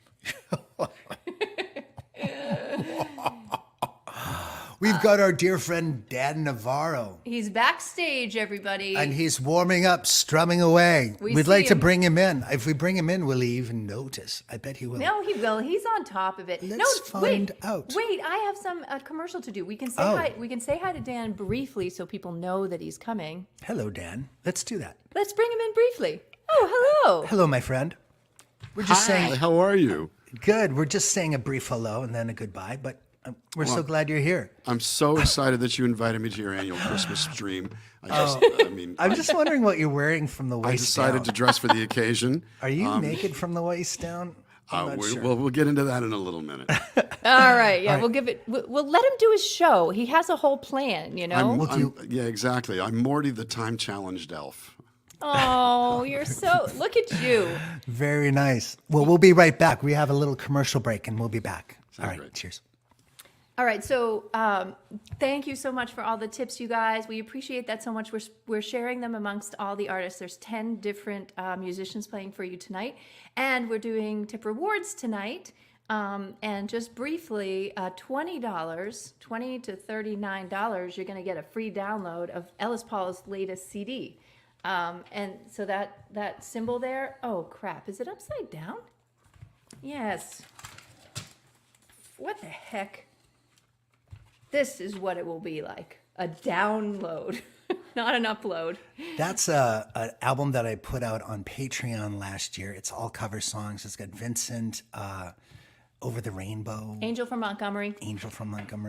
We've got our dear friend Dan Navarro. He's backstage, everybody. And he's warming up, strumming away. We'd like to bring him in. If we bring him in, will he even notice? I bet he will. No, he will. He's on top of it. Let's find out. Wait, I have some commercial to do. We can say hi. We can say hi to Dan briefly so people know that he's coming. Hello, Dan. Let's do that. Let's bring him in briefly. Oh, hello. Hello, my friend. We're just saying. How are you? Good. We're just saying a brief hello and then a goodbye, but we're so glad you're here. I'm so excited that you invited me to your annual Christmas stream. I'm just wondering what you're wearing from the waist down. I decided to dress for the occasion. Are you naked from the waist down? I'm not sure. Well, we'll get into that in a little minute. All right. Yeah, we'll give it. We'll let him do his show. He has a whole plan, you know. Yeah, exactly. I'm Morty, the time-challenged elf. Oh, you're so. Look at you. Very nice. Well, we'll be right back. We have a little commercial break, and we'll be back. All right. Great. Cheers. All right, so thank you so much for all the tips, you guys. We appreciate that so much. We're sharing them amongst all the artists. There's 10 different musicians playing for you tonight, and we're doing tip rewards tonight. And just briefly, $20 to $39, you're going to get a free download of Ellis Paul's latest CD. And so that symbol there, oh crap, is it upside down? Yes. What the heck? This is what it will be like. A download, not an upload. That's an album that I put out on Patreon last year. It's all cover songs. It's got Vincent, Over the Rainbow. Angel from Montgomery.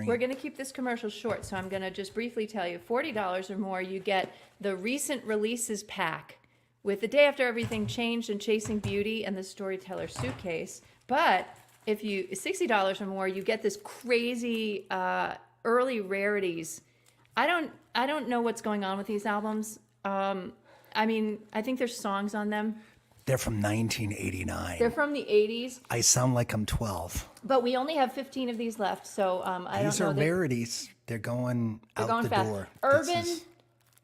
We're going to keep this commercial short, so I'm going to just briefly tell you, $40 or more, you get the recent releases pack with The Day After Everything Changed and Chasing Beauty and the Storyteller Suitcase. But if you $60 or more, you get this crazy early rarities. I don't know what's going on with these albums. I think there's songs on them. They're from 1989. They're from the 80s. I sound like I'm 12. But we only have 15 of these left, so I don't know. These are rarities. They're going out the fast. door.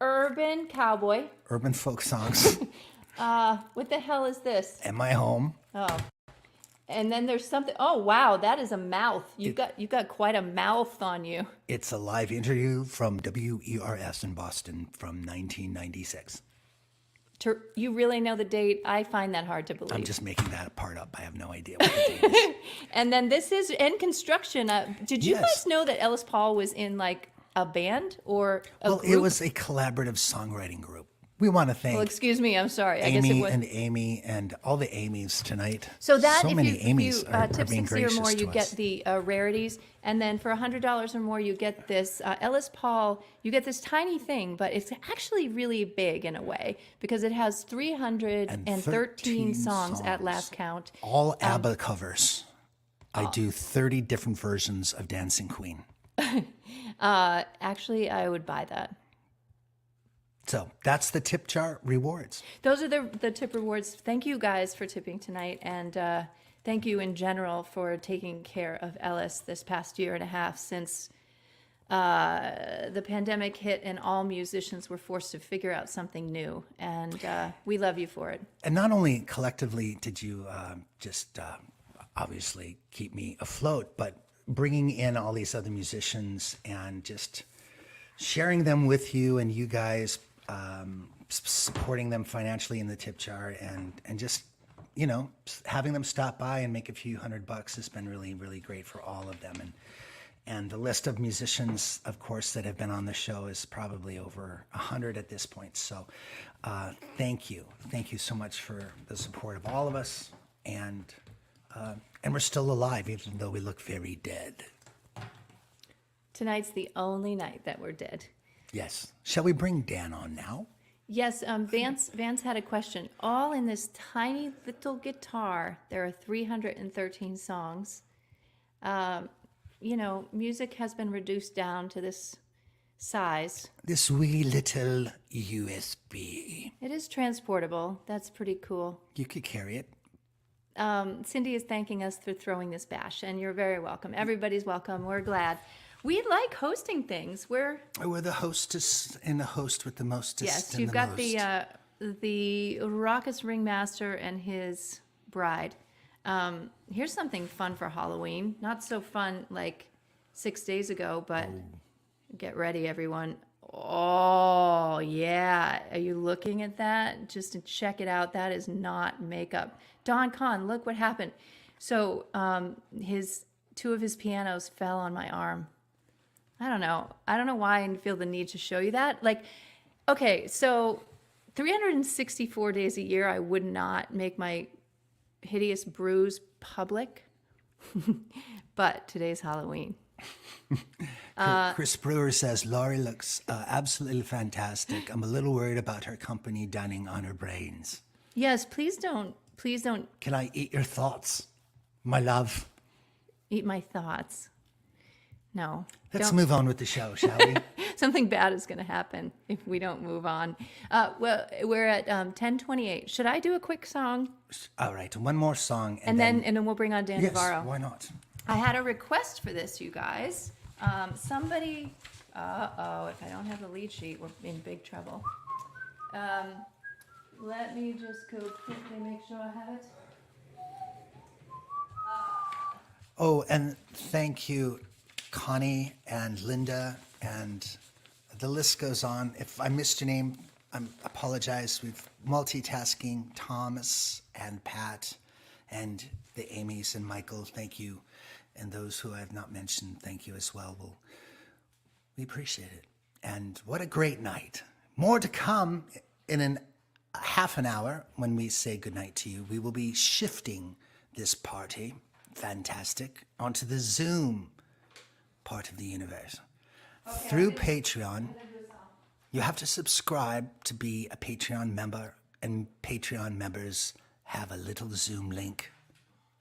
Urban cowboy. Urban folk songs. What the hell is this? Am I Home? Oh. And then there's something. Oh wow, that is a mouth. You've got quite a mouth on you. It's a live interview from WERS in Boston from 1996. You really know the date? I find that hard to believe. I'm just making that part up. I have no idea what the date is. And then this is End Construction. Did you guys know that Ellis Paul was in like a band or a group? It was a collaborative songwriting group. We want to thank. Well, excuse me. I'm sorry. Amy and all the Amy's tonight. So that so if many you Amy's are tip being 60 or gracious more, you to get us. the rarities, and then for $100 or more, you get this Ellis Paul. You get this tiny thing, but it's actually really big in a way because it has 313 songs at last count. All ABBA covers. I do 30 different versions of Dancing Queen. Actually, I would buy that. So that's the tip jar rewards. Those are the tip rewards. Thank you guys for tipping tonight, and thank you in general for taking care of Ellis this past year and a half since the pandemic hit and all musicians were forced to figure out something new. And we love you for it. And not only collectively did you just obviously keep me afloat. But bringing in all these other musicians and just sharing them with you and you guys, supporting them financially in the tip jar and just, you know, having them stop by and make a few $100 has been really, really great for all of them. And the list of musicians, of course, that have been on the show is probably over 100 at this point. So thank you. Thank you so much for the support of all of us. And we're still alive, even though we look very dead. Tonight's the only night that we're dead. Yes. Shall we bring Dan on now? Yes, Vance had a question. All in this tiny little guitar, there are 313 songs. You know, music has been reduced down to this size. This wee little USB. It is transportable. That's pretty cool. You could carry it. Cindy is thanking us for throwing this bash, and you're very welcome. Everybody's welcome. We're glad. We like hosting things. We're the hostess and the host with the mostest. Yes, and you've the got most. the raucous ringmaster and his bride. Here's something fun for Halloween. Not so fun like 6 days ago, but get ready, everyone. Oh, yeah. Are you looking at that? Just to check it out. That is not makeup. Don Kahn, look what happened. So two of his pianos fell on my arm. I don't know why I feel the need to show you that. Like, okay, so 364 days a year, I would not make my hideous bruise public. But today's Halloween. Chris Brewer says, Laurie looks absolutely fantastic. I'm a little worried about her company dunning on her brains. Yes, please don't. Can I eat your thoughts, my love? Eat my thoughts. No. Let's move on with the show, shall we? Something bad is going to happen if we don't move on. Well, we're at 10:28. Should I do a quick song? All right, one more song. And then we'll bring on Dan yes, Navarro. Why not? I had a request for this, you guys. Somebody, if I don't have the lead sheet, we're in big trouble. Let me just go quickly make sure I have it. Oh, and thank you, Connie and Linda, and the list goes on. If I missed your name, I apologize. We've multitasking, Thomas and Pat and the Amy's and Michael, thank you. And those who I have not mentioned, thank you as well. We appreciate it. And what a great night. More to come in half an hour when we say goodnight to you. We will be shifting this party, fantastic, onto the Zoom part of the universe. Okay, through Patreon. You have to subscribe to be a Patreon member, and Patreon members have a little Zoom link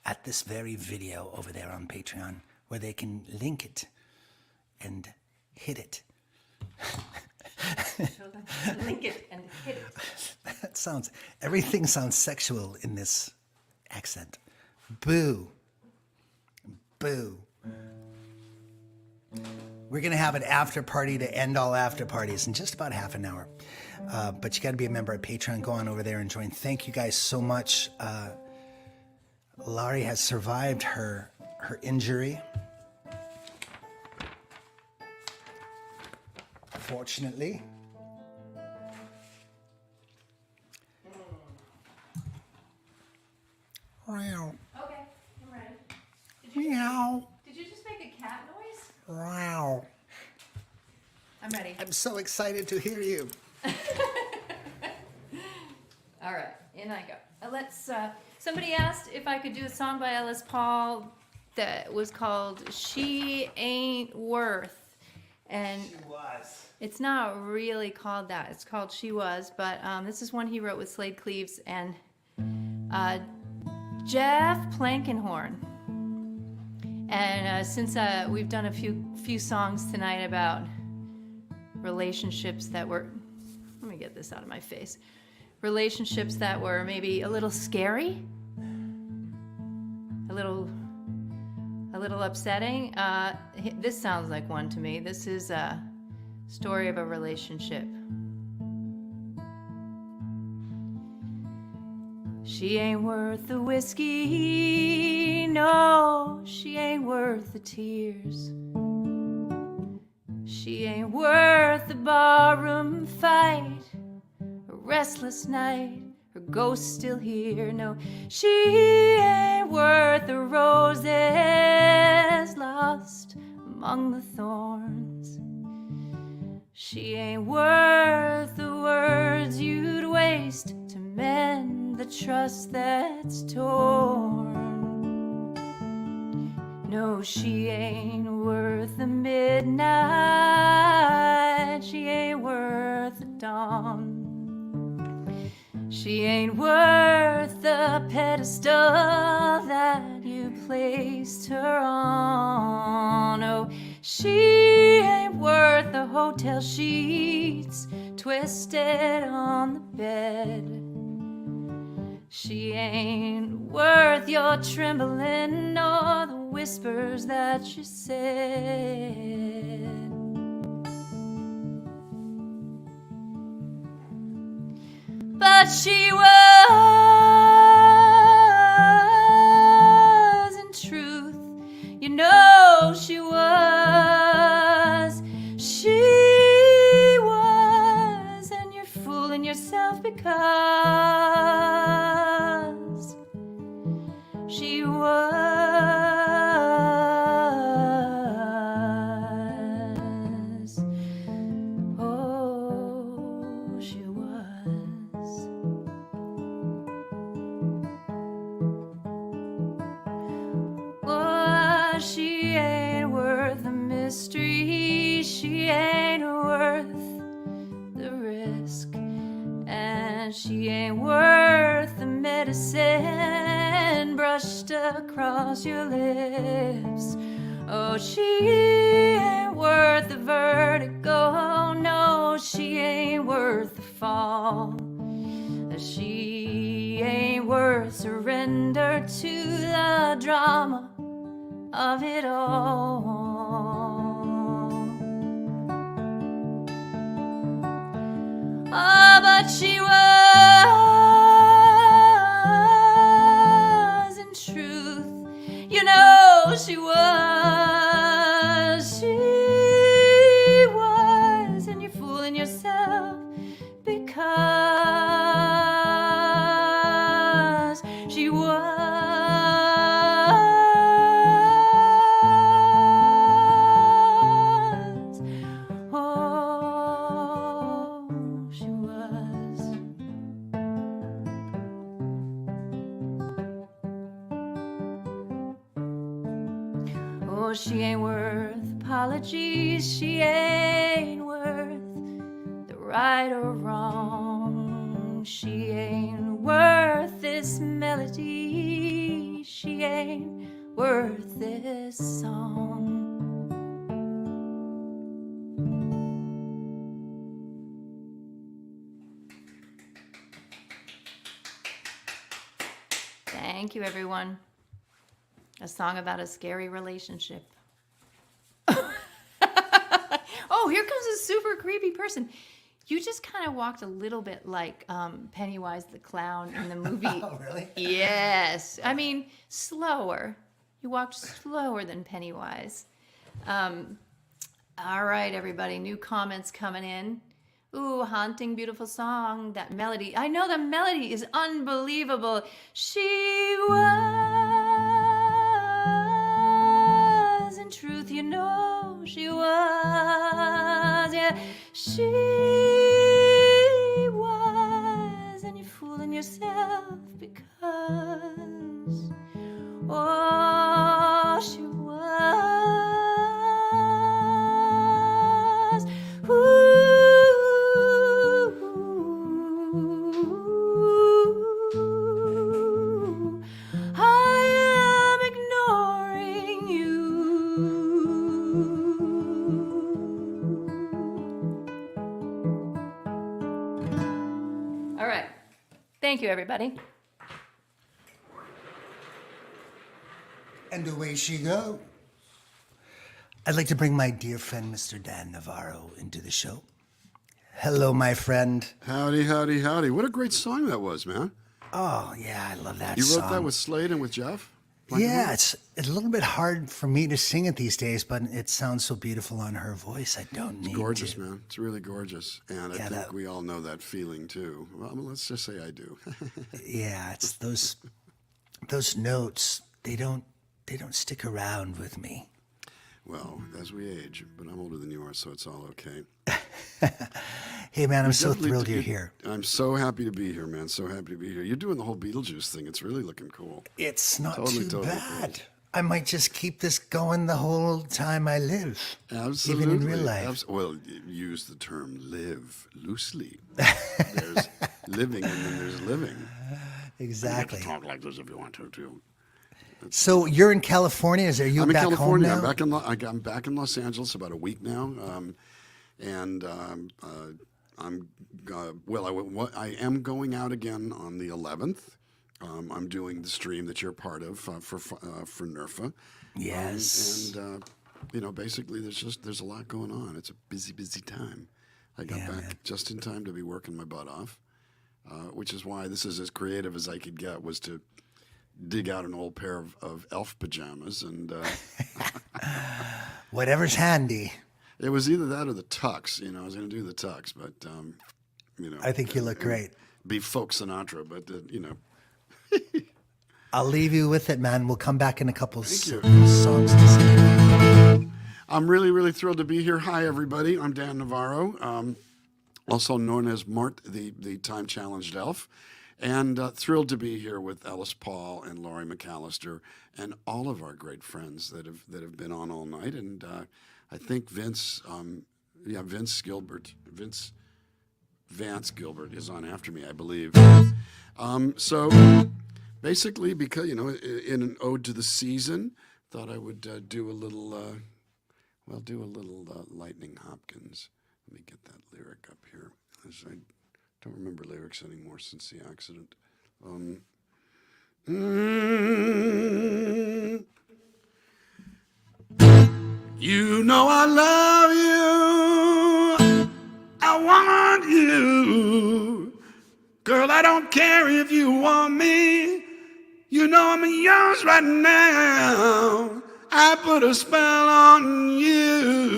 at this very video over there on Patreon where they can link it and hit it. Link it and hit it. Everything sounds sexual in this accent. Boo. Boo. We're going to have an after party to end all after parties in just about half an hour. But you got to be a member of Patreon. Go on over there and join. Thank you guys so much. Laurie has survived her injury. Fortunately. Meow. Okay, I'm ready. Meow. Did you just make a cat noise? Meow. I'm ready. I'm so excited to hear you. All right, in I go. Let's. Somebody asked if I could do a song by Ellis Paul that was called "She Ain't Worth," and She was. It's not really called that. It's called "She Was," but this is one he wrote with Slade Cleaves and Jeff Plankenhorn. And since we've done a few songs tonight about relationships that were, let me get this out of my face, relationships that were maybe a little scary, a little upsetting. This sounds like one to me. This is a story of a relationship. She ain't worth the whiskey, no, she ain't worth the tears. She ain't worth the barroom fight, a restless night, her ghost still here. No, she ain't worth the roses lost among the thorns. She ain't worth the words you'd waste to mend the trust that's torn. No, she ain't worth the midnight. She ain't worth the dawn. She ain't worth the pedestal that you placed her on. Oh, she ain't worth the hotel sheets twisted on the bed. She ain't worth your trembling or the whispers that she said. But she was, in truth, you know she was. She was, and you're fooling yourself because she was. Oh, she was. Oh, she ain't worth the mystery. She ain't worth the risk. And she ain't worth the medicine brushed across your lips. Oh, she ain't worth the vertigo. No, she ain't worth the fall. She ain't worth surrender to the drama of it all. Oh, but she was, in truth, you know she was. She was, and you're fooling yourself because she was. Oh, she was. Oh, she ain't worth apologies. She ain't worth the right or wrong. She ain't worth this melody. She ain't worth this song. Thank you, everyone. A song about a scary relationship. Oh, here comes a super creepy person. You just kind of walked a little bit like Pennywise the Clown in the movie. Oh, really? Yes. I mean, slower. You walked slower than Pennywise. All right, everybody. New comments coming in. Ooh, haunting, beautiful song. That melody. I know the melody is unbelievable. She was, in truth, you know she was. Yeah, she was, and you're fooling yourself because, oh, she was. Ooh. Thank you, everybody. And away she goes. I'd like to bring my dear friend, Mr. Dan Navarro, into the show. Hello, my friend. Howdy, howdy, howdy. What a great song that was, man. Oh, yeah, I love that You song. wrote that with Slade and with Jeff? Yeah, it's a little bit hard for me to sing it these days, but it sounds so beautiful on her voice. I don't need Gorgeous, to. man. It's really gorgeous. And I think we all know that feeling too. Well, let's just say I do. Yeah, it's those notes. They don't stick around with me. Well, as we age, but I'm older than you are, so it's all okay. Hey, man, I'm so Definitely thrilled you're here. I'm so happy to be here, man. So happy to be here. You're doing the whole Beetlejuice thing. It's really looking cool. It's not Totally too bad. cool. I might just keep this going the whole time I live. Absolutely. Even in real life. Well, use the term live loosely. There's living and then there's living. Exactly. You have to talk like this if you want to, too. So you're in California? Are you I'm in back California. home now? I'm back in Los Angeles about a week now, I am going out again on the 11th. I'm doing the stream that you're part of for NERFA. Yes. Basically, there's a lot going on. It's a busy time. I got back just in time to be working my butt off, which is why this is as creative as I could get, was to dig out an old pair of elf pajamas and whatever's handy. It was either that or the tux. I was going to do the tux, but I think you look great. Be folk Sinatra, but I'll leave you with it, man. We'll come back in a couple Thank songs to sing. I'm really thrilled to be here. Hi, everybody. I'm Dan Navarro, also known as Mort, the time-challenged elf. And thrilled to be here with Ellis Paul and Laurie MacAllister and all of our great friends that have been on all night. And I think Vance Gilbert, Vance Gilbert is on after me, I believe. So basically, because in an ode to the season, thought I would do a little Lightning Hopkins. Let me get that lyric up here. I don't remember lyrics anymore since the accident. You know I love you. I want you. Girl, I don't care if you want me. You know I'm yours right now. I put a spell on you.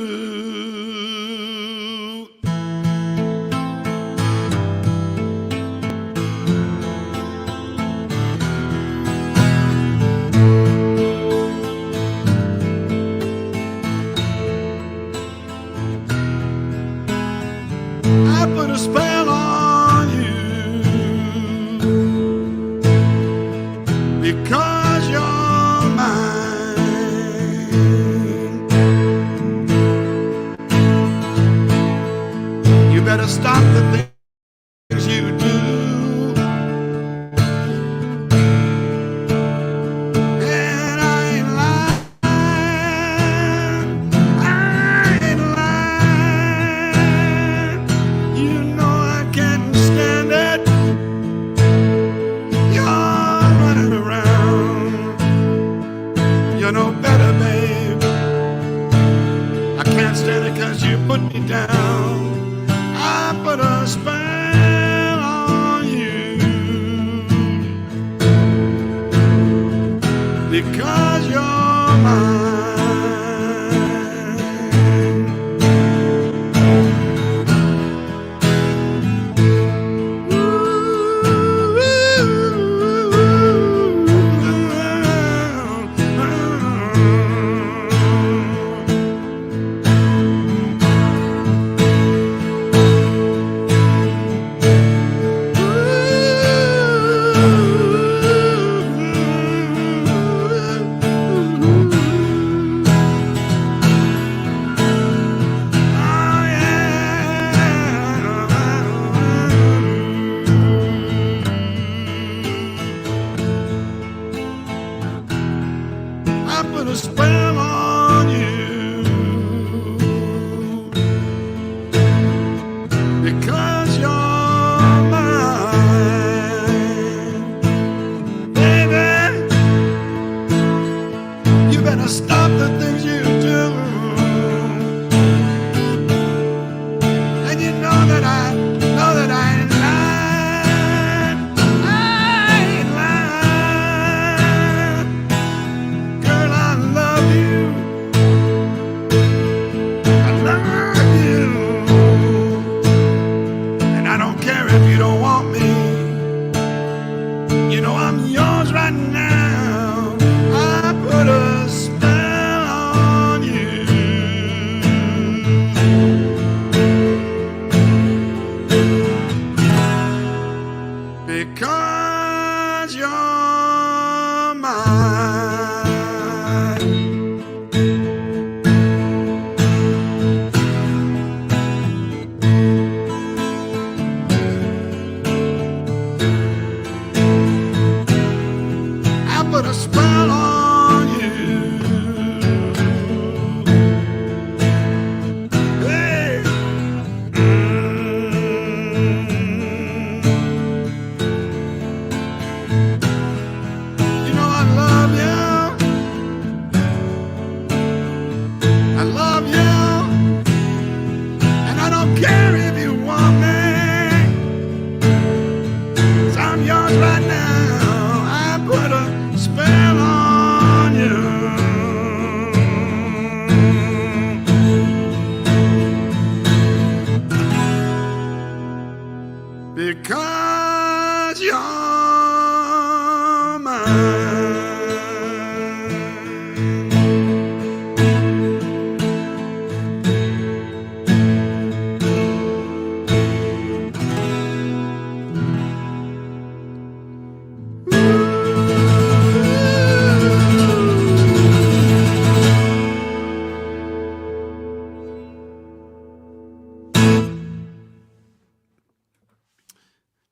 I put a spell on you because you're mine. You better stop the things you do. And I ain't lying. I ain't lying. You know I can't stand it. You're running around. You're no better, babe. I can't stand it 'cause you put me down. I put a spell because you're mine. I put a spell on you. Hey. You know I love you. I love you. And I don't care if you want me. 'Cause I'm yours right now. I put a spell on you. Because you're mine.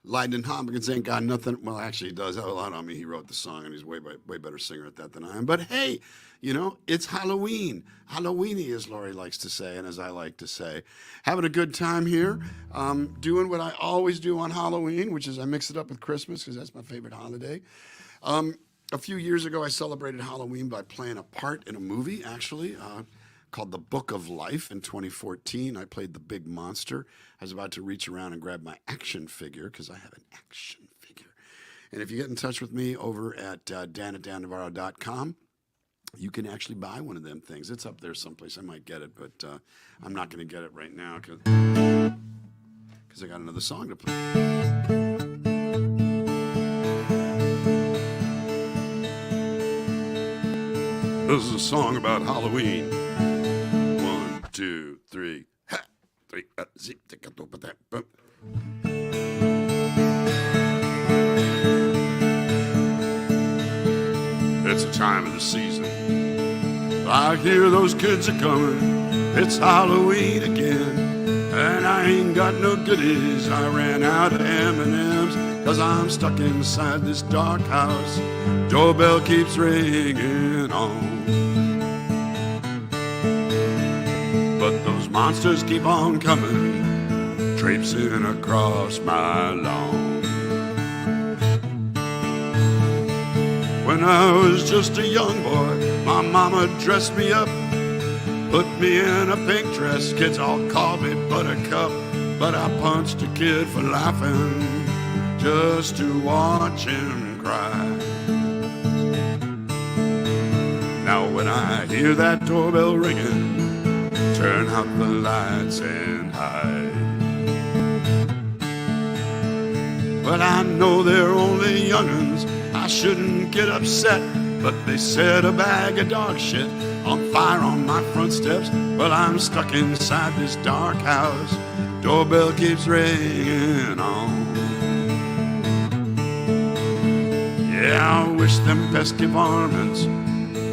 Lightning Hopkins ain't got nothing. Well, actually, he does have a lot on me. He wrote the song, and he's way better singer at that than I am. But hey, you know, it's Halloween. Halloweeny, as Laurie likes to say, and as I like to say. Having a good time here. Doing what I always do on Halloween, which is I mix it up with Christmas, because that's my favorite holiday. A few years ago, I celebrated Halloween by playing a part in a movie, actually, called The Book of Life in 2014. I played the big monster. I was about to reach around and grab my action figure, because I have an action figure. And if you get in touch with me over at dan@dannavarro.com, you can actually buy one of them things. It's up there someplace. I might get it, but I'm not going to get it right now because I got another song to play. This is a song about Halloween. 1, 2, 3. Ha! 3, zip, take a dope at that. Boom. It's the time of the season. I hear those kids are coming. It's Halloween again. And I ain't got no goodies. I ran out of M&Ms. 'Cause I'm stuck inside this dark house. Doorbell keeps ringing on. But those monsters keep on coming, traipsing across my lawn. When I was just a young boy, my mama dressed me up, put me in a pink dress. Kids all called me Buttercup, but I punched a kid for laughing just to watch him cry. Now when I hear that doorbell ringing, turn out the lights and hide. But I know they're only young'uns, I shouldn't get upset. But they set a bag of dog shit on fire on my front steps. Well, I'm stuck inside this dark house. Doorbell keeps ringing on. Yeah, I wish them pesky varmints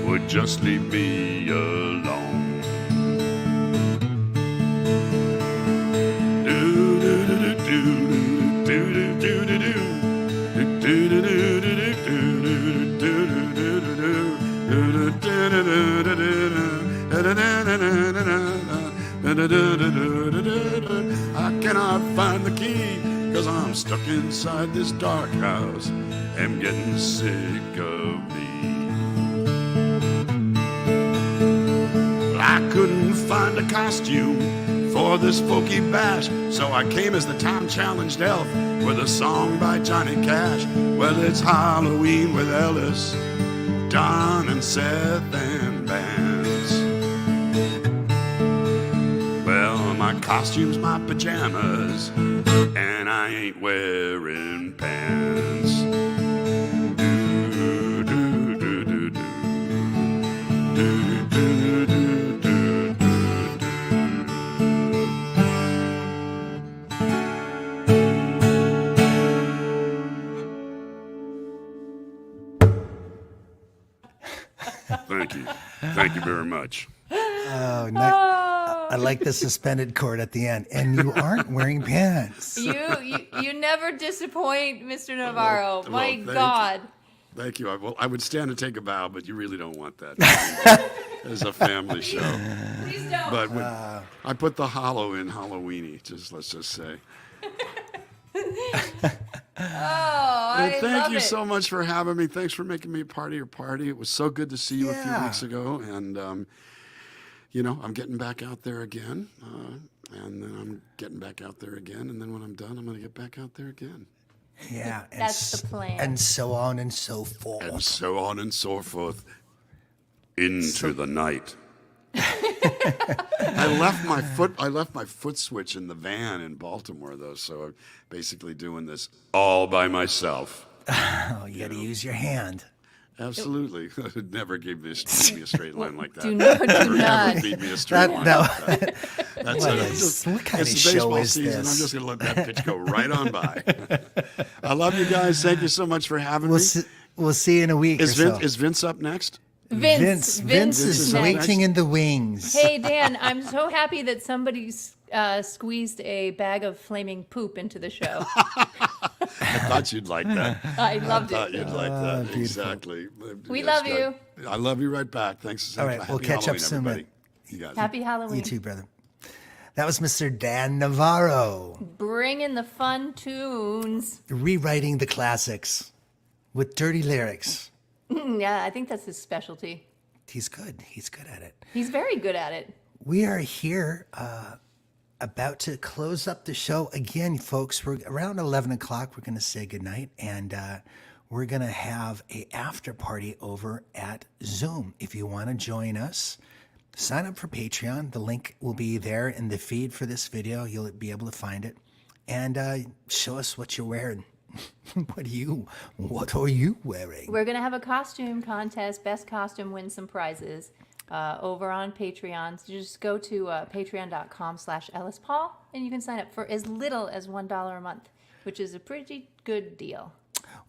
would just leave me alone. I cannot find the key, 'cause I'm stuck inside this dark house. I'm getting sick of me. I couldn't find a costume for this folky bash, so I came as the time-challenged elf with a song by Johnny Cash. Well, it's Halloween with Ellis, Don and Seth and Vance. Well, my costume's my pajamas, and I ain't wearing pants. Thank you. Thank you very much. Oh, I like the suspended cord at the end. And you aren't wearing pants. You never disappoint, Mr. Navarro. Well, My thank God. Thank you. I would stand to take a bow, but you really don't want that. It's a family show. Please don't. But I put the hollow in Halloweeny, let's just say. I Thank love you it. so much for having me. Thanks for making me a part of your party. It was so good to see you a few weeks ago. And, I'm getting back out there again. And then I'm getting back out there again. And then when I'm done, I'm going to get back out there again. Yeah. That's the plan. And so on and so forth. And so on and so forth into the night. I left my foot switch in the van in Baltimore, though, so I'm basically doing this all by myself. Oh, you got to use your hand. Absolutely. It never gave me a straight line like that. Do not. Never beat me a straight line like that. What kind of It's the show baseball is season. this? I'm just going to let that pitch go right on by. I love you guys. Thank you so much for having me. We'll see you in a week or so. Is Vince up next? Vince is next. waiting in the wings. Hey, Dan, I'm so happy that somebody squeezed a bag of flaming poop into the show. I thought you'd like that. I loved I thought it. you'd like that. Beautiful. Exactly. We Yes, love good. you. I love you right back. Thanks. All right, we'll Happy catch up Halloween, soon, everybody. man. You got it. Happy Halloween. You too, brother. That was Mr. Dan Navarro Bring in the fun tunes. rewriting the classics with dirty lyrics. Yeah, I think that's his specialty. He's good. He's good at it. He's very good at it. We are here about to close up the show again, folks. We're around 11 o'clock. We're going to say goodnight, and we're going to have a after party over at Zoom. If you want to join us, sign up for Patreon. The link will be there in the feed for this video. You'll be able to find it, and show us what you're wearing. What are you wearing? We're going to have a costume contest. Best costume wins some prizes over on Patreon. So just go to patreon.com/EllisPaul, and you can sign up for as little as $1 a month, which is a pretty good deal.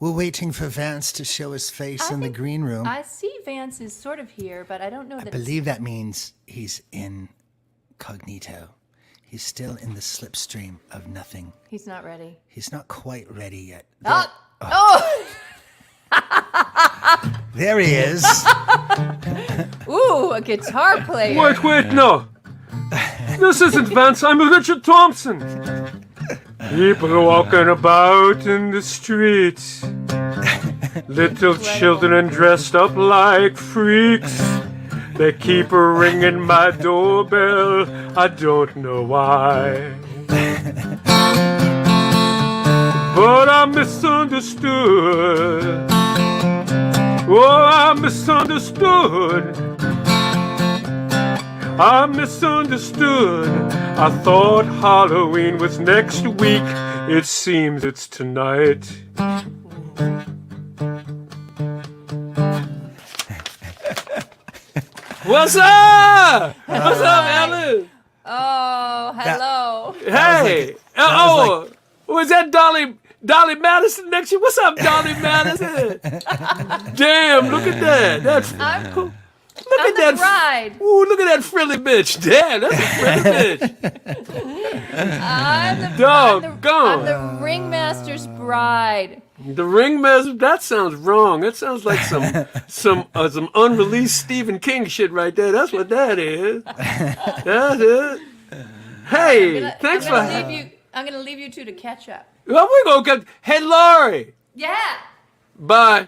We're waiting for Vance to show his face in the green room. I see Vance is sort of here, but I don't know I that believe that means he's incognito. He's still in the slipstream of nothing. he's not ready. He's not quite ready yet. Oh! There he is. Ooh, a guitar player. Wait, no. This isn't Vance, I'm Richard Thompson. People walking about in the streets. Little children dressed up like freaks. They keep ringing my doorbell, I don't know why. But I misunderstood. Oh, I misunderstood. I misunderstood. I thought Halloween was next week. It seems it's tonight. What's up? What's up, Ellis? Oh, hello. Hey. Was that Dolly Madison next to you? What's up, Dolly Madison? Damn, look at that. That's cool. Look I'm at that bride. Ooh, look at that frilly bitch. Damn, that's a frilly bitch. I'm the ringmaster's bride. The ringmaster, that sounds wrong. That sounds like some unreleased Stephen King shit right there. That's what that is. That's it. Hey, thanks for I'm gonna leave you two to catch up. Well, we're gonna get. Hey, Laurie. Yeah. Bye.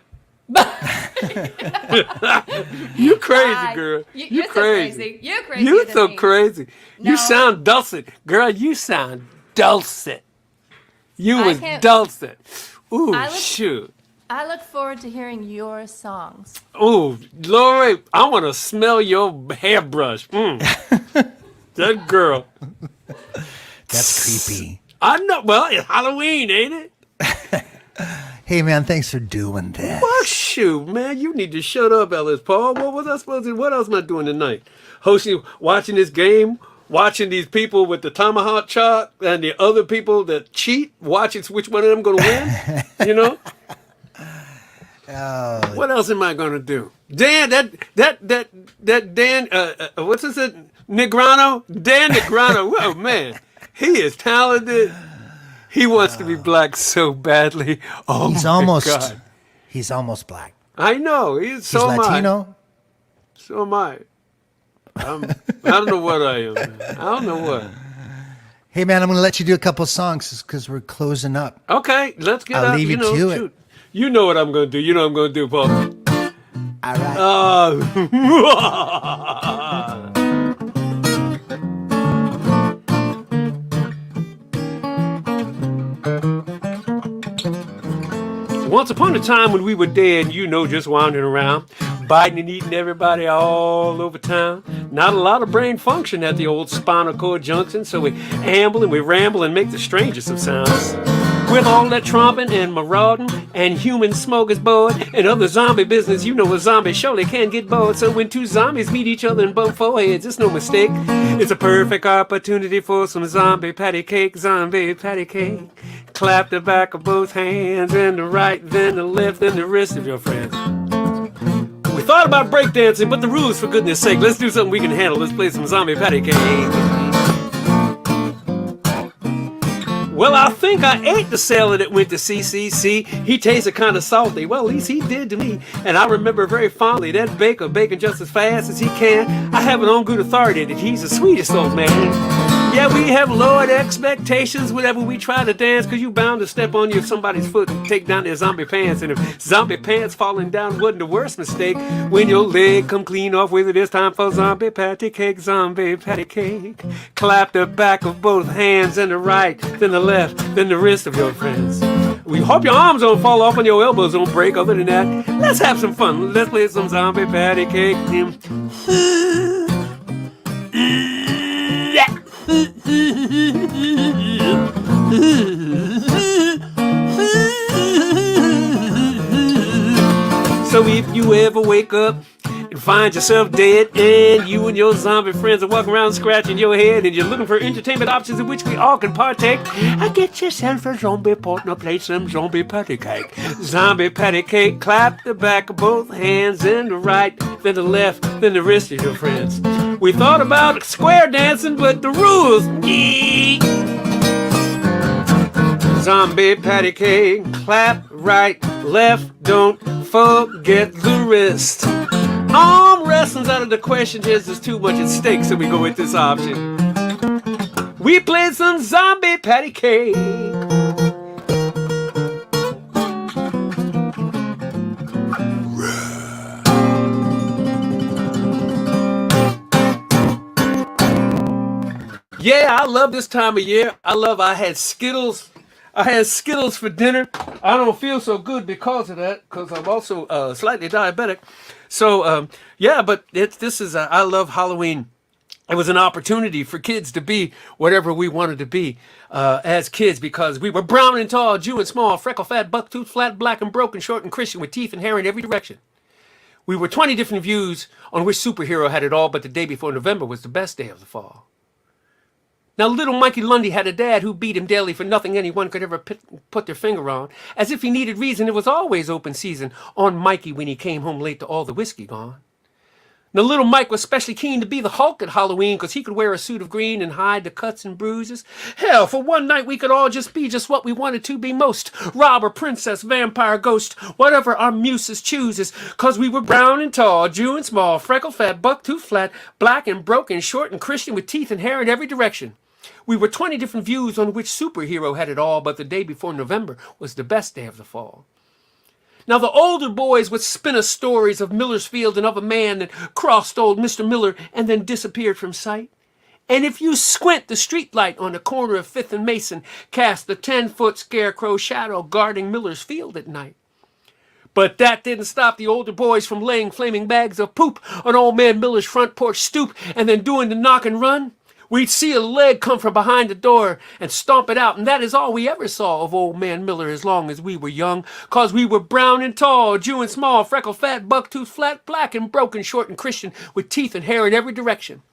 You crazy, Bye. girl. You're so crazy. crazy. You're crazy. You so crazy. No. You sound dulcet. Girl, you sound dulcet. You I was can't- dulcet. Ooh, I look- shoot. I look forward to hearing your songs. Ooh, Laurie, I want to smell your hairbrush. That girl. That's creepy. I know. Well, it's Halloween, ain't it? Hey, man, thanks for doing this. Well, shoot, man, you need to shut up, Ellis Paul. What was I supposed to do? What else am I doing tonight? Hosting, watching this game, watching these people with the tomahawk chop, and the other people that cheat, watching which one of them going to win, you know? What else am I gonna do? Dan, Dan, what's this? Negrano? Dan Negrano. Oh man, he is talented. He wants to be black so badly. Oh He's my almost God. he's almost black. I know. He's So am I. Latino. So am I. I don't know what I am. I don't know what. Hey man, I'm gonna let you do a couple songs because we're closing up. Okay, let's get I'll up. leave you to it. Shoot. You know what I'm gonna do. You know what I'm gonna do, Paul. All right. Once upon a time when we were dead, just wandering around, biting and eating everybody all over town. Not a lot of brain function at the old spinal cord junction, so we amble and we ramble and make the strangest of sounds. With all that tromping and marauding and human smorgasbord and other zombie business, a zombie surely can get bored. So when two zombies meet each other and bump foreheads, it's no mistake. It's a perfect opportunity for some zombie patty cake, zombie patty cake. Clap the back of both hands, and the right, then the left, then the wrist of your friends. We thought about breakdancing, but the rules, for goodness sake, let's do something we can handle. Let's play some zombie patty cake. Well, I think I ate the sailor that went to CCC. He tasted kind of salty. Well, at least he did to me. And I remember very fondly that baker baking just as fast as he can. I have it on good authority that he's the sweetest old man. Yeah, we have lowered expectations whenever we try to dance, because you bound to step on somebody's foot and take down their zombie pants. And if zombie pants falling down wasn't the worst mistake, when your leg come clean off with it, it's time for zombie patty cake, zombie patty cake. Clap the back of both hands, and the right, then the left, then the wrist of your friends. We hope your arms don't fall off and your elbows don't break. Other than that, let's have some fun. Let's play some zombie patty cake. So if you ever wake up and find yourself dead, and you and your zombie friends are walking around scratching your head, and you're looking for entertainment options in which we all can partake, get yourself a zombie partner, play some zombie patty cake. Zombie patty cake, clap the back of both hands, and the right, then the left, then the wrist of your friends. We thought about square dancing, but the rules, zombie patty cake, clap right, left, don't forget the wrist. Arm wrestling's out of the question, just there's too much at stake, so we go with this option. We played some zombie patty cake. Yeah, I love this time of year. I had Skittles. I had Skittles for dinner. I don't feel so good because of that, because I'm also slightly diabetic. So, but I love Halloween. It was an opportunity for kids to be whatever we wanted to be as kids, because we were brown and tall, Jew and small, freckle, fat, buck-toothed, flat, black and broken, short and Christian, with teeth and hair in every direction. We were 20 different views on which superhero had it all, but the day before November was the best day of the fall. Now, little Mikey Lundy had a dad who beat him daily for nothing anyone could ever put their finger on. As if he needed reason, it was always open season on Mikey when he came home late to all the whiskey gone. Now, little Mike was especially keen to be the Hulk at Halloween, because he could wear a suit of green and hide the cuts and bruises. Hell, for one night we could all just be just what we wanted to be most. Robber, princess, vampire, ghost, whatever our muses chooses, because we were brown and tall, Jew and small, freckle, fat, buck-toothed, flat, black and broken, short and Christian, with teeth and hair in every direction. We were 20 different views on which superhero had it all, but the day before November was the best day of the fall. Now, the older boys would spin us stories of Miller's Field and of a man that crossed old Mr. Miller and then disappeared from sight. And if you squint, the streetlight on the corner of 5th and Mason cast the 10-foot scarecrow shadow guarding Miller's Field at night. But that didn't stop the older boys from laying flaming bags of poop on old man Miller's front porch stoop and then doing the knock and run. We'd see a leg come from behind the door and stomp it out, and that is all we ever saw of old man Miller as long as we were young, 'cause we were brown and tall, Jew and small, freckle, fat, buck-toothed, flat, black and broken, short and Christian, with teeth and hair in every direction.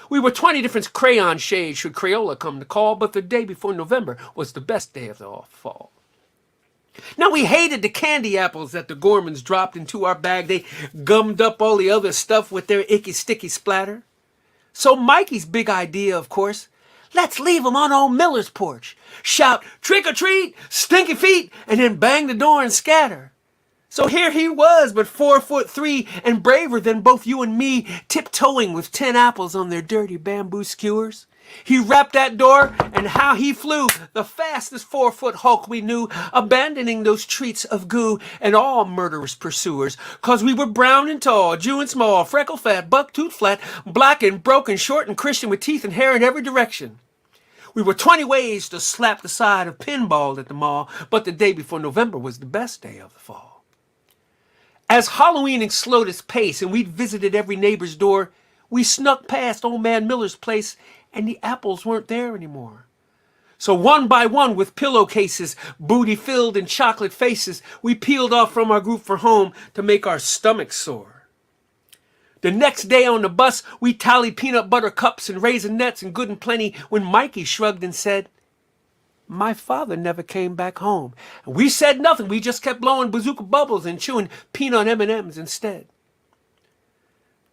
We were 20 different crayon shades should Crayola come to call, but the day before November was the best day of the fall. Now, we hated the candy apples that the Gormans dropped into our bag. They gummed up all the other stuff with their icky, sticky splatter. So Mikey's big idea, of course, let's leave 'em on old Miller's porch. Shout, trick or treat, stinky feet, and then bang the door and scatter. So here he was, but 4'3" and braver than both you and me, tiptoeing with 10 apples on their dirty bamboo skewers. He rapped that door, and how he flew, the fastest 4-foot hulk we knew, abandoning those treats of goo and all murderous pursuers. 'Cause we were brown and tall, Jew and small, freckle fat, buck-tooth flat, black and broken, short and Christian, with teeth and hair in every direction. We were 20 ways to slap the side of pinball at the mall, but the day before November was the best day of the fall. As Halloween slowed its pace and we'd visited every neighbor's door, we snuck past old man Miller's place and the apples weren't there anymore. So one by one, with pillowcases, booty filled and chocolate faces, we peeled off from our group for home to make our stomachs sore. The next day on the bus, we tallied peanut butter cups and raisinets and good and plenty when Mikey shrugged and said, my father never came back home. And we said nothing. We just kept blowing bazooka bubbles and chewing peanut M&Ms instead.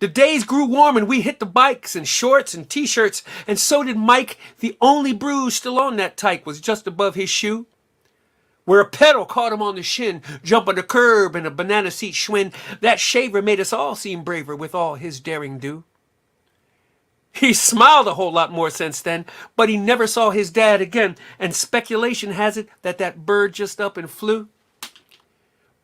The days grew warm and we hit the bikes and shorts and t-shirts, and so did Mike. The only bruise still on that tyke was just above his shoe, where a pedal caught him on the shin, jumping the curb in a banana seat Schwinn. That shaver made us all seem braver with all his daring do. He smiled a whole lot more since then, but he never saw his dad again, and speculation has it that that bird just up and flew.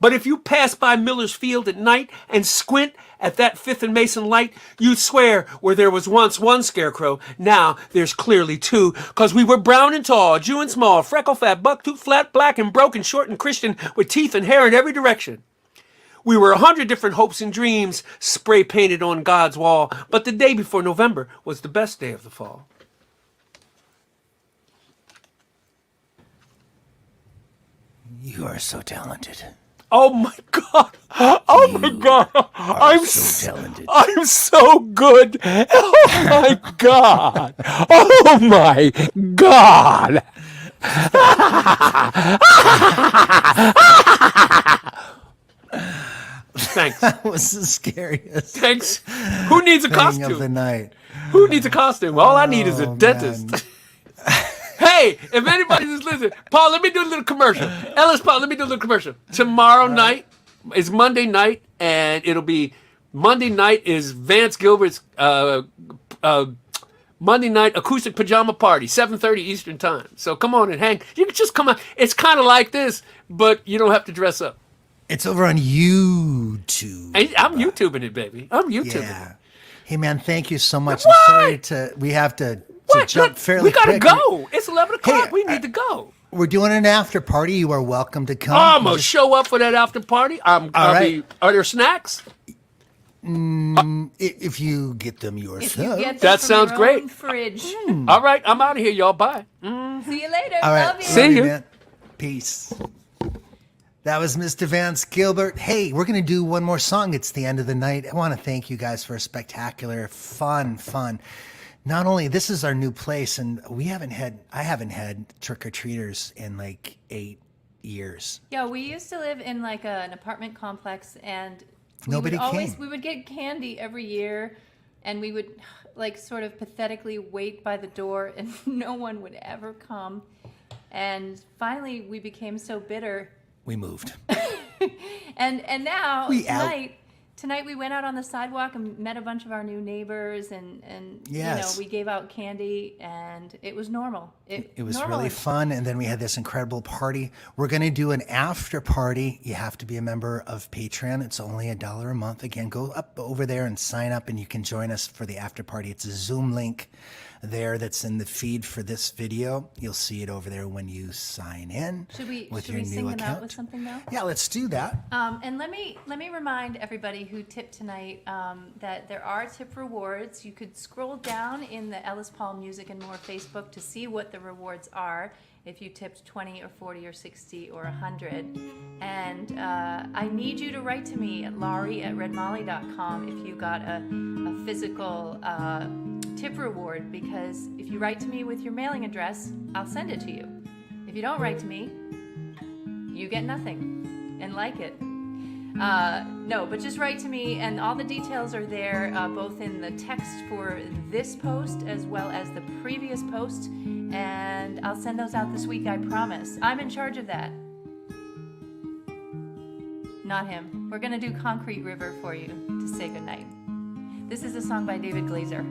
But if you pass by Miller's Field at night and squint at that 5th and Mason light, you'd swear where there was once one scarecrow, now there's clearly two, 'cause we were brown and tall, Jew and small, freckle fat, buck-tooth flat, black and broken, short and Christian, with teeth and hair in every direction. We were 100 different hopes and dreams spray painted on God's wall, but the day before November was the best day of the fall. You are so talented. Oh my God! Oh my God! I'm so talented. I'm so good! Oh my God! Oh my God! Thanks. That was the scariest. Thanks. Who needs a thing costume? of the night. Who needs a costume? All I need is a dentist. man. Hey, if anybody's just listening, Paul, let me do a little commercial. Ellis, Paul, let me do a little commercial. Tomorrow night is Monday night, and it'll be Monday night is Vance Gilbert's Monday night acoustic pajama party, 7:30 Eastern time. So come on and hang. You can just come on. It's kind of like this, but you don't have to dress up. It's over on YouTube. I'm YouTubing it, baby. I'm YouTubing Yeah. it. Hey, man, thank you so much. What? I'm sorry we have to What? jump fairly We gotta quick. go. It's 11 o'clock. Hey, we need to go. We're doing an after party. You are welcome to come. I'm gonna show up for that after party. Are there snacks? If you get them If you yourself. get That them from sounds your great. own fridge. All right, I'm out of here, y'all. Bye. See you later. All right. Love you. See Love you. man. Peace. That was Mr. Vance Gilbert. Hey, we're going to do one more song. It's the end of the night. I want to thank you guys for a spectacular, fun. Not only, this is our new place, and I haven't had trick-or-treaters in like 8 years. Yeah, we used to live in like an apartment complex, and Nobody came. We would get candy every year, and we would like sort of pathetically wait by the door, and no one would ever come. And finally, we became so bitter. We moved. And now We out. tonight we went out on the sidewalk and met a bunch of our new neighbors, and Yes. we gave out candy, and it was normal. It was normal. really fun, and then we had this incredible party. We're going to do an after party. You have to be a member of Patreon. It's only $1 a month. Again, go up over there and sign up, and you can join us for the after party. It's a Zoom link there that's in the feed for this video. You'll see it over there when you sign in Should we with your new sing them account. out with something though? Yeah, let's do that. And let me remind everybody who tipped tonight that there are tip rewards. You could scroll down in the Ellis Paul Music and More Facebook to see what the rewards are if you tipped 20 or 40 or 60 or 100. And I need you to write to me at laurie@redmolly.com if you got a physical tip reward, because if you write to me with your mailing address, I'll send it to you. If you don't write to me, you get nothing. And like it. No, but just write to me, and all the details are there, both in the text for this post as well as the previous post, and I'll send those out this week, I promise. I'm in charge of that. Not him. We're gonna do Concrete River for you to say goodnight. This is a song by David Glazer.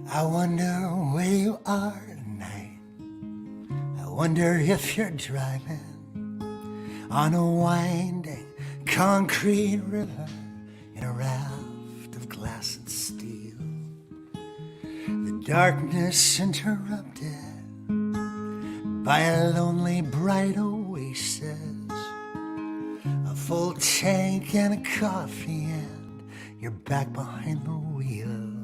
I wonder where you are tonight. I wonder if you're driving on a winding concrete river in a raft of glass and steel. The darkness interrupted by a lonely bright oasis, a full tank and a coffee, and you're back behind the wheel.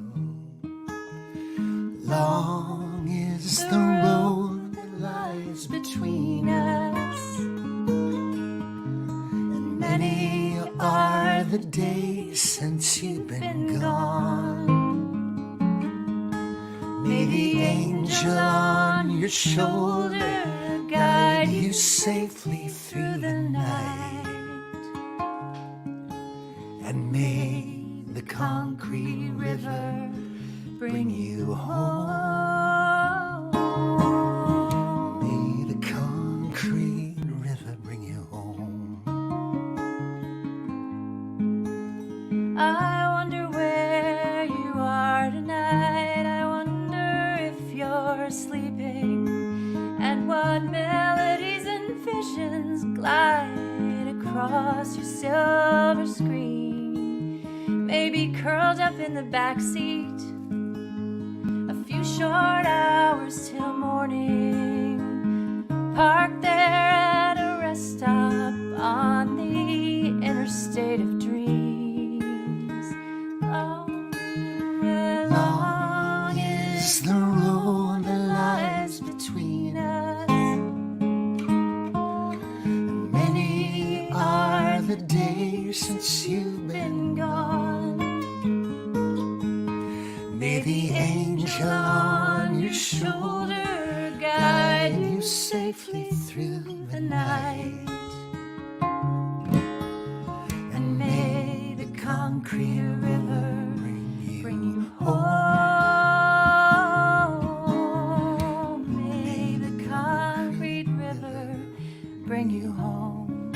Long is the road that lies between us, and many are the days since you've been gone. May the angel on your shoulder guide you safely through the night, and may the concrete river bring you home. May the concrete river bring you home. I wonder where you are tonight. I wonder if you're sleeping, and what melodies and visions glide across your silver screen. Maybe curled up in the back seat, short hours till morning, parked there at a rest stop on the interstate of dreams. Long is the road that lies between us, and many are the days since you've been gone. May the angel on your shoulder guide you safely through the night, and may the concrete river bring you home. May the concrete river bring you home.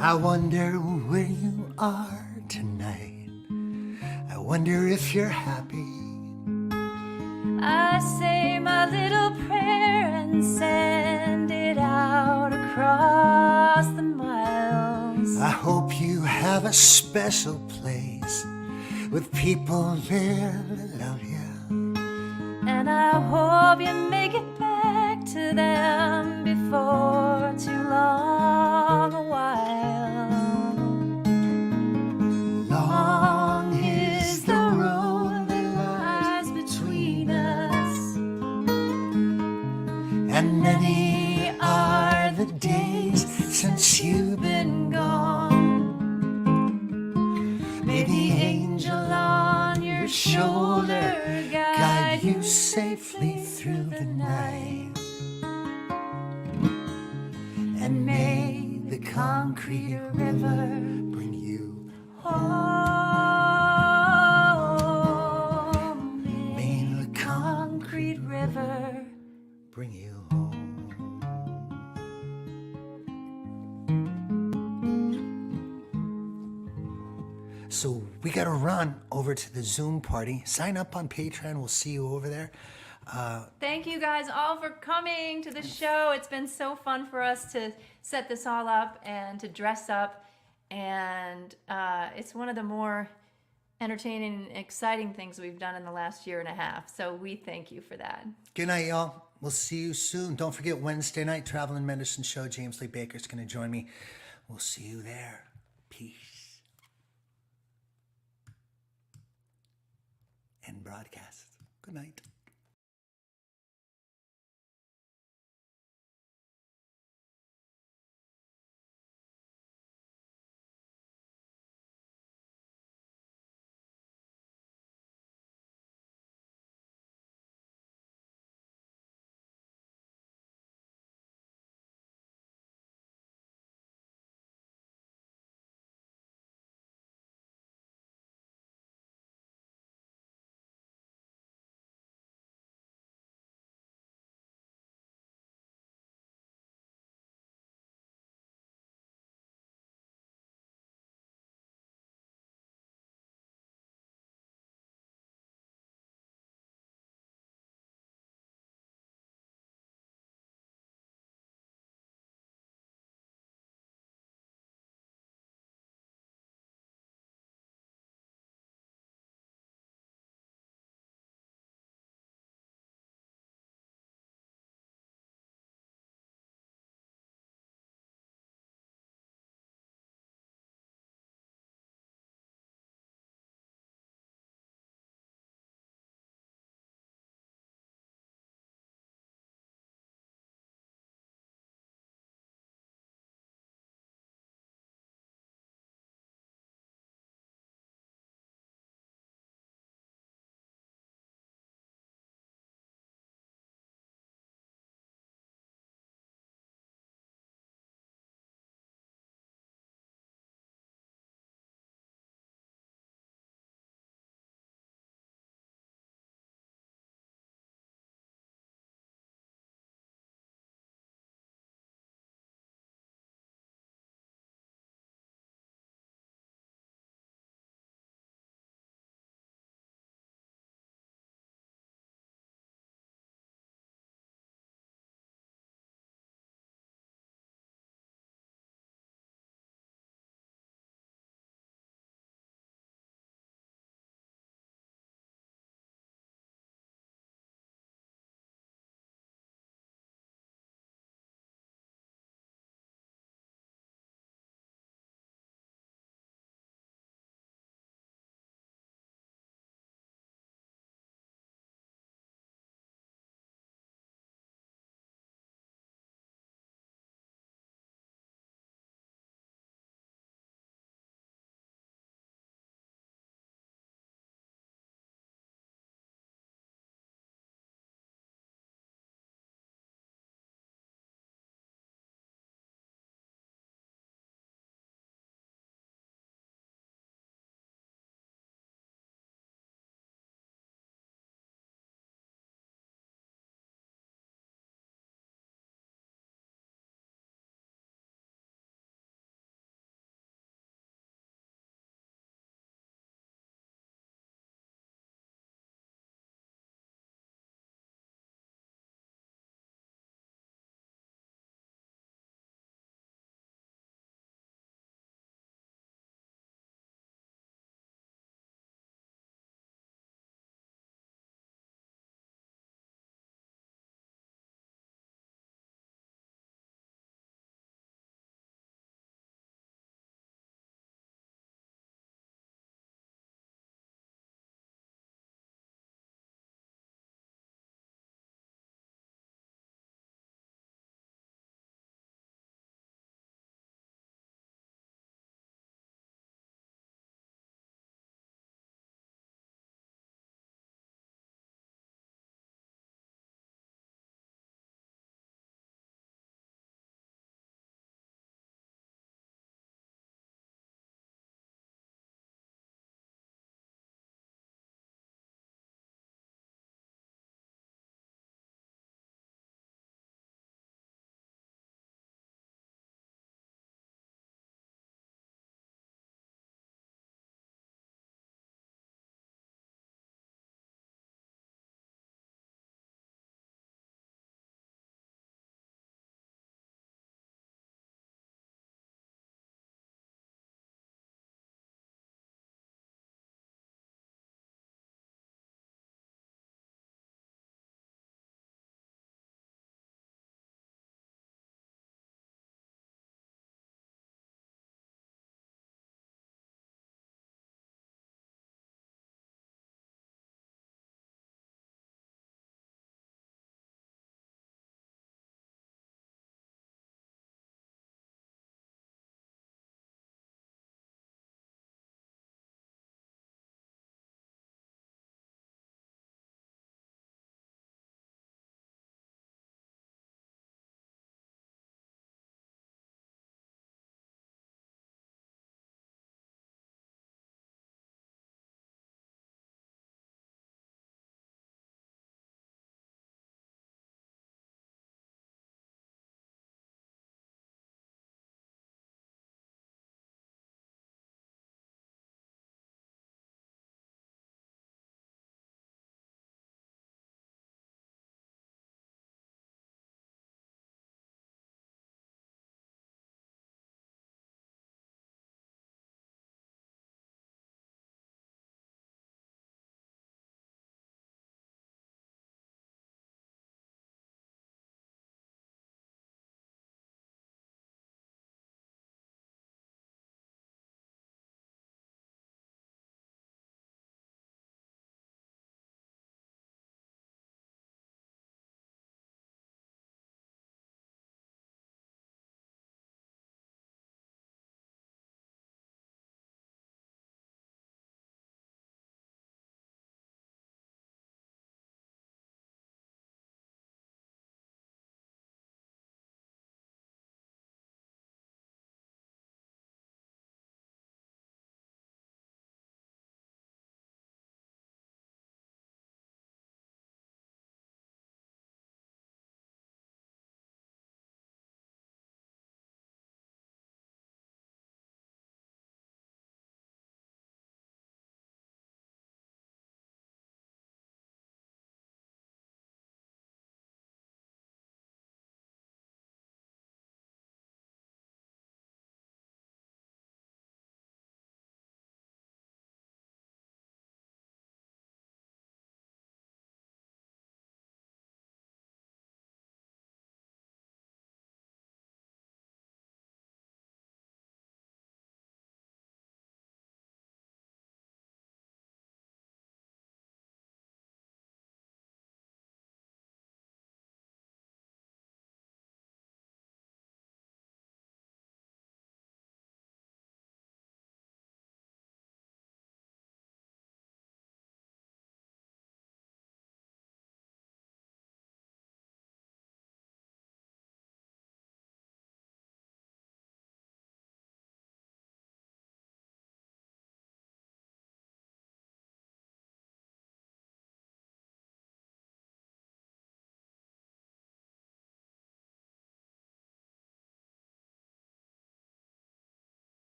I wonder where you are tonight. I wonder if you're happy. I say my little prayer and send it out across the miles. I hope you have a special place with people there that love you. And I hope you make it back to them before too long a while. Long is the road that lies between us, and many are the days since you've been gone. May the angel on your shoulder guide you safely through the night, and may the concrete river bring you home. May the concrete river bring you home. So we got to run over to the Zoom party. Sign up on Patreon. We'll see you over there. Thank you guys all for coming to the show. It's been so fun for us to set this all up and to dress up. And it's one of the more entertaining and exciting things we've done in the last year and a half. So we thank you for that. Good night, y'all. We'll see you soon. Don't forget Wednesday night, Traveling Medicine Show. James Lee Baker's going to join me. We'll see you there. Peace. End broadcast. Good night.